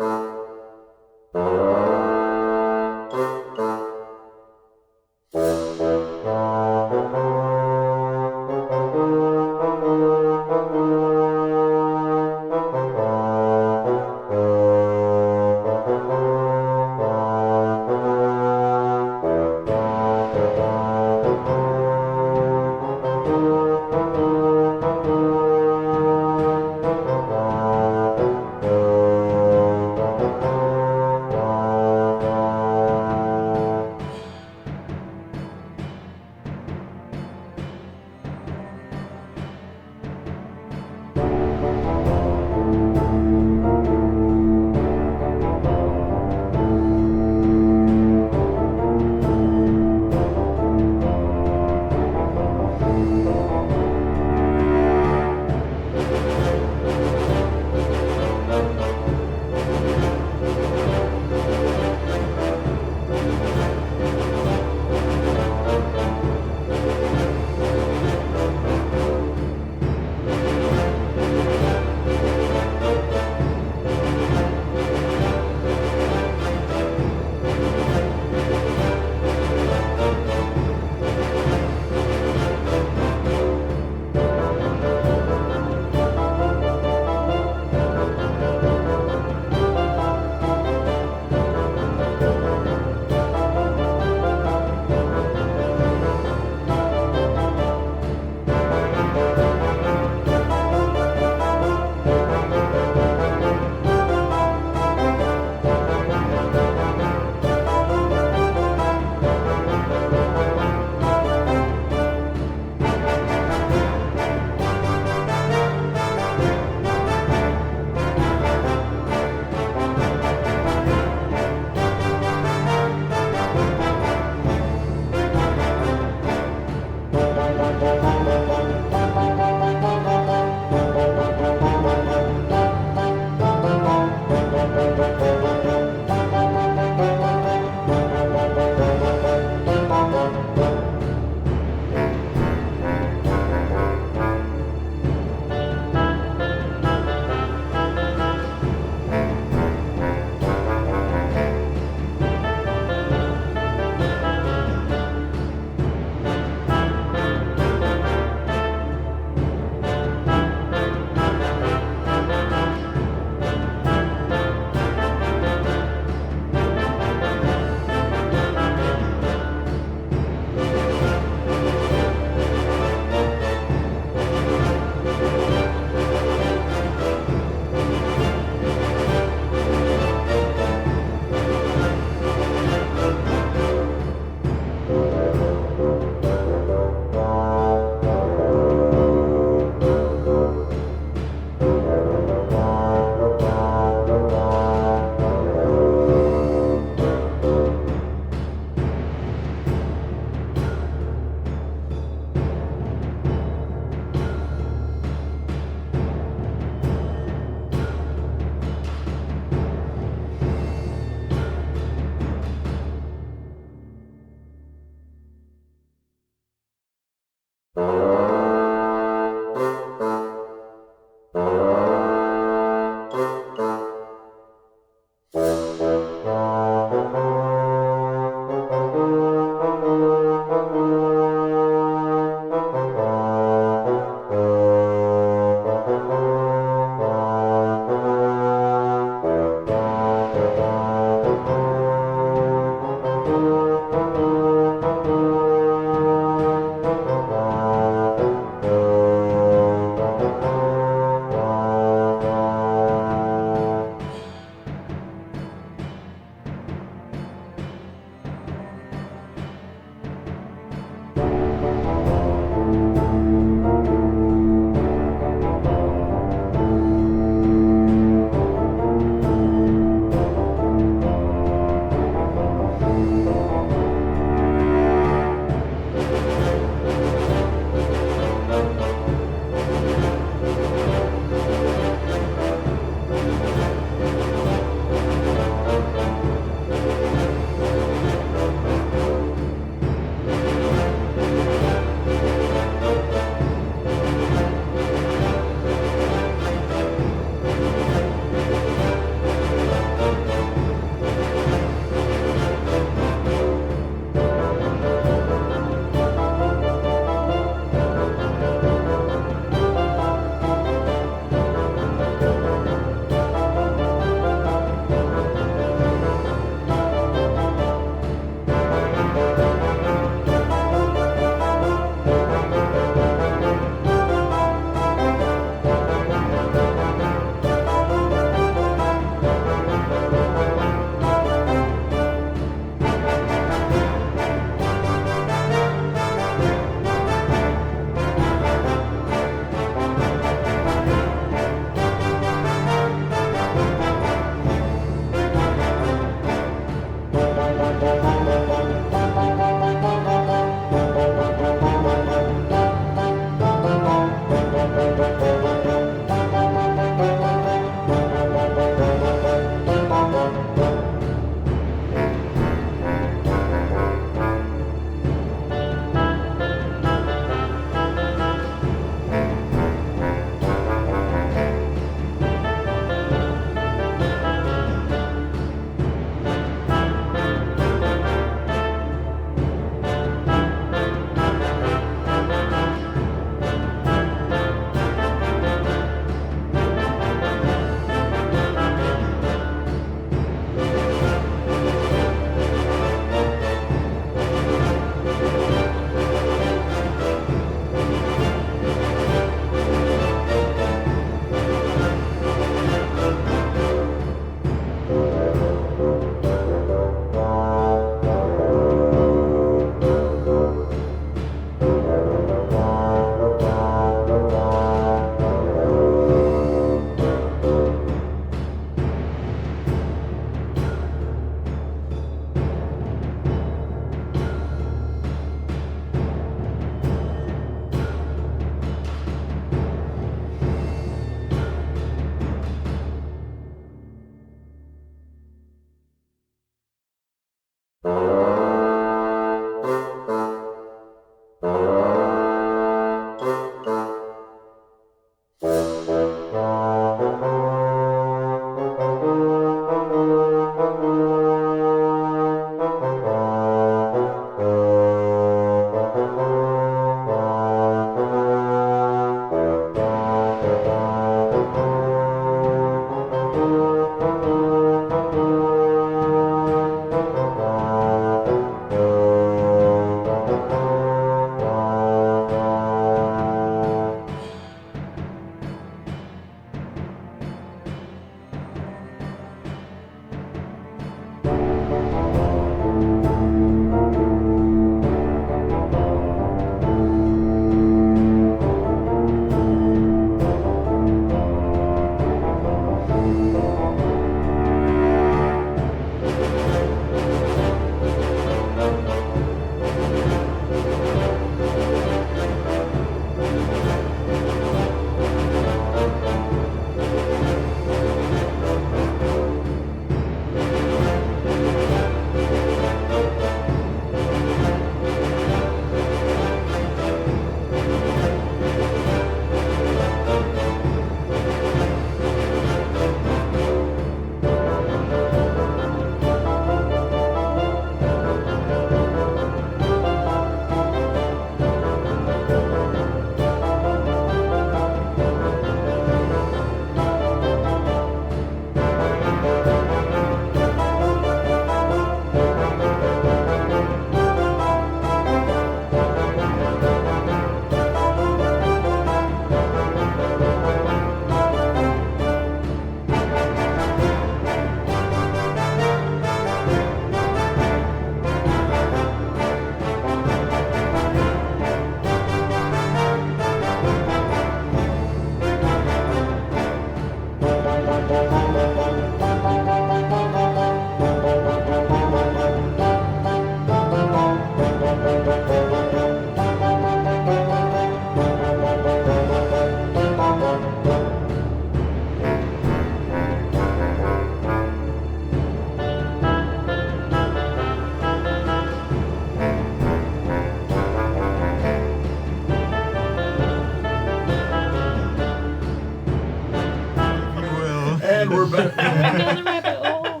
And we're back. Down the rabbit hole.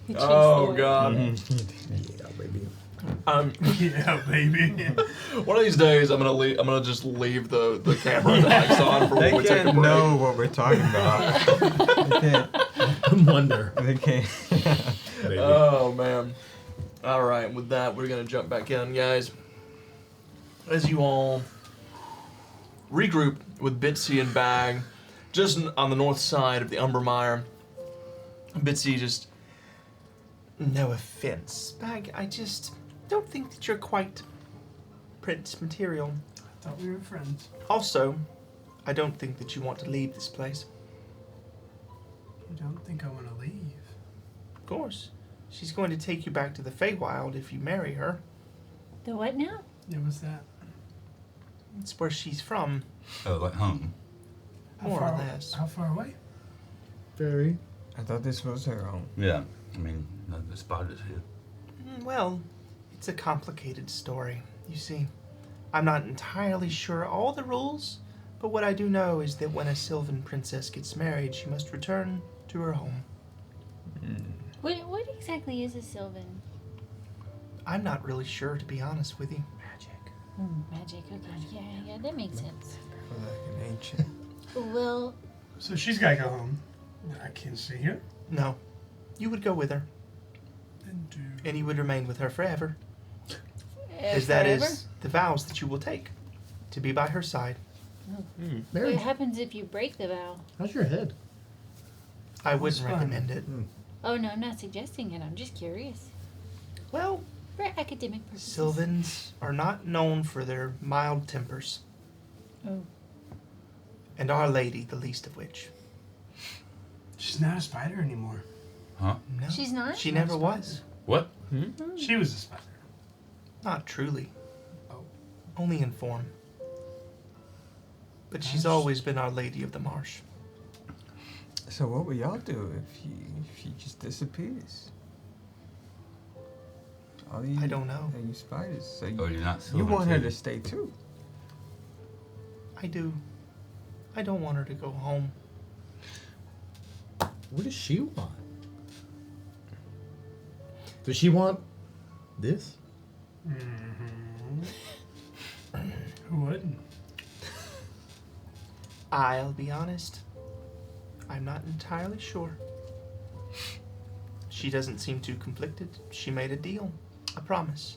We chased the Oh word. God. Yeah, baby. Yeah, baby. One of these days, I'm gonna just leave the camera and the mics on for when They we take a can't break. know what we're talking about. They can't. I wonder. They can't. Oh man. All right. With that, we're gonna jump back in, guys. As you all regroup with Bitsy and Bag, just on the north side of the Umbermire. Bitsy just. No offense, Bag. I just don't think that you're quite Prince material. I thought we were friends. Also, I don't think that you want to leave this place. You don't think I want to leave? Of course. She's going to take you back to the Feywild if you marry her. The what now? Yeah, what's that? It's where she's from, Oh, like home. more or less. How far away? Very. I thought this was her own. Yeah. I mean, the spot is here. Well, it's a complicated story. You see, I'm not entirely sure all the rules, but what I do know is that when a Sylvan princess gets married, she must return to her home. What exactly is a Sylvan? I'm not really sure, to be honest with you. Magic. Okay. Yeah, that makes sense. Like an ancient. Well, So she's got to go home. I can't stay here. No, you would go with her, And do. and you would remain with her forever, as that forever? is the vows that you will take, to be by her side. Marriage. What happens if you break the vow? How's your head? I wouldn't fine. recommend it. Oh no, I'm not suggesting it. I'm just curious. Well, For academic purposes. Sylvans are not known for their mild tempers, Oh. and Our Lady the least of which. She's not a spider anymore. Huh? No, She's not? She never was. What? She was a spider. Not truly. Oh. Only in form. But she's always been Our Lady of the Marsh. So what will y'all do if she just disappears? All you, I don't know. You spiders. So Oh, you, you're not you Sylvan, want her too. to stay too. I do. I don't want her to go home. What does she want? Does she want this? Who wouldn't? I'll be honest. I'm not entirely sure. She doesn't seem too conflicted. She made a deal, a promise,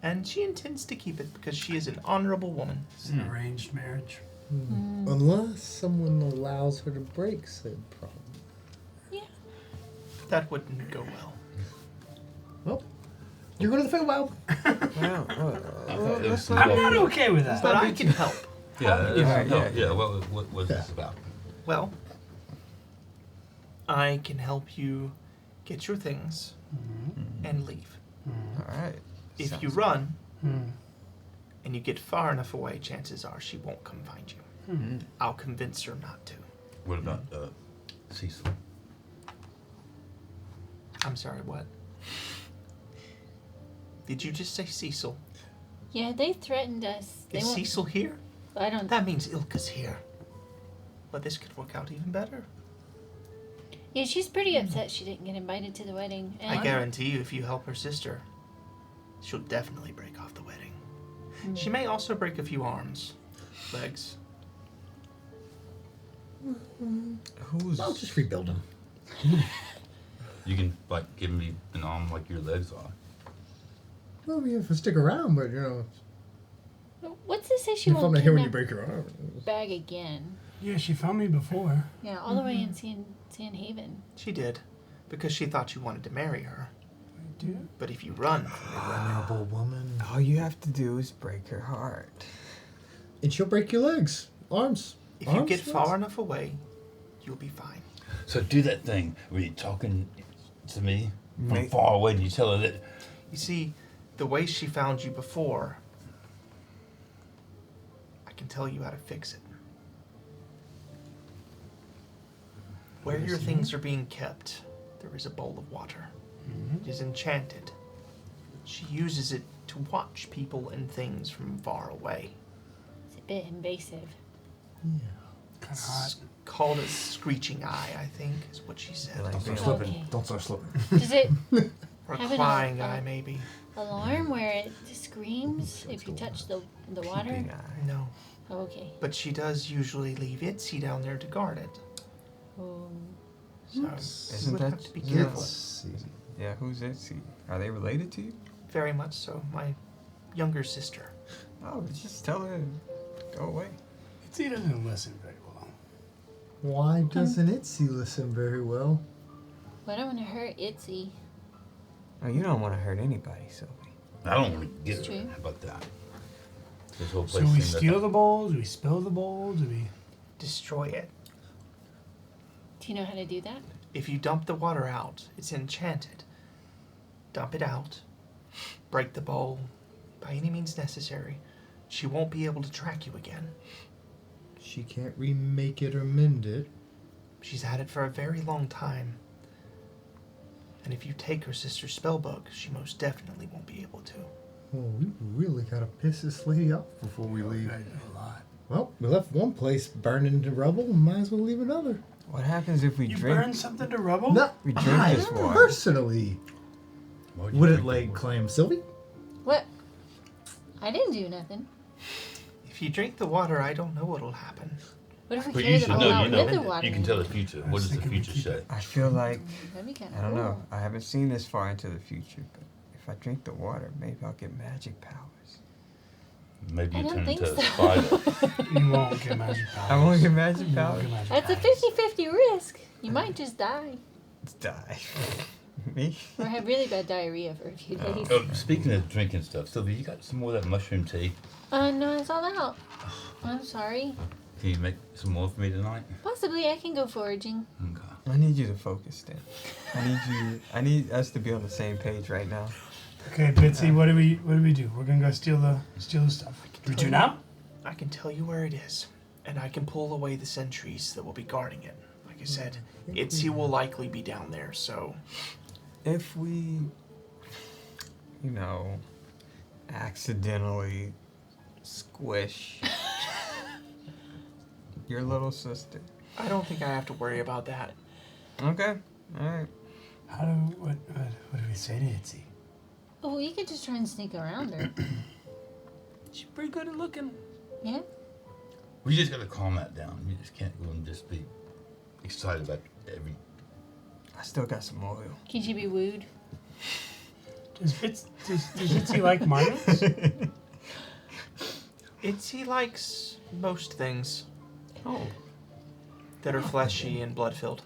and she intends to keep it because she is an honorable woman. It's an arranged marriage. Unless someone allows her to break said promise. That wouldn't go well. Well, you're going to the Feywild. Well, it was I'm not okay with that. But I can help. Yeah, Yeah, yeah. yeah. What was this about? Well, I can help you get your things and leave. All right. If you run and you get far enough away, chances are she won't come find you. I'll convince her not to. What about Cecil? I'm sorry, what? Did you just say Cecil? Yeah, they threatened us. They Is won't. Cecil here? I don't. That means Ilka's here. Well, this could work out even better. Yeah, she's pretty upset she didn't get invited to the wedding. I guarantee you, if you help her sister, she'll definitely break off the wedding. She may also break a few arms, legs. I'll just rebuild them. You can like give me an arm like your legs are. Well, we have to stick around, but you know, What's to say she if I'm won't not here when you kidnap break your arm. Bag again? Yeah, she found me before. Yeah, all the way in San Haven. She did, because she thought you wanted to marry her. I do. But if you run, Venerable woman. All you have to do is break her heart. And she'll break your legs, arms. if you get far enough away, you'll be fine. So do that thing where you're talking to me from Make- far away and you tell her that. You see, the way she found you before, I can tell you how to fix it. Where your things are being kept, there is a bowl of water. It is enchanted. She uses it to watch people and things from far away. It's a bit invasive. Kind of hot. It's called a screeching eye, I think, is what she said. Like Don't start being- slipping. Okay. Don't start slipping. Does it Or a Have it crying on- eye, maybe. alarm where it screams if you touch the water? Peeping eye. No. Oh, okay. But she does usually leave Itzy down there to guard it. Oh. So you Isn't would that have to be isn't careful. Yeah, who's Itzy? Are they related to you? Very much so. My younger sister. Oh, just tell her to go away. He doesn't listen very well. Why doesn't Itzy listen very well? Well, I don't want to hurt Itzy. Oh, you don't want to hurt anybody, Sylvie. I don't want to get It's her. true. How about that? This whole So place we seems like steal the bowls, we spill the bowls, we... Destroy it. Do you know how to do that? If you dump the water out, it's enchanted. Dump it out. Break the bowl. By any means necessary. She won't be able to track you again. She can't remake it or mend it. She's had it for a very long time. And if you take her sister's spellbook, she most definitely won't be able to. Oh, we really gotta piss this lady off before we leave. I do a lot. Well, we left one place burning to rubble. Might as well leave another. What happens if we You drink? burn something to rubble? No, We drink I this water. personally Why'd you wouldn't drink lay the water? claim. Sylvie? What? I didn't do nothing. If you drink the water, I don't know what'll happen. What if we But carry you the should bowl know. out You know. with the water? You can tell the future. What does the thinking we future keep say? it. I feel like That'd be kind of I don't cool. know. I haven't seen this far into the future, but if I drink the water, maybe I'll get magic powers. Maybe I you don't turn think into a so. spider. You won't get magic powers. I won't get magic You won't powers. get magic That's a powers. 50-50 risk. You might just die. Die. Me? Or have really bad diarrhea for a few days. Oh, speaking of drinking stuff, Sylvia, you got some more of that mushroom tea? No, it's all out. I'm sorry. Can you make some more for me tonight? Possibly I can go foraging. Okay. I need you to focus, then. I need us to be on the same page right now. Okay, Bitsy, what do we do? We're gonna go steal the stuff. Do we do now? I can tell you where it is, and I can pull away the sentries that will be guarding it. Like I said, Itzy will likely be down there, so If we, accidentally squish your little sister. I don't think I have to worry about that. Okay. Alright. What do we say to Itzy? Oh, you could just try and sneak around her. She's pretty good at looking. Yeah? We just gotta calm that down. You just can't go and just be excited about every. I still got some oil. Can she be wooed? Does Itzy like marmots? Itzy likes most things Oh. that are fleshy and blood-filled.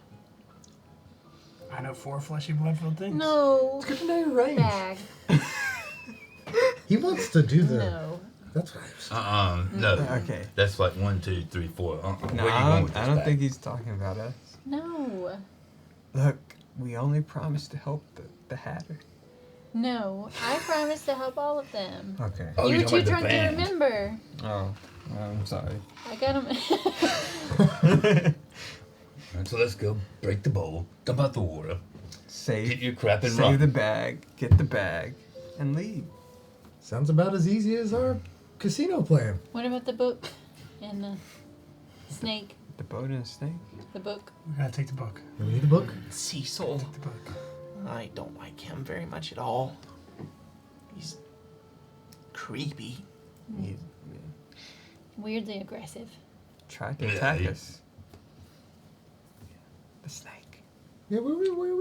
I know 4 fleshy blood-filled things. No. Good to know your range. Bag. He wants to do the. No. That's what I was. No. Okay. That's like 1, 2, 3, 4. No, Where are you I going with this don't bag? think he's talking about us. No. Look, we only promised to help the Hatter. No, I promised to help all of them. Okay. Oh, You you're were too talking about drunk the to band. remember. Oh, I'm sorry. I got him. Alright, so let's go break the bowl, dump out the water, Save, get your crap and save run. the bag, get the bag, and leave. Sounds about as easy as our casino plan. What about the book and the snake? The boat and the snake. The book. We gotta take the book. You need a book? Cecil. The book. I don't like him very much at all. He's creepy. He Weirdly aggressive. tried to Yeah, attack he- us. The snake. Yeah, where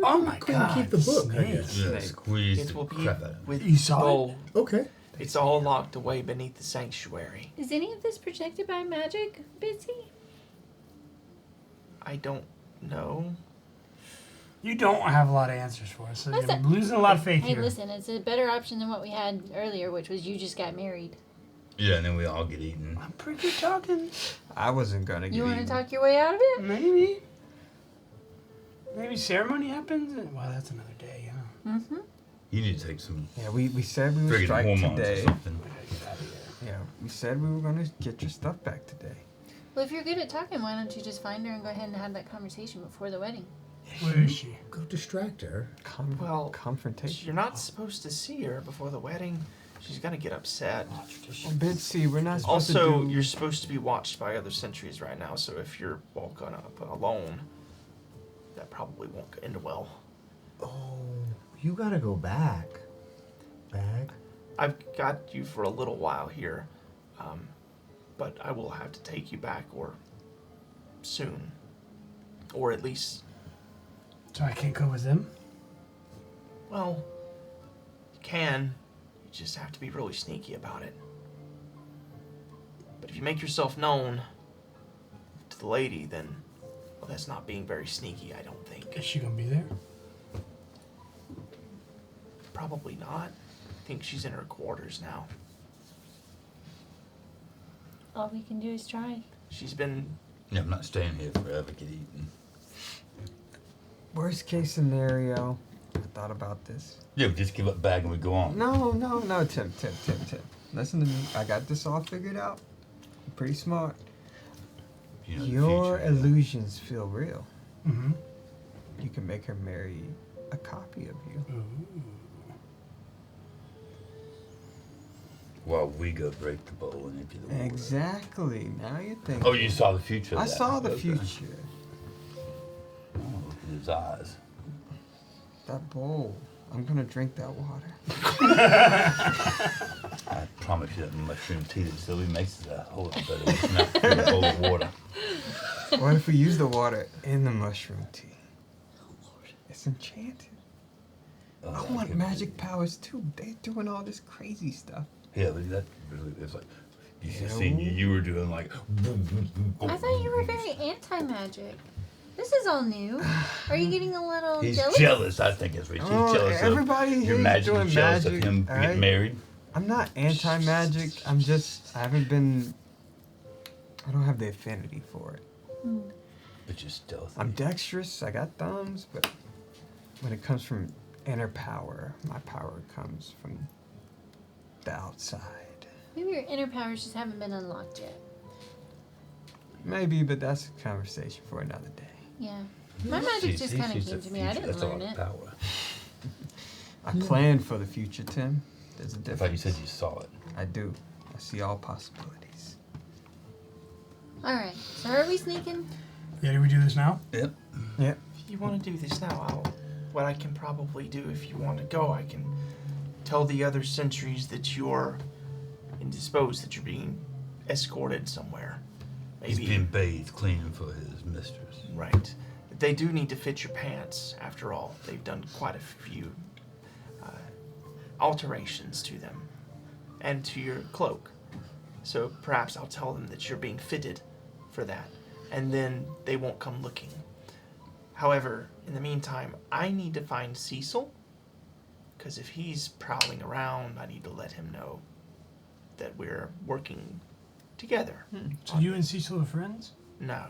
Oh my couldn't God, keep the book, I snake. guess. Yeah, Snake. squeeze It the will be crap out of it. with You saw it? gold. Okay. It's all locked away beneath the sanctuary. Is any of this protected by magic, Bitsy? I don't know. You don't have a lot of answers for us, so What's I'm that? losing a lot of faith Hey, here. listen, it's a better option than what we had earlier, which was you just got married. Yeah, and then we all get eaten. I'm pretty good talking. I wasn't gonna get You want to eaten. talk your way out of it? Maybe. Maybe ceremony happens. Well, that's another day, huh? Mm-hmm. You need to take some Yeah, we said we would friggin' strike hormones today. or something. I gotta get out of here. Yeah, we said we were gonna get your stuff back today. Well, if you're good at talking, why don't you just find her and go ahead and have that conversation before the wedding? Where is she? Go distract her. Well, Confrontation. You're not supposed to see her before the wedding. She's gonna get upset. Well, Bitsy, we're not supposed Also, to do... you're supposed to be watched by other sentries right now, so if you're walking up alone, that probably won't end well. Oh, you gotta go back. Bag? I've got you for a little while here, but I will have to take you back or soon. Or at least, So I can't go with them? well, you can. You just have to be really sneaky about it. But if you make yourself known to the lady, then, well, that's not being very sneaky, I don't think. Is she gonna be there? Probably not. I think she's in her quarters now. All we can do is try. She's been, Yeah, I'm not staying here forever, get eaten. Worst case scenario, I thought about this. Yeah, we just give up bag and we go on. No, Tim. Listen to me. I got this all figured out. I'm pretty smart. You know, the Your future. illusions feel real. Mm-hmm. You can make her marry a copy of you. While we go break the bowl and empty the water. Exactly. Now you're thinking. Oh, you saw the future of I that. saw the Okay. future. Oh, look at his eyes. That bowl. I'm gonna drink that water. I promise you that mushroom tea that Sylvie makes is a whole lot better than that bowl of water. What if we use the water in the mushroom tea? It's enchanted. Oh, I that want could magic powers too. They're doing all this crazy stuff. be- Yeah, but that really is like, you should You have seen know? you were doing like. I thought you were very anti-magic. This is all new. Are you getting a little He's jealous? jealous, I think is what he's Oh, jealous everybody of. Your here's magic, doing he's jealous magic, of him alright? getting married. I'm not anti-magic. I don't have the affinity for it. But you're stealthy. I'm dexterous. I got thumbs, but when it comes from inner power, my power comes from the outside. Maybe your inner powers just haven't been unlocked yet. Maybe, but that's a conversation for another day. Yeah. My magic just kind of sees came the to me. I future, didn't that's a learn lot of it. power. I planned for the future, Tim. There's a I difference. thought you said you saw it. I do. I see all possibilities. All right. So are we sneaking? Yeah, do we do this now? Yep. Yep. if you want to do this now, what I can probably do if you want to go, I can tell the other sentries that you're indisposed, that you're being escorted somewhere. He's being bathed, cleaning for his mistress. Right. They do need to fit your pants, after all. They've done quite a few alterations to them and to your cloak. So perhaps I'll tell them that you're being fitted for that, and then they won't come looking. However, in the meantime, I need to find Cecil, because if he's prowling around, I need to let him know that we're working together. So you and Cecil are friends? No.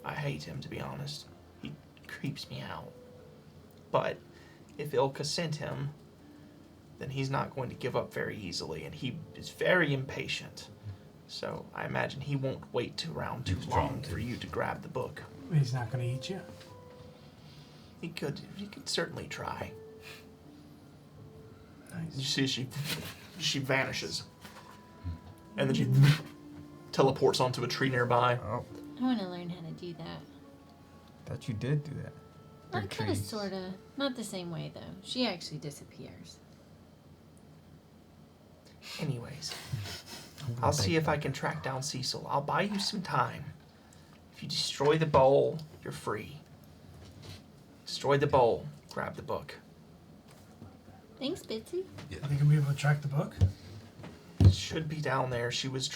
I hate him, to be honest. He creeps me out. But if Ilka sent him, then he's not going to give up very easily, and he is very impatient. So I imagine he won't wait around too long for you to grab the book. He's not going to eat you. He could certainly try. Nice. You see, she vanishes, and then she teleports onto a tree nearby. Oh, I want to learn how to do that. thought you did do that. Not Through kind of, trees. sort of. Not the same way, though. She actually disappears. Anyways, I'll see if I can track down Cecil. I'll buy you some time. If you destroy the bowl, you're free. Destroy the bowl, grab the book. Thanks, Bitsy. I think I'll be able to track the book. It should be down there. She was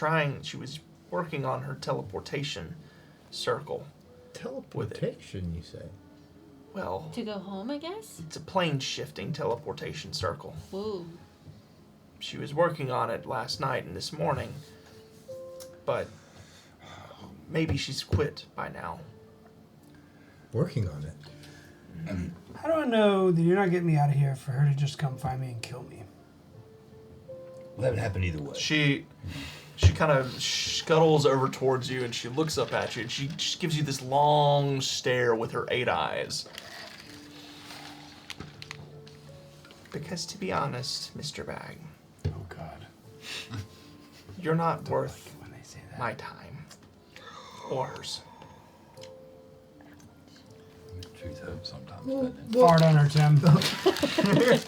working on her teleportation circle. Teleportation, you say? Well, To go home, I guess? it's a plane shifting teleportation circle. Whoa. She was working on it last night and this morning, but maybe she's quit by now. Working on it. How do I know that you're not getting me out of here for her to just come find me and kill me? Well, that would happen either way. She kind of scuttles over towards you and she looks up at you and she just gives you this long stare with her 8 eyes. Because to be honest, Mr. Bag, Oh, God. you're not worth When they say that. my time or hers. Truth hurts sometimes. Fart on her, Tim.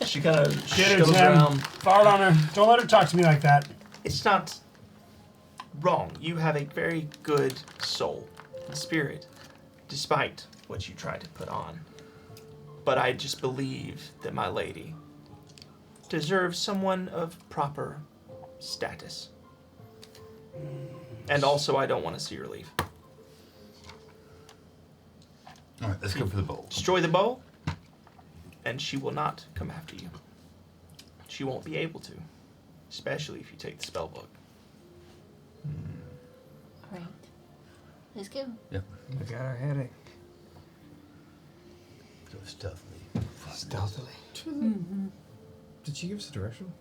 She kind of Get her, scuttles Tim. around. Fart on her. Don't let her talk to me like that. It's not wrong. You have a very good soul and spirit, despite what you try to put on. But I just believe that my lady deserves someone of proper status. And also, I don't want to see her leave. All right, let's go for the bowl. Destroy the bowl, and she will not come after you. She won't be able to, especially if you take the spell book. All right. Let's go. Yep. We got our headache. Go stealthily. Stealthily. Did she give us a direction?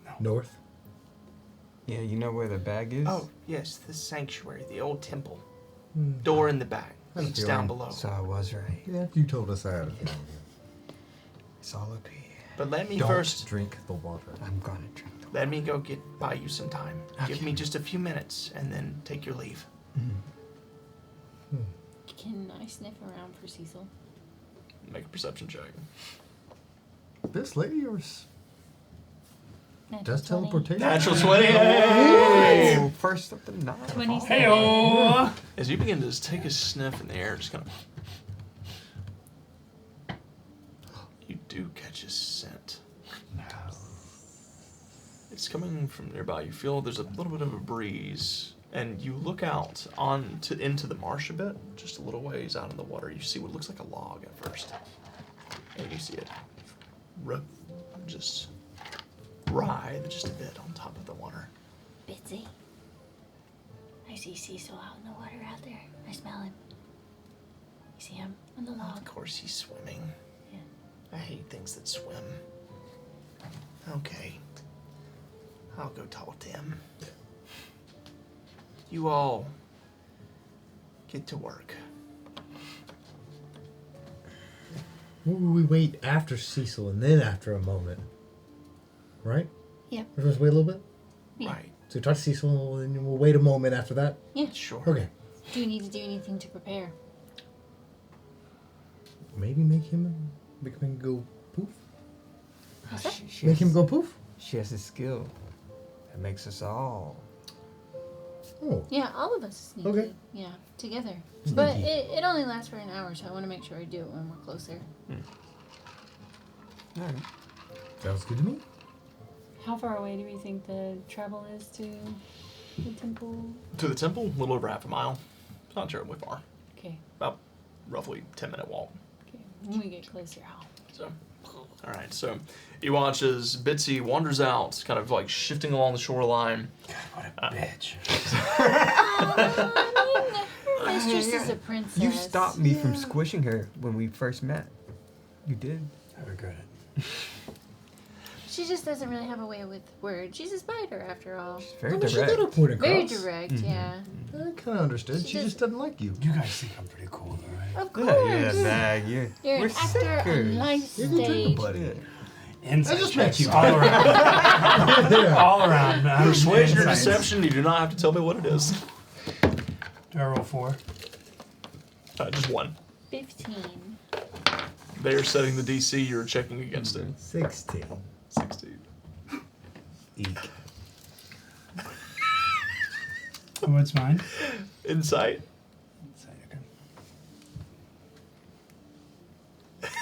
No. North? Yeah, you know where the bag is? Oh, yes, the sanctuary, the old temple. Door in the back. Had a It's down feeling. below. So I was right. Yeah, you told us that. It's all up here. But let me Don't first. drink the water. I'm gonna drink the Let me go buy you some time. Give Okay. me just a few minutes and then take your leave. Can I sniff around for Cecil? Make a perception check. This lady or Natural does 20. teleportation? Natural 20. Oh, first of the night. 27. Hey-oh! As you begin to just take a sniff in the air, just kind of. You do catch a scent. It's coming from nearby. You feel there's a little bit of a breeze, and you look out into the marsh a bit, just a little ways out in the water. You see what looks like a log at first, and you see it just writhe just a bit on top of the water. Bitsy. I see Cecil out in the water out there. I smell him. You see him on the log? Of course, he's swimming. Yeah. I hate things that swim. Okay. I'll go talk to him. You all get to work. What would we wait after Cecil and then after a moment? Right? Yep. We're supposed to wait a little bit? Yeah. Right. So we talk to Cecil and then we'll wait a moment after that? Yeah. Sure. Okay. Do you need to do anything to prepare? Maybe make him go poof? What's that? She Make has- him go poof? She has a skill that makes us all. Oh. Yeah, all of us need Okay. to. Yeah, together. But it only lasts for an hour, so I want to make sure I do it when we're closer. All right. Sounds good to me. How far away do we think the travel is to the temple? To the temple, a little over half a mile. It's not terribly far. Okay. About roughly 10-minute walk. Okay. When we get closer, I'll. So, all right. So, you watch as Bitsy wanders out, kind of like shifting along the shoreline. God, what a bitch. I mistress is a princess. You stopped me from squishing her when we first met. You did. I regret it. She just doesn't really have a way with words. She's a spider, after all. She's very She direct. got her point across. Very direct, yeah. I kind of understood. She just doesn't like you. You guys think I'm pretty cool, though, right? Of course. Yeah, bag. You're We're an actor on sickers. life You're a good stage. buddy. Inside I just checks met you. all around. All around. Persuasion or Insights. deception, you do not have to tell me what it is. Do I roll 4? Just one. 15. They are setting the DC, you're checking against it. 16. 16. Eek. What's mine? Insight. Inside, okay.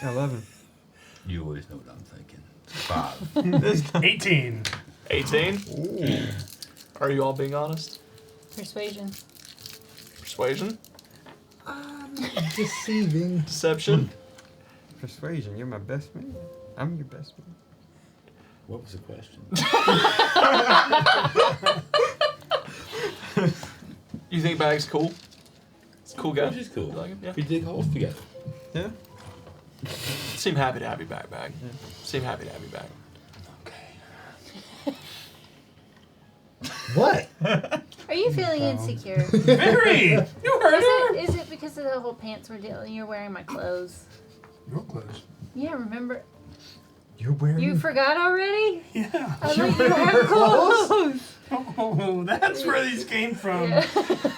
11. You always know what I'm thinking. 5. 18. 18. Ooh. Are you all being honest? Persuasion. Persuasion? Deceiving. Deception? Persuasion. You're my best man. I'm your best man. What was the question? You think Bag's cool? It's a cool guy. She's cool. You like him? Yeah. We dig holes together. Yeah. Seem happy to have you back, Bag. Seem happy to have you back. What? Are you feeling insecure? Very! You heard her! Is it because of the whole pants ordeal and you're wearing my clothes? Your clothes. Yeah, remember? You're wearing. You forgot already? Yeah. I thought you had clothes. Oh, that's where these came from. Yeah.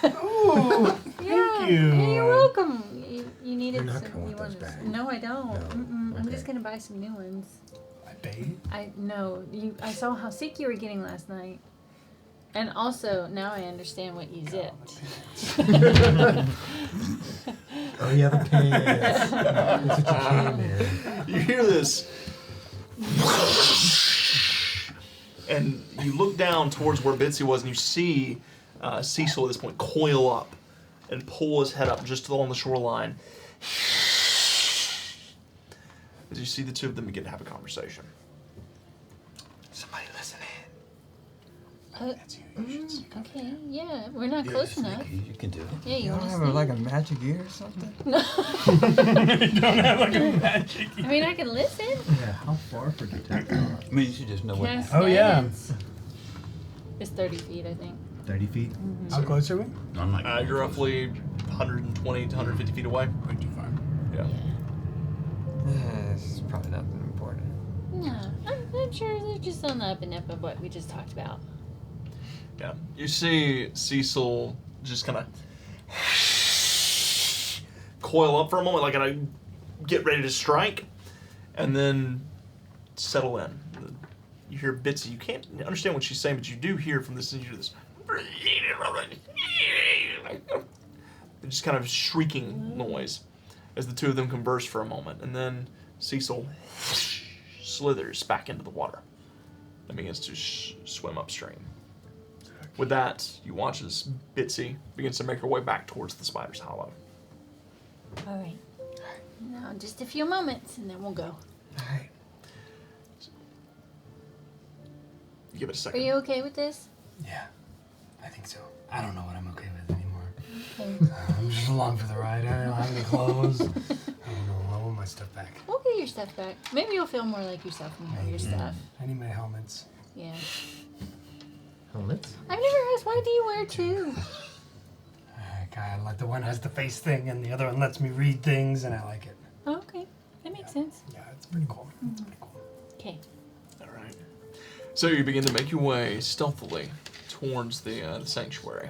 Oh, Yeah, you. you're welcome. You needed You're not some. gonna want You those wanted. back. No, I don't. No. Mm-mm. I'm Okay. just gonna buy some new ones. I paid. I no. You. I saw how sick you were getting last night, and also now I understand what you zipped. Oh yeah, the pants. That's what you came in. You hear this, and you look down towards where Bitsy was, and you see Cecil at this point coil up and pull his head up just along the shoreline. As you see the two of them begin to have a conversation. Somebody listening. That's you. You should see. Okay, yeah, we're not close enough. You can do it. Yeah, you You don't want to have like a magic ear or something? You don't have like a magic. I mean, I can listen. Yeah, how far for detect? I mean, you should just know what. Cast Oh, yeah. guidance. It's 30 feet, I think. 30 feet. How close are we? I'm not gonna You're roughly 120 to 150 feet away. Way too far. Yeah. This is probably nothing important. No, I'm sure they're just on the up and up of what we just talked about. Yeah. You see Cecil just kind of coil up for a moment, like gonna get ready to strike, and then settle in. You hear Bitsy. You can't understand what she's saying, but you do hear from this. You hear this. Just kind of shrieking noise as the two of them converse for a moment, and then Cecil slithers back into the water and begins to swim upstream. With that, you watch as Bitsy begins to make her way back towards the Spider's Hollow. All right. Now, just a few moments, and then we'll go. Alright. You give it a Are second. you okay with this? Yeah, I think so. I don't know what I'm okay with anymore. Okay. I'm just along for the ride. I don't have any clothes. I don't know. I want my stuff back. We'll get your stuff back. Maybe you'll feel more like yourself when you have your stuff. I need my helmets. Yeah. Helmets? I've never asked, why do you wear two? Like the one has the face thing and the other one lets me read things, and I like it. Oh, okay. That makes sense. Yeah, it's pretty cool. It's pretty cool. Okay. All right. So you begin to make your way stealthily towards the sanctuary.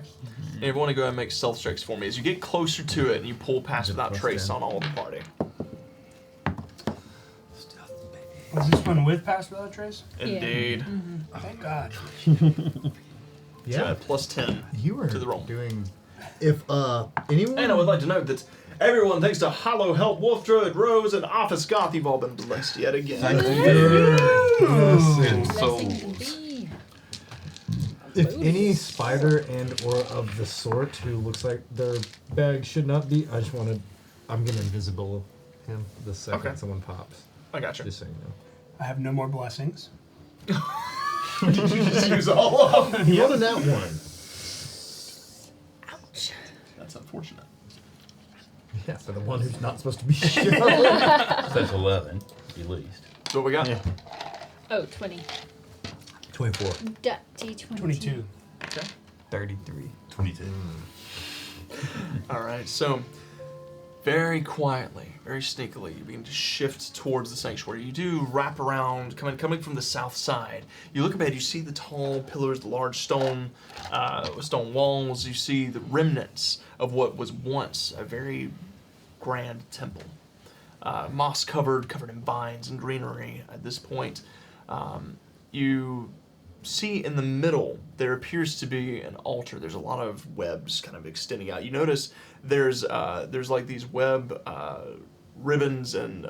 And everyone to go ahead and make stealth checks for me. As you get closer to it and you pull past without trace on all of the party. Was this one with Pass Without Trace? Indeed. Thank God. Yeah. So plus 10 You were to the roll. doing. If anyone. And I would like to note that everyone, thanks to Hollow Help, Wolf Druid, Rose, and Office Goth, you've all been blessed yet again. Yes. Blessings be. If any spider and or of the sort who looks like their bag should not be, I just want to. I'm gonna invisible him the second Okay. someone pops. I got you. Just so you know. I have no more blessings. Did you just use all of them? You rolled a nat one. Ouch. That's unfortunate. fortunate. Yeah, for the one who's not supposed to be sure. So that's 11, at least. So what we got? Yeah. Oh, 20. 24. Dirty 20. 22. Okay. 33. 22. All right. So very quietly, very sneakily, you begin to shift towards the sanctuary. You do wrap around, coming from the south side. You look ahead, you see the tall pillars, the large stone walls. You see the remnants of what was once a very grand temple. Moss covered in vines and greenery at this point. You see in the middle, there appears to be an altar. There's a lot of webs kind of extending out. You notice there's like these web ribbons and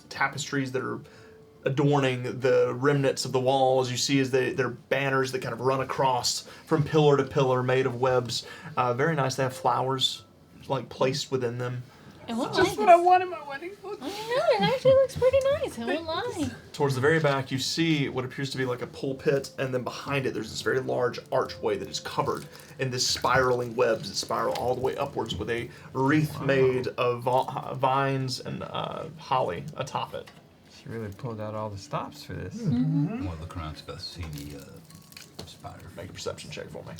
tapestries that are adorning the remnants of the walls. You see as they're banners that kind of run across from pillar to pillar made of webs. Very nice. They have flowers like placed within them. I won't Just lie. what I want in my wedding. I know, it actually looks pretty nice. I won't lie. Towards the very back, you see what appears to be like a pulpit, and then behind it, there's this very large archway that is covered in this spiraling webs that spiral all the way upwards with a wreath made of vines and holly atop it. She really pulled out all the stops for this. One of the crowns got to see the spider. Make a perception check for me.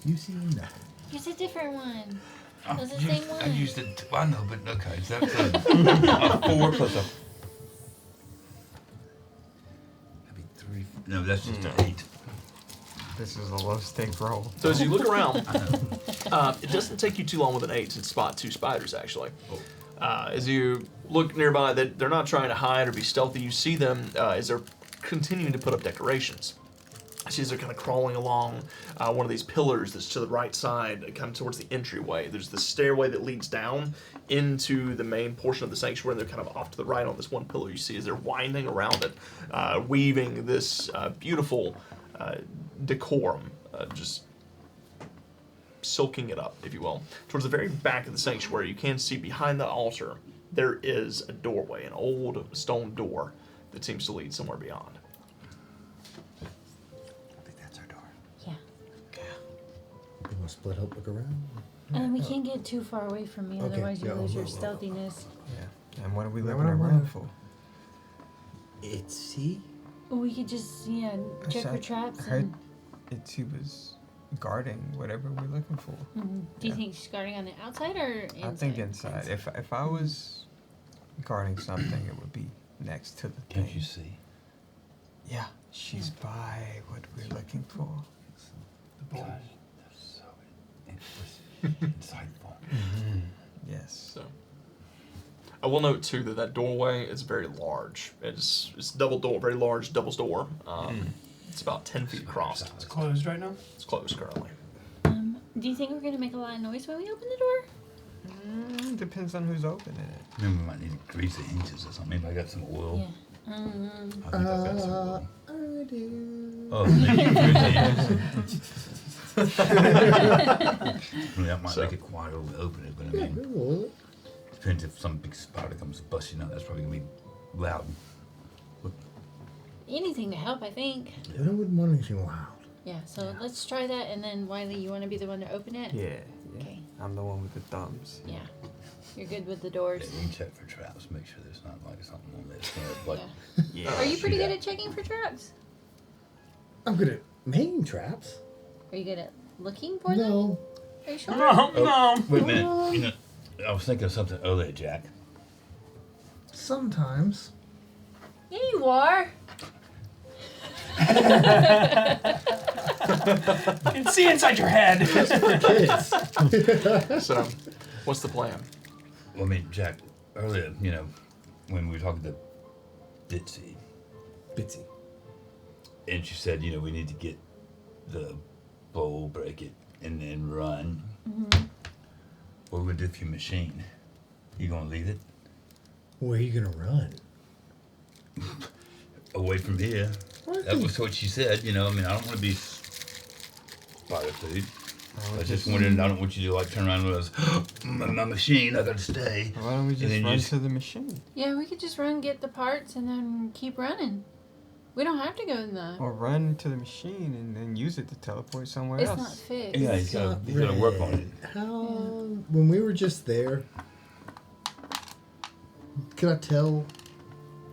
You see nothing. Here's a different one. Oh, It was the same one. I used it. I know, but okay. So that's a 4 plus a. Maybe 3. No, that's just an 8. This is a low stake roll. So as you look around, it doesn't take you too long with an 8 to spot 2 spiders, actually. As you look nearby, they're not trying to hide or be stealthy. You see them as they're continuing to put up decorations. See as they're kind of crawling along one of these pillars that's to the right side, kind of towards the entryway. There's the stairway that leads down into the main portion of the sanctuary, and they're kind of off to the right on this one pillar. You see as they're winding around it, weaving this beautiful decorum, just silking it up, if you will. Towards the very back of the sanctuary, you can see behind the altar, there is a doorway, an old stone door that seems to lead somewhere beyond. You want to split up, look around? And we can't get too far away from me, Okay, otherwise you yeah, lose your well. stealthiness. Yeah. And what are we Where looking would I around wanna- for? See? We could just, check for traps. I heard And, she was guarding whatever we're looking for. Do you Yeah. think she's guarding on the outside or inside? I think inside. If I was guarding something, it would be next to the thing. Can't you see? Yeah, she's by what we're looking for. The boys. Insightful. Yes. So, I will note too that doorway is very large. It's double door, very large double door. It's about 10 feet across. It's closed right now. It's closed currently. Do you think we're going to make a lot of noise when we open the door? Depends on who's opening it. Maybe we might need to grease the hinges or something. Maybe I got some oil. Yeah. I think I've got some oil. I do. Oh, maybe you grease the hinges. That might So- make it quiet when we open it, but I Yeah, mean, well, depends if some big spider comes busting out. That's probably gonna be loud. Anything to help, I think. I wouldn't want anything loud. Yeah, so let's try that, and then Wiley, you want to be the one to open it? Yeah. Okay. I'm the one with the thumbs. Yeah. You're good with the Yeah, doors. you can check for traps. Make sure there's not like something on there. It's gonna, like, Yeah. Are you pretty shoot good out. at checking for traps? I'm good at making traps. Are you good at looking for them? No. Are you sure? No. Wait a minute. You know, I was thinking of something earlier, Jack. Sometimes. Yeah, you are. You can see inside your head. Kids. So, what's the plan? Well, I mean, Jack, earlier, you know, when we were talking to Bitsy, Bitsy. and she said, you know, we need to get the bowl, break it, and then run. What would we do if your machine? You gonna leave it Where are you gonna run? away from here? That was what she said. You know, I mean, I don't want to be spider food. I was just wondering. I don't want you to like turn around and realize, my machine. I gotta stay. Why don't we And just then run just- to the machine? Yeah, we could just run, get the parts, and then keep running. We don't have to go in the. Or run to the machine and then use it to teleport somewhere It's else. not fixed. Yeah, he's got to work on it. How? When we were just there, could I tell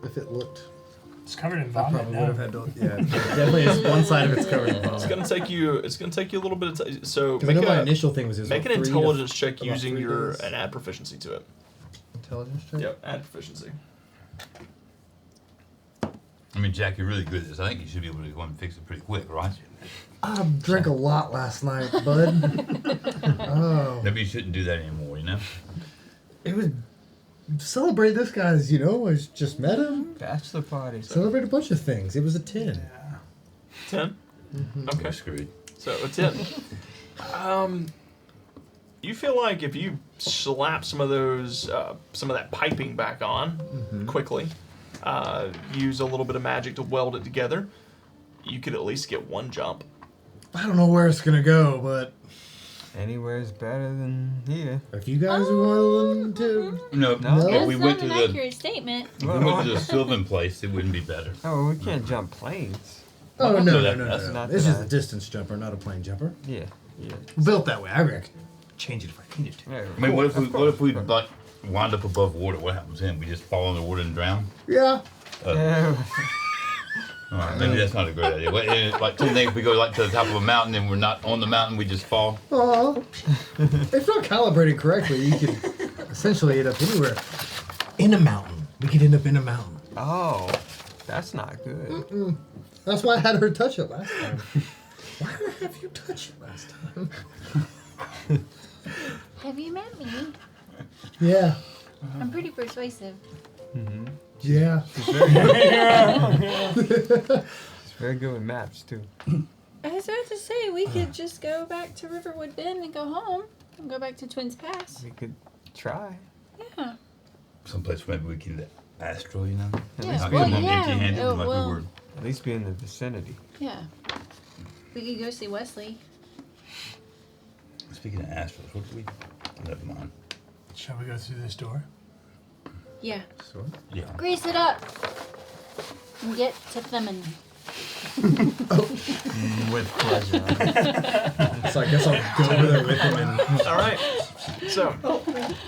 if it looked? It's covered in I vomit probably now. would have had to. Yeah, definitely. Is one side of it's covered in vomit. It's gonna take you a little bit of time. So Because I know my initial thing was make an what, 3 to intelligence check about using 3 your days? and add proficiency to it. Intelligence check. Yep, add proficiency. I mean, Jack, you're really good at this. I think you should be able to go and fix it pretty quick, right? I drank a lot last night, bud. Oh, Maybe you shouldn't do that anymore, you know? it was celebrate this guy's. I just met him. Bachelor party. Celebrate a bunch of things. It was a 10. 10. Okay. We're screwed. So a 10. You feel like if you slap some of that piping back on quickly, use a little bit of magic to weld it together, you could at least get one jump. I don't know where it's gonna go, but Anywhere is better than here. if you guys are willing to, No, No. if we That's went not to an the accurate statement. if we went to the Sylvan place, it wouldn't be better. Oh, we can't jump planes. oh No, no, that- no, that's no, no. not This that is I- a distance jumper, not a plane jumper. Yeah, yeah. Built that way. I could change it if I needed to. Yeah, I mean, what if we of course. like wind up above water? What happens then? We just fall in the water and drown? Yeah. Yeah. All right, maybe that's not a great idea. But, like, two things, we go like to the top of a mountain and we're not on the mountain, we just fall. Oh, if not calibrated correctly, you could essentially end up anywhere. In a mountain. We could end up in a mountain. Oh, that's not good. That's why I had her touch it last time. Why did I have you touch it last time? Have you met me? Yeah. I'm pretty persuasive. Yeah. It's very good with maps too. I was about to say we could just go back to Riverwood Bend and go home and go back to Twins Pass. We could try. Yeah. Someplace maybe we can astral, you know? Yeah. Not Well, come home yeah. empty-handed Oh, like well. we were. At least be in the vicinity. Yeah. We could go see Wesley. Speaking of astrals, what do we... Never mind. Shall we go through this door? Yeah. So, Yeah. Grease it up. And get to Themon. With pleasure. so I guess I'll go over there with him and. All right. So,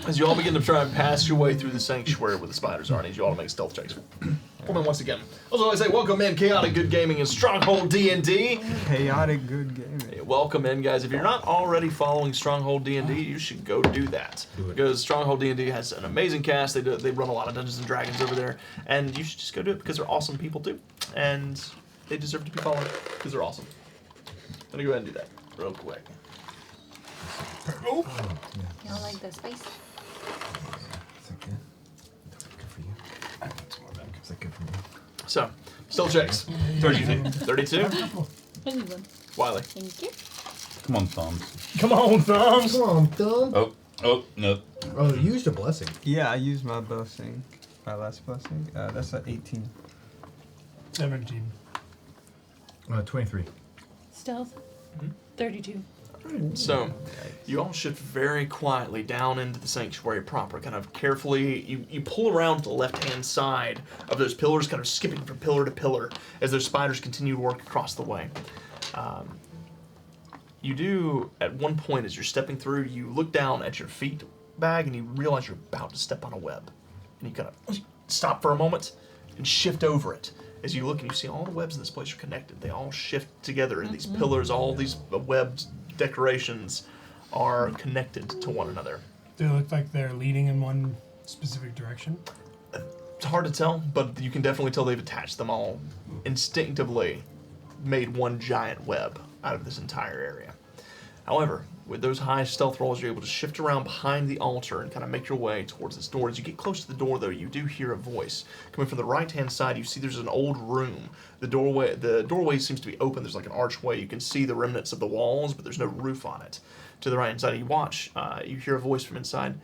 as you all begin to try and pass your way through the sanctuary where the spiders are, I need you all to make stealth checks. Hold on once again. Also, I say welcome in, Chaotic Good Gaming and Stronghold D&D. Chaotic good gaming. Hey, welcome in, guys. If you're not already following Stronghold D&D, you should go do that. Because Stronghold D&D has an amazing cast. They run a lot of Dungeons and Dragons over there, and you should just go do it because they're awesome people too, and they deserve to be followed because they're awesome. I'm gonna go ahead and do that real quick. You don't like the spice? Is that good? That's good for you. I want some more back. Is that good for me? So, stealth checks. 32. 32. Anyone. Wiley. Thank you. Come on, thumbs. Come on, thumbs. Come on, Thumb. Oh, no. Oh, you used a blessing. Yeah, I used my blessing. My last blessing. That's an 18. 17. 23. Stealth. 32. So, you all shift very quietly down into the sanctuary proper, kind of carefully. You pull around to the left-hand side of those pillars, kind of skipping from pillar to pillar as those spiders continue to work across the way. You do, at one point as you're stepping through, you look down at your feet bag and you realize you're about to step on a web. And you kind of stop for a moment and shift over it. As you look and you see all the webs in this place are connected. They all shift together in these pillars. All these webbed decorations are connected to one another. Do they look like they're leading in one specific direction? It's hard to tell, but you can definitely tell they've attached them all instinctively, made one giant web out of this entire area. However, with those high stealth rolls, you're able to shift around behind the altar and kind of make your way towards this door. As you get close to the door, though, you do hear a voice. Coming from the right-hand side, you see there's an old room. The doorway seems to be open. There's like an archway. You can see the remnants of the walls, but there's no roof on it. To the right-hand side, you watch. You hear a voice from inside.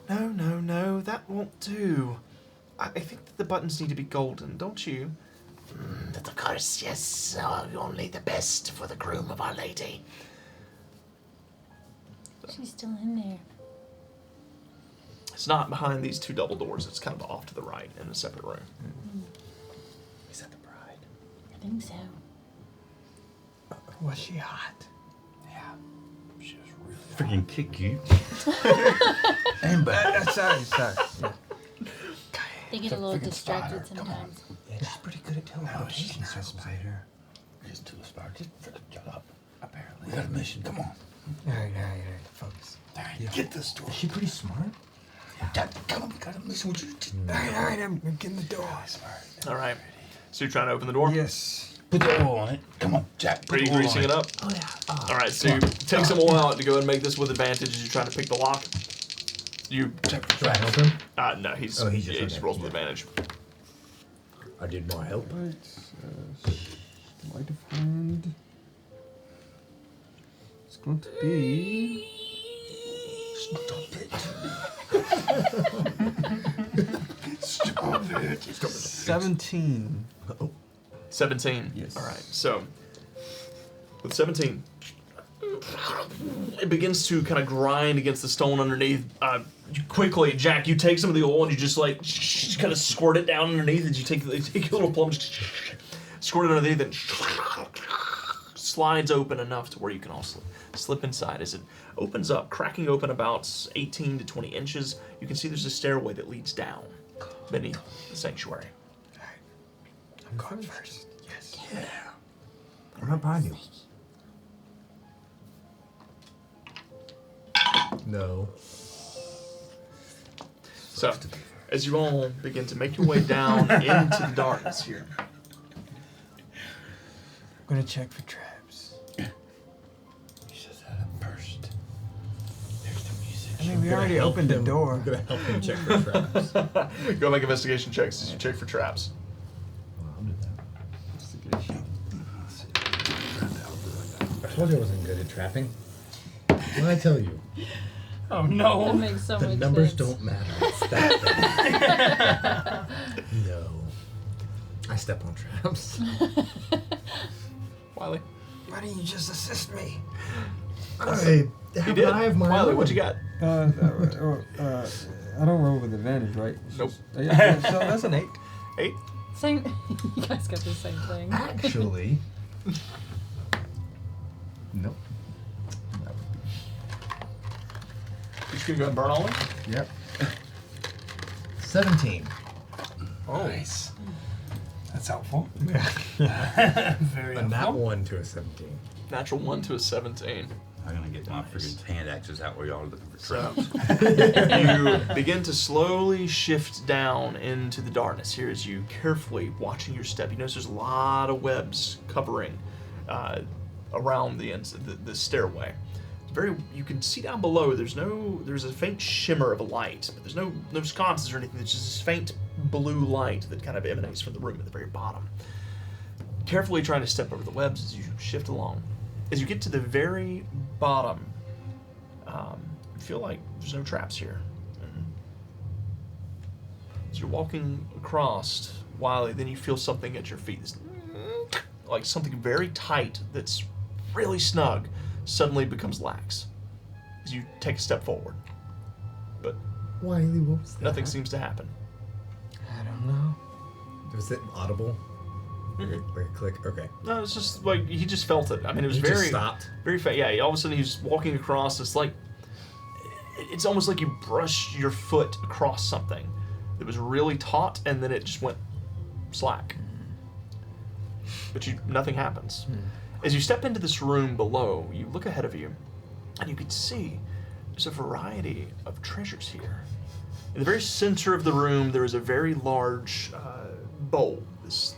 No, that won't do. I think that the buttons need to be golden, don't you? That of course, yes, only the best for the groom of Our Lady. She's still in there. It's not behind these two double doors. It's kind of off to the right in a separate room. Is that the bride? think so. Was she hot? She was really freaking kick you. Sorry. Yeah. They get a little distracted sometimes. Yeah, she's pretty good at teleportation. She's a spider. She's to a spider. Just shut up. Apparently. We got a mission. Come on. All right. Focus. All right, get this door. Is she pretty smart? Jack, come on. We got a mission. Would you? All right. I'm getting the door. All right. So you're trying to open the door? Yes. Put the oil on it. Come on, Jack. Are you greasing it up? Oh yeah. All right. So you take some oil out to go and make this with advantage as you're trying to pick the lock. You. Do I help him? No, he's Oh, he he's just just okay, rolls with yeah. advantage. I did more help. Right. Light of hand. It's going to be. Stop it. 17. 17. Yes. All right. So with 17, it begins to kind of grind against the stone underneath. Quickly, Jack, you take some of the oil and you just like kind of squirt it down underneath. And you take your little plum, squirt it underneath, and slides open enough to where you can also slip inside. As it opens up, cracking open about 18 to 20 inches, you can see there's a stairway that leads down beneath the sanctuary. I'm going first. Yes. Yeah. I'm not behind you. No. So, as you all begin to make your way down into the darkness here, I'm going to check for traps. You said that at first. There's the music. I mean, we already opened the door. I'm gonna help him check for traps. go make investigation checks as you check for traps. I'll do that. Investigation. I told you I wasn't good at trapping. When I tell you, Oh That no. makes so the much numbers sense. don't matter. It's that thing. No. I step on traps. Wiley? Why didn't you just assist me? I have You an did. eye of my Wiley, own. what you got? I don't roll with advantage, right? It's Nope. just- yeah, so that's an 8. 8? Same. You guys got the same thing. Actually. Nope. You just gonna go and burn all of them? Yep. 17. Oh. Nice. That's helpful. Yeah. Very A helpful. nat 1 to a 17. Natural 1 to a 17. I'm gonna get my freaking hand axes out where y'all are looking for So, traps. you begin to slowly shift down into the darkness here as you carefully watching your step. You notice there's a lot of webs covering around the stairway. You can see down below. There's a faint shimmer of a light, but there's no sconces or anything. There's just this faint blue light that kind of emanates from the room at the very bottom. Carefully trying to step over the webs as you shift along. As you get to the very bottom, you feel like there's no traps here. As you're walking across, Wiley, then you feel something at your feet. This, like something very tight that's really snug suddenly becomes lax as you take a step forward. But Wiley, what was that? nothing seems to happen. I don't know. Was it audible? Mm-hmm. Like a click? Okay. No, it's just like he just felt it. I mean, it was He very just stopped? very yeah. All of a sudden, he's walking across. It's like it's almost like you brushed your foot across something that was really taut, and then it just went slack. But nothing happens. As you step into this room below, you look ahead of you, and you can see there's a variety of treasures here. In the very center of the room, there is a very large bowl. This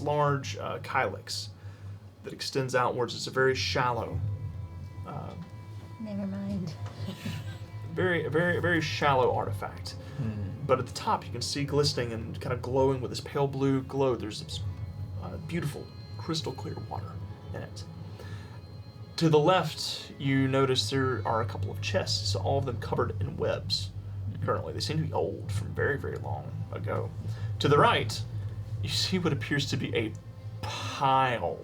large kylix that extends outwards. It's a very shallow, Never mind. very shallow artifact. But at the top, you can see glistening and kind of glowing with this pale blue glow. There's this beautiful, crystal clear water in it. To the left, you notice there are a couple of chests, all of them covered in webs. Currently, they seem to be old, from very, very long ago. To the right, you see what appears to be a pile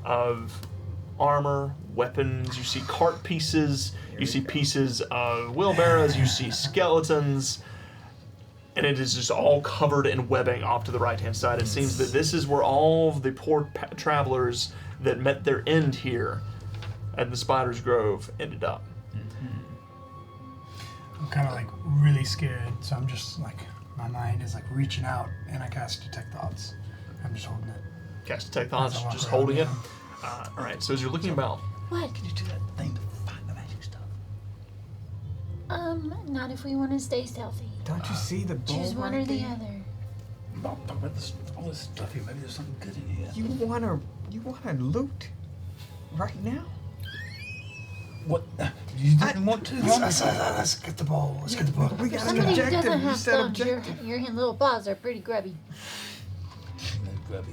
of armor, weapons. You see cart pieces. You see pieces of wheelbarrows. You see skeletons. and it is just all covered in webbing off to the right-hand side. It seems that this is where all of the poor travelers that met their end here at the Spider's Grove ended up. I'm kind of like really scared, so I'm just like, my mind is like reaching out, and I cast Detect Thoughts. I'm just holding it. Cast Detect Thoughts, As I walk just around, holding it. yeah. All right, so as you're looking about, What? Can you do that thing to find the magic stuff? Not if we want to stay stealthy. Don't you see the bowl Choose one right or the there? other. Talk about this, all this stuff here. Maybe there's something good in here. You wanna loot right now? What? You didn't want to? Let's get the bowl. Let's get the book. We got an Somebody who objective. doesn't You have said thumbs, your objective. little paws are pretty grubby. Grubby.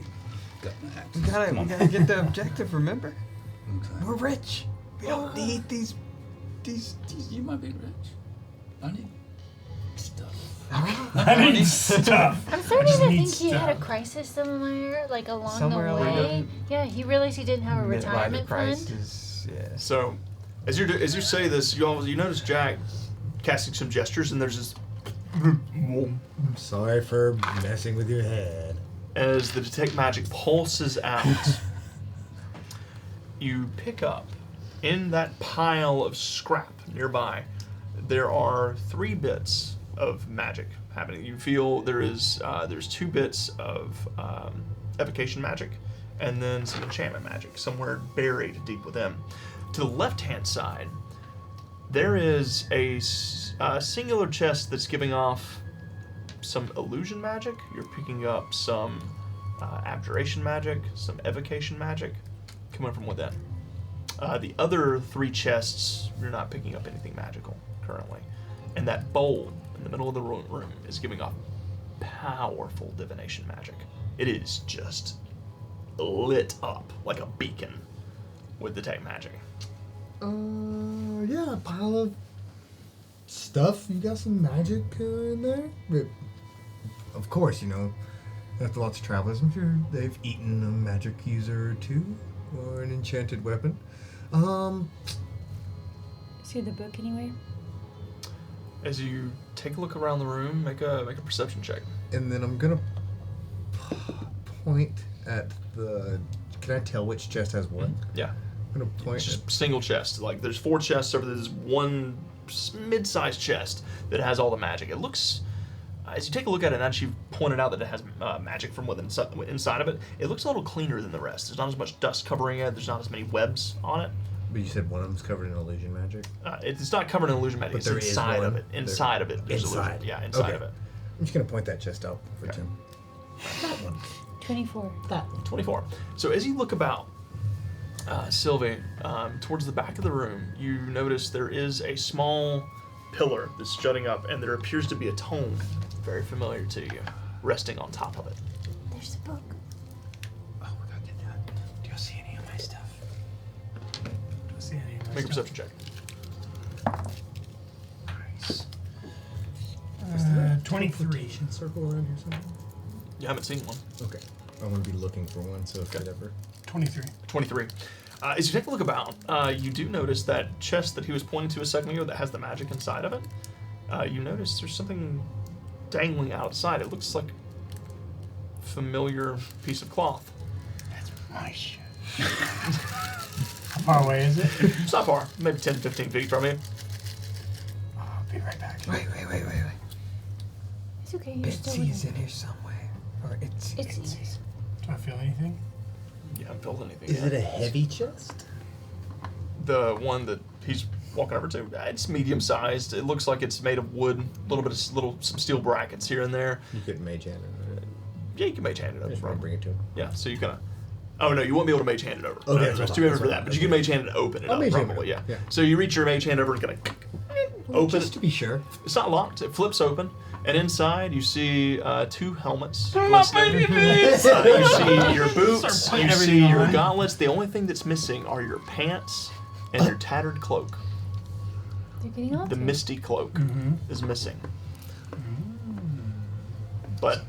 Got my axe. We gotta get the objective. Remember, Okay. we're rich. We don't need these. You might be rich. I need stuff. I need stuff. I'm starting just to need think he had a stuff. crisis somewhere, like along Somewhere the along way. Yeah, he realized he didn't have a Midlife retirement fund. crisis. Yeah. so as you say this, you notice Jack casting some gestures, and there's this I'm sorry for messing with your head. as the detect magic pulses out. You pick up in that pile of scrap nearby. There are 3 bits of magic happening. You feel there's 2 bits of evocation magic, and then some enchantment magic somewhere buried deep within. To the left-hand side, there is a singular chest that's giving off some illusion magic. You're picking up some abjuration magic, some evocation magic coming from within. The other 3 chests, you're not picking up anything magical currently. And that bowl in the middle of the room is giving off powerful divination magic. It is just lit up like a beacon with detect magic. Yeah, a pile of stuff. You got some magic in there? But of course, after lots of travelers, I'm sure they've eaten a magic user or 2 or an enchanted weapon. See the book anywhere? As you take a look around the room, make a perception check. And then I'm gonna point at the. Can I tell which chest has what? Yeah. I'm gonna point It's at. just single chest. Like there's 4 chests over there. There's one mid-sized chest that has all the magic. It looks, as you take a look at it, and as you pointed out that it has magic from inside of it, it looks a little cleaner than the rest. There's not as much dust covering it. There's not as many webs on it. But you said one of them's covered in illusion magic. It's not covered in illusion magic. But It's there is inside one. of it. Inside of it. There's Inside. illusion. Yeah, inside Okay. of it. I'm just gonna point that chest out for Okay. Tim. That one. 24. That one. 24. So as you look about, Sylvie, towards the back of the room, you notice there is a small pillar that's jutting up, and there appears to be a tome, very familiar to you, resting on top of it. There's the book. Oh, we gotta get that. Do you see any of my stuff? Do you see any of my Make a stuff? perception check. Nice. 23. Circle around here somewhere. You haven't seen one. Okay. I want to be looking for one, so if Okay. it ever. 23. 23. As you take a look about, you do notice that chest that he was pointing to a second ago that has the magic inside of it. You notice there's something dangling outside. It looks like a familiar piece of cloth. That's my shit. How far away is it? It's not far, maybe 10, 15 feet from you. Oh, I'll be right back. Wait. It's okay, you're Betsy still is in here somewhere. Or it's. It's Do I feel anything? You haven't felt anything Is yet. it a heavy chest? The one that he's walking over to, it's medium sized. It looks like it's made of wood, a little bit of some steel brackets here and there. You couldn't mage hand it. Yeah, you can mage hand it I over. just want to bring it to him. Yeah, so you kind of. Oh no, you won't be able to mage hand it over. Okay, No, that's there's fine, 2 effort that's for that, fine. but you can mage hand it open it I'll up mage hand it probably. over, Yeah. yeah. So you reach your mage hand over and kind of open Just it. to be sure. It's not locked. It flips open, and inside you see 2 helmets. glistening. You see your boots. putting You everything see your on. gauntlets. The only thing that's missing are your pants and your tattered cloak. They're getting off. The misty cloak is missing. But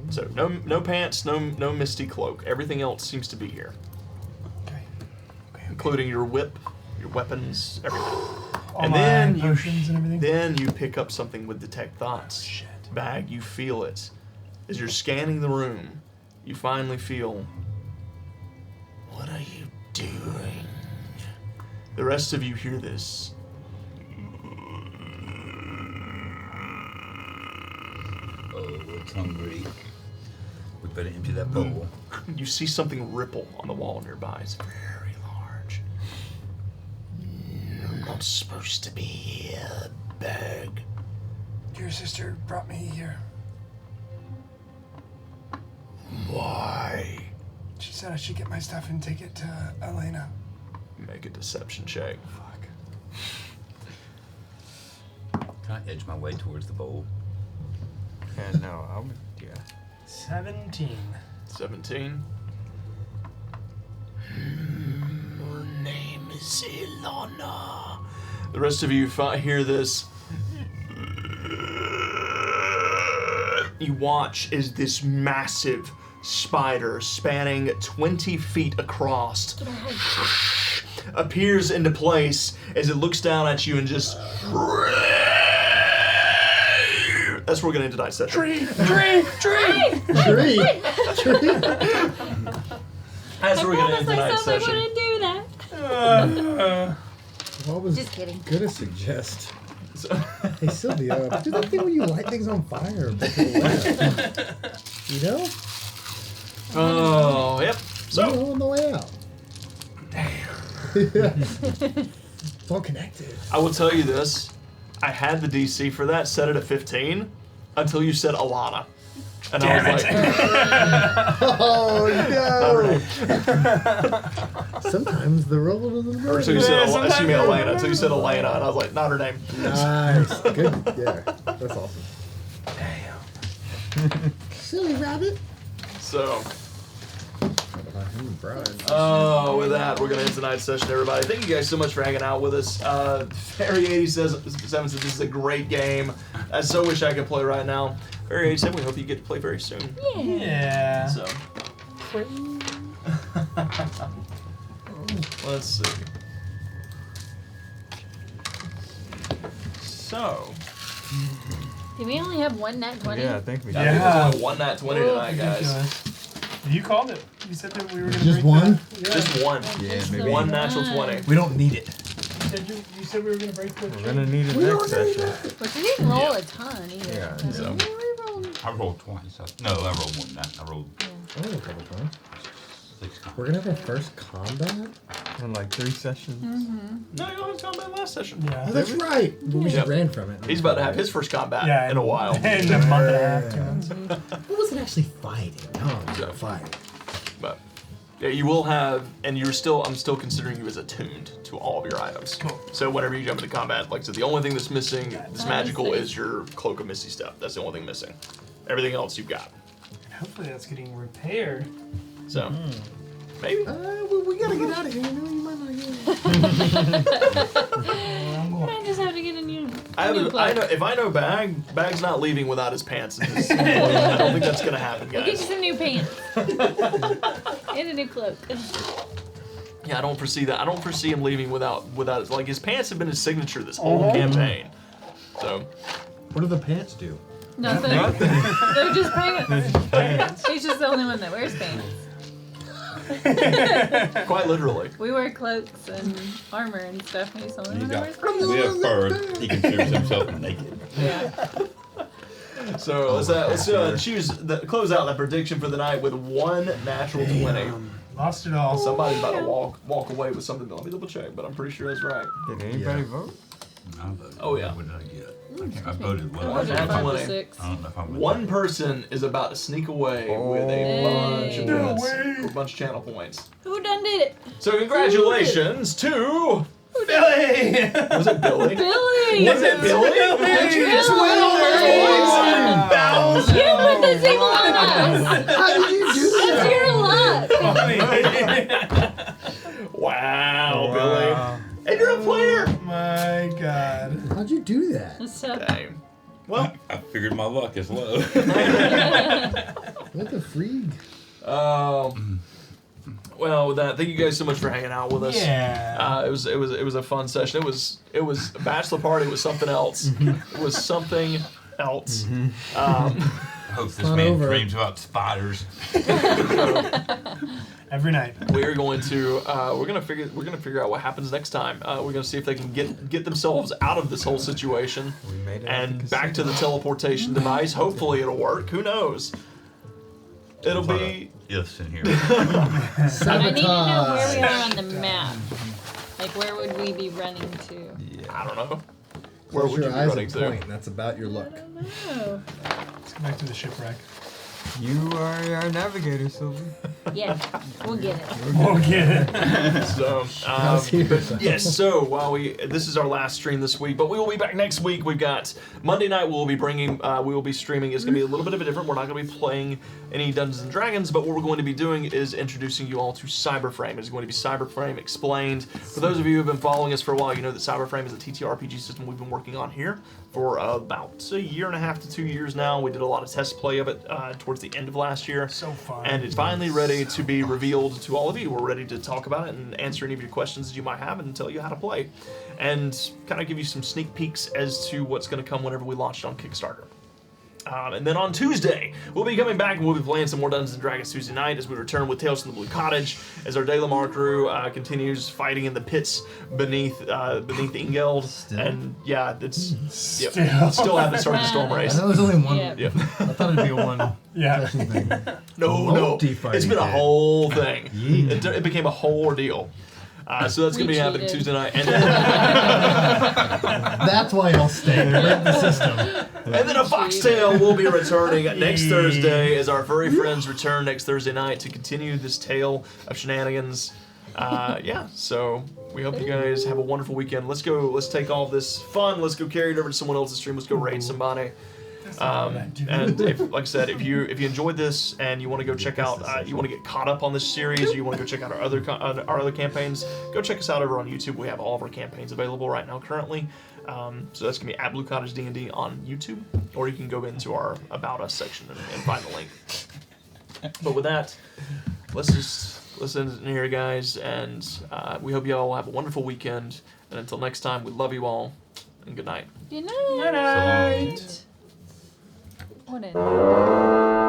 so no pants, no misty cloak. Everything else seems to be here, Okay. including your whip, your weapons, everything. All And my then you potions and everything. then you pick up something with detect thoughts. Shit. bag, you feel it. As you're scanning the room, you finally feel... What are you doing? The rest of you hear this. Oh, it's hungry. We better empty that bowl. You see something ripple on the wall nearby. It's very large. I'm not supposed to be here, bag. Your sister brought me here. Why? She said I should get my stuff and take it to Elena. Make a deception check. Can I edge my way towards the bowl? Yeah, no, I would, yeah. 17. 17. Her name is Ilana. The rest of you hear this. You watch as this massive spider spanning 20 feet across appears into place as it looks down at you and just... That's where we're going to end tonight's session. Tree! That's where we're going to end tonight's I session. wouldn't do that. What was Just kidding. gonna suggest? Hey Sylvia, do that thing where you light things on fire and make it wet. You know? Oh, yep. So, You know, on the way out. It's all connected. I will tell you this. I had the DC for that, set it at 15, until you said Alana. And I was like, Oh no! not Sometimes the roll doesn't or work. so you said, Yeah, excuse me, sometimes- Elena. Until you said Elena, and I was like, not her name. Nice. Good. Yeah. That's awesome. Silly rabbit. So, Brian. with that, we're going to end tonight's session, everybody. Thank you guys so much for hanging out with us. Fairy87 says this is a great game. I so wish I could play right now. Fairy87, we hope you get to play very soon. Yeah. So, let's see. So, Do we only have one nat 20? Yeah, I think we I did. think Yeah. there's only one nat 20 tonight, guys. Ridiculous. You called it. You said that we were going to Just one? Just one. Yeah, Just maybe. the One natural 20. We don't need it. You said we were going to break the We're gonna need it next session. Which we didn't roll a ton either. Yeah, I mean, so- we rolled. I rolled twice. No, I rolled more than that. I rolled Oh, a couple times. 6 times. We're gonna have our first combat. In like 3 sessions. No, you only talking about last session. Yeah. Oh, that's right. But we Yep. just ran from it. He's about to have his first combat Yeah, in a while. In a month and a half, 2 months. It wasn't actually fighting. No, it So- was fighting. But yeah, you will have, and I'm still considering you as attuned to all of your items. Cool. So whenever you jump into combat, like I said, the only thing that's missing, that's Nice. magical, is your Cloak of Misty stuff. That's the only thing missing. Everything else you've got. And hopefully that's getting repaired. So maybe. Well, we gotta get out of here. You know, you might not get I'm going. I just have to get a new. I new cloak. know if I know Bag's not leaving without his pants and his I don't think that's gonna happen, We'll get you guys. some new pants. And a new cloak. Yeah, I don't foresee that. I don't foresee him leaving without like his pants have been his signature this whole campaign. So What do the pants do? Nothing. They're just pants. He's just the only one that wears pants. quite literally. We wear cloaks and armor and stuff, and he's the only one that wears pants. We have fur. He considers himself naked. Yeah. So let's close out that prediction for the night with one natural 20. Lost it all. Somebody's about to walk away with something. Let me double check, but I'm pretty sure that's right. Did anybody vote? I voted. Oh, yeah. What did I get? I voted well. One We're natural 5 to 20. 6. I don't know if I'm One person is about to sneak away with a bunch of No points, way. a bunch of channel points. Who done did it? So congratulations to Billy! was it Billy? Billy! Was it Billy? You put this evil on us! How did you do that? That's your luck! Wow, Billy. And you're a player. My God. How'd you do that? So, Okay. Well, I figured my luck is low. What the freak? well, with that, thank you guys so much for hanging out with us. Yeah. It was a fun session. It was a bachelor party. It was something else. It was something else. I hope this not man over. dreams about spiders. Every night. We are going to we're gonna figure out what happens next time. We're gonna see if they can get themselves out of this whole situation We made it out and the back to the casino. teleportation device. Hopefully it'll work. Who knows? It'll A lot be of ifs in here. I need to know where we Sabotage. are on the map. Like, where would we be running to? I don't know. Where Close would you your be eyes running and to? point. That's about your look. Oh. Let's go back to the shipwreck. You are our navigator, Sylvie. Yeah, we'll get it. We'll get it. So, How's here? yes, so while this is our last stream this week, but we will be back next week. We've got Monday night. We will be streaming. It's going to be a little bit of a different. We're not going to be playing any Dungeons and Dragons, but what we're going to be doing is introducing you all to Cyberframe. It's going to be Cyberframe explained. For those of you who have been following us for a while, you know that Cyberframe is a TTRPG system we've been working on here for about a year and a half to 2 years now. We did a lot of test play of it towards the end of last year. So fun. And it's finally ready to be revealed to all of you. We're ready to talk about it and answer any of your questions that you might have and tell you how to play. And kind of give you some sneak peeks as to what's going to come whenever we launch it on Kickstarter. And then on Tuesday, we'll be coming back and we'll be playing some more Dungeons & Dragons Tuesday night as we return with Tales from the Blue Cottage, as our De La Mar crew continues fighting in the pits beneath Ingeld. Still? And yeah, it's Still. still haven't started the storm I race. know there's only one. Yeah. Yep. I thought it'd be a one Yeah. session thing. No, Multi-fighting it's been a pit. whole thing. It became a whole ordeal. So that's going to We be happening cheated. Tuesday night. And then, That's why I'll stay. Break the system. and then a Foxtail will be returning next Thursday as our furry friends return next Thursday night to continue this tale of shenanigans. Yeah, so we hope you guys have a wonderful weekend. Let's take all this fun, let's go carry it over to someone else's stream, let's go raid somebody. And if, like I said, if you enjoyed this and you want to go check out, you want to get caught up on this series, or you want to go check out our other campaigns, go check us out over on YouTube. We have all of our campaigns available right now currently. So that's gonna be at Blue Cottage D&D on YouTube, or you can go into our About Us section and find the link. But with that, let's end it here, guys, and we hope you all have a wonderful weekend. And until next time, we love you all, and good night. Good night. night. What a...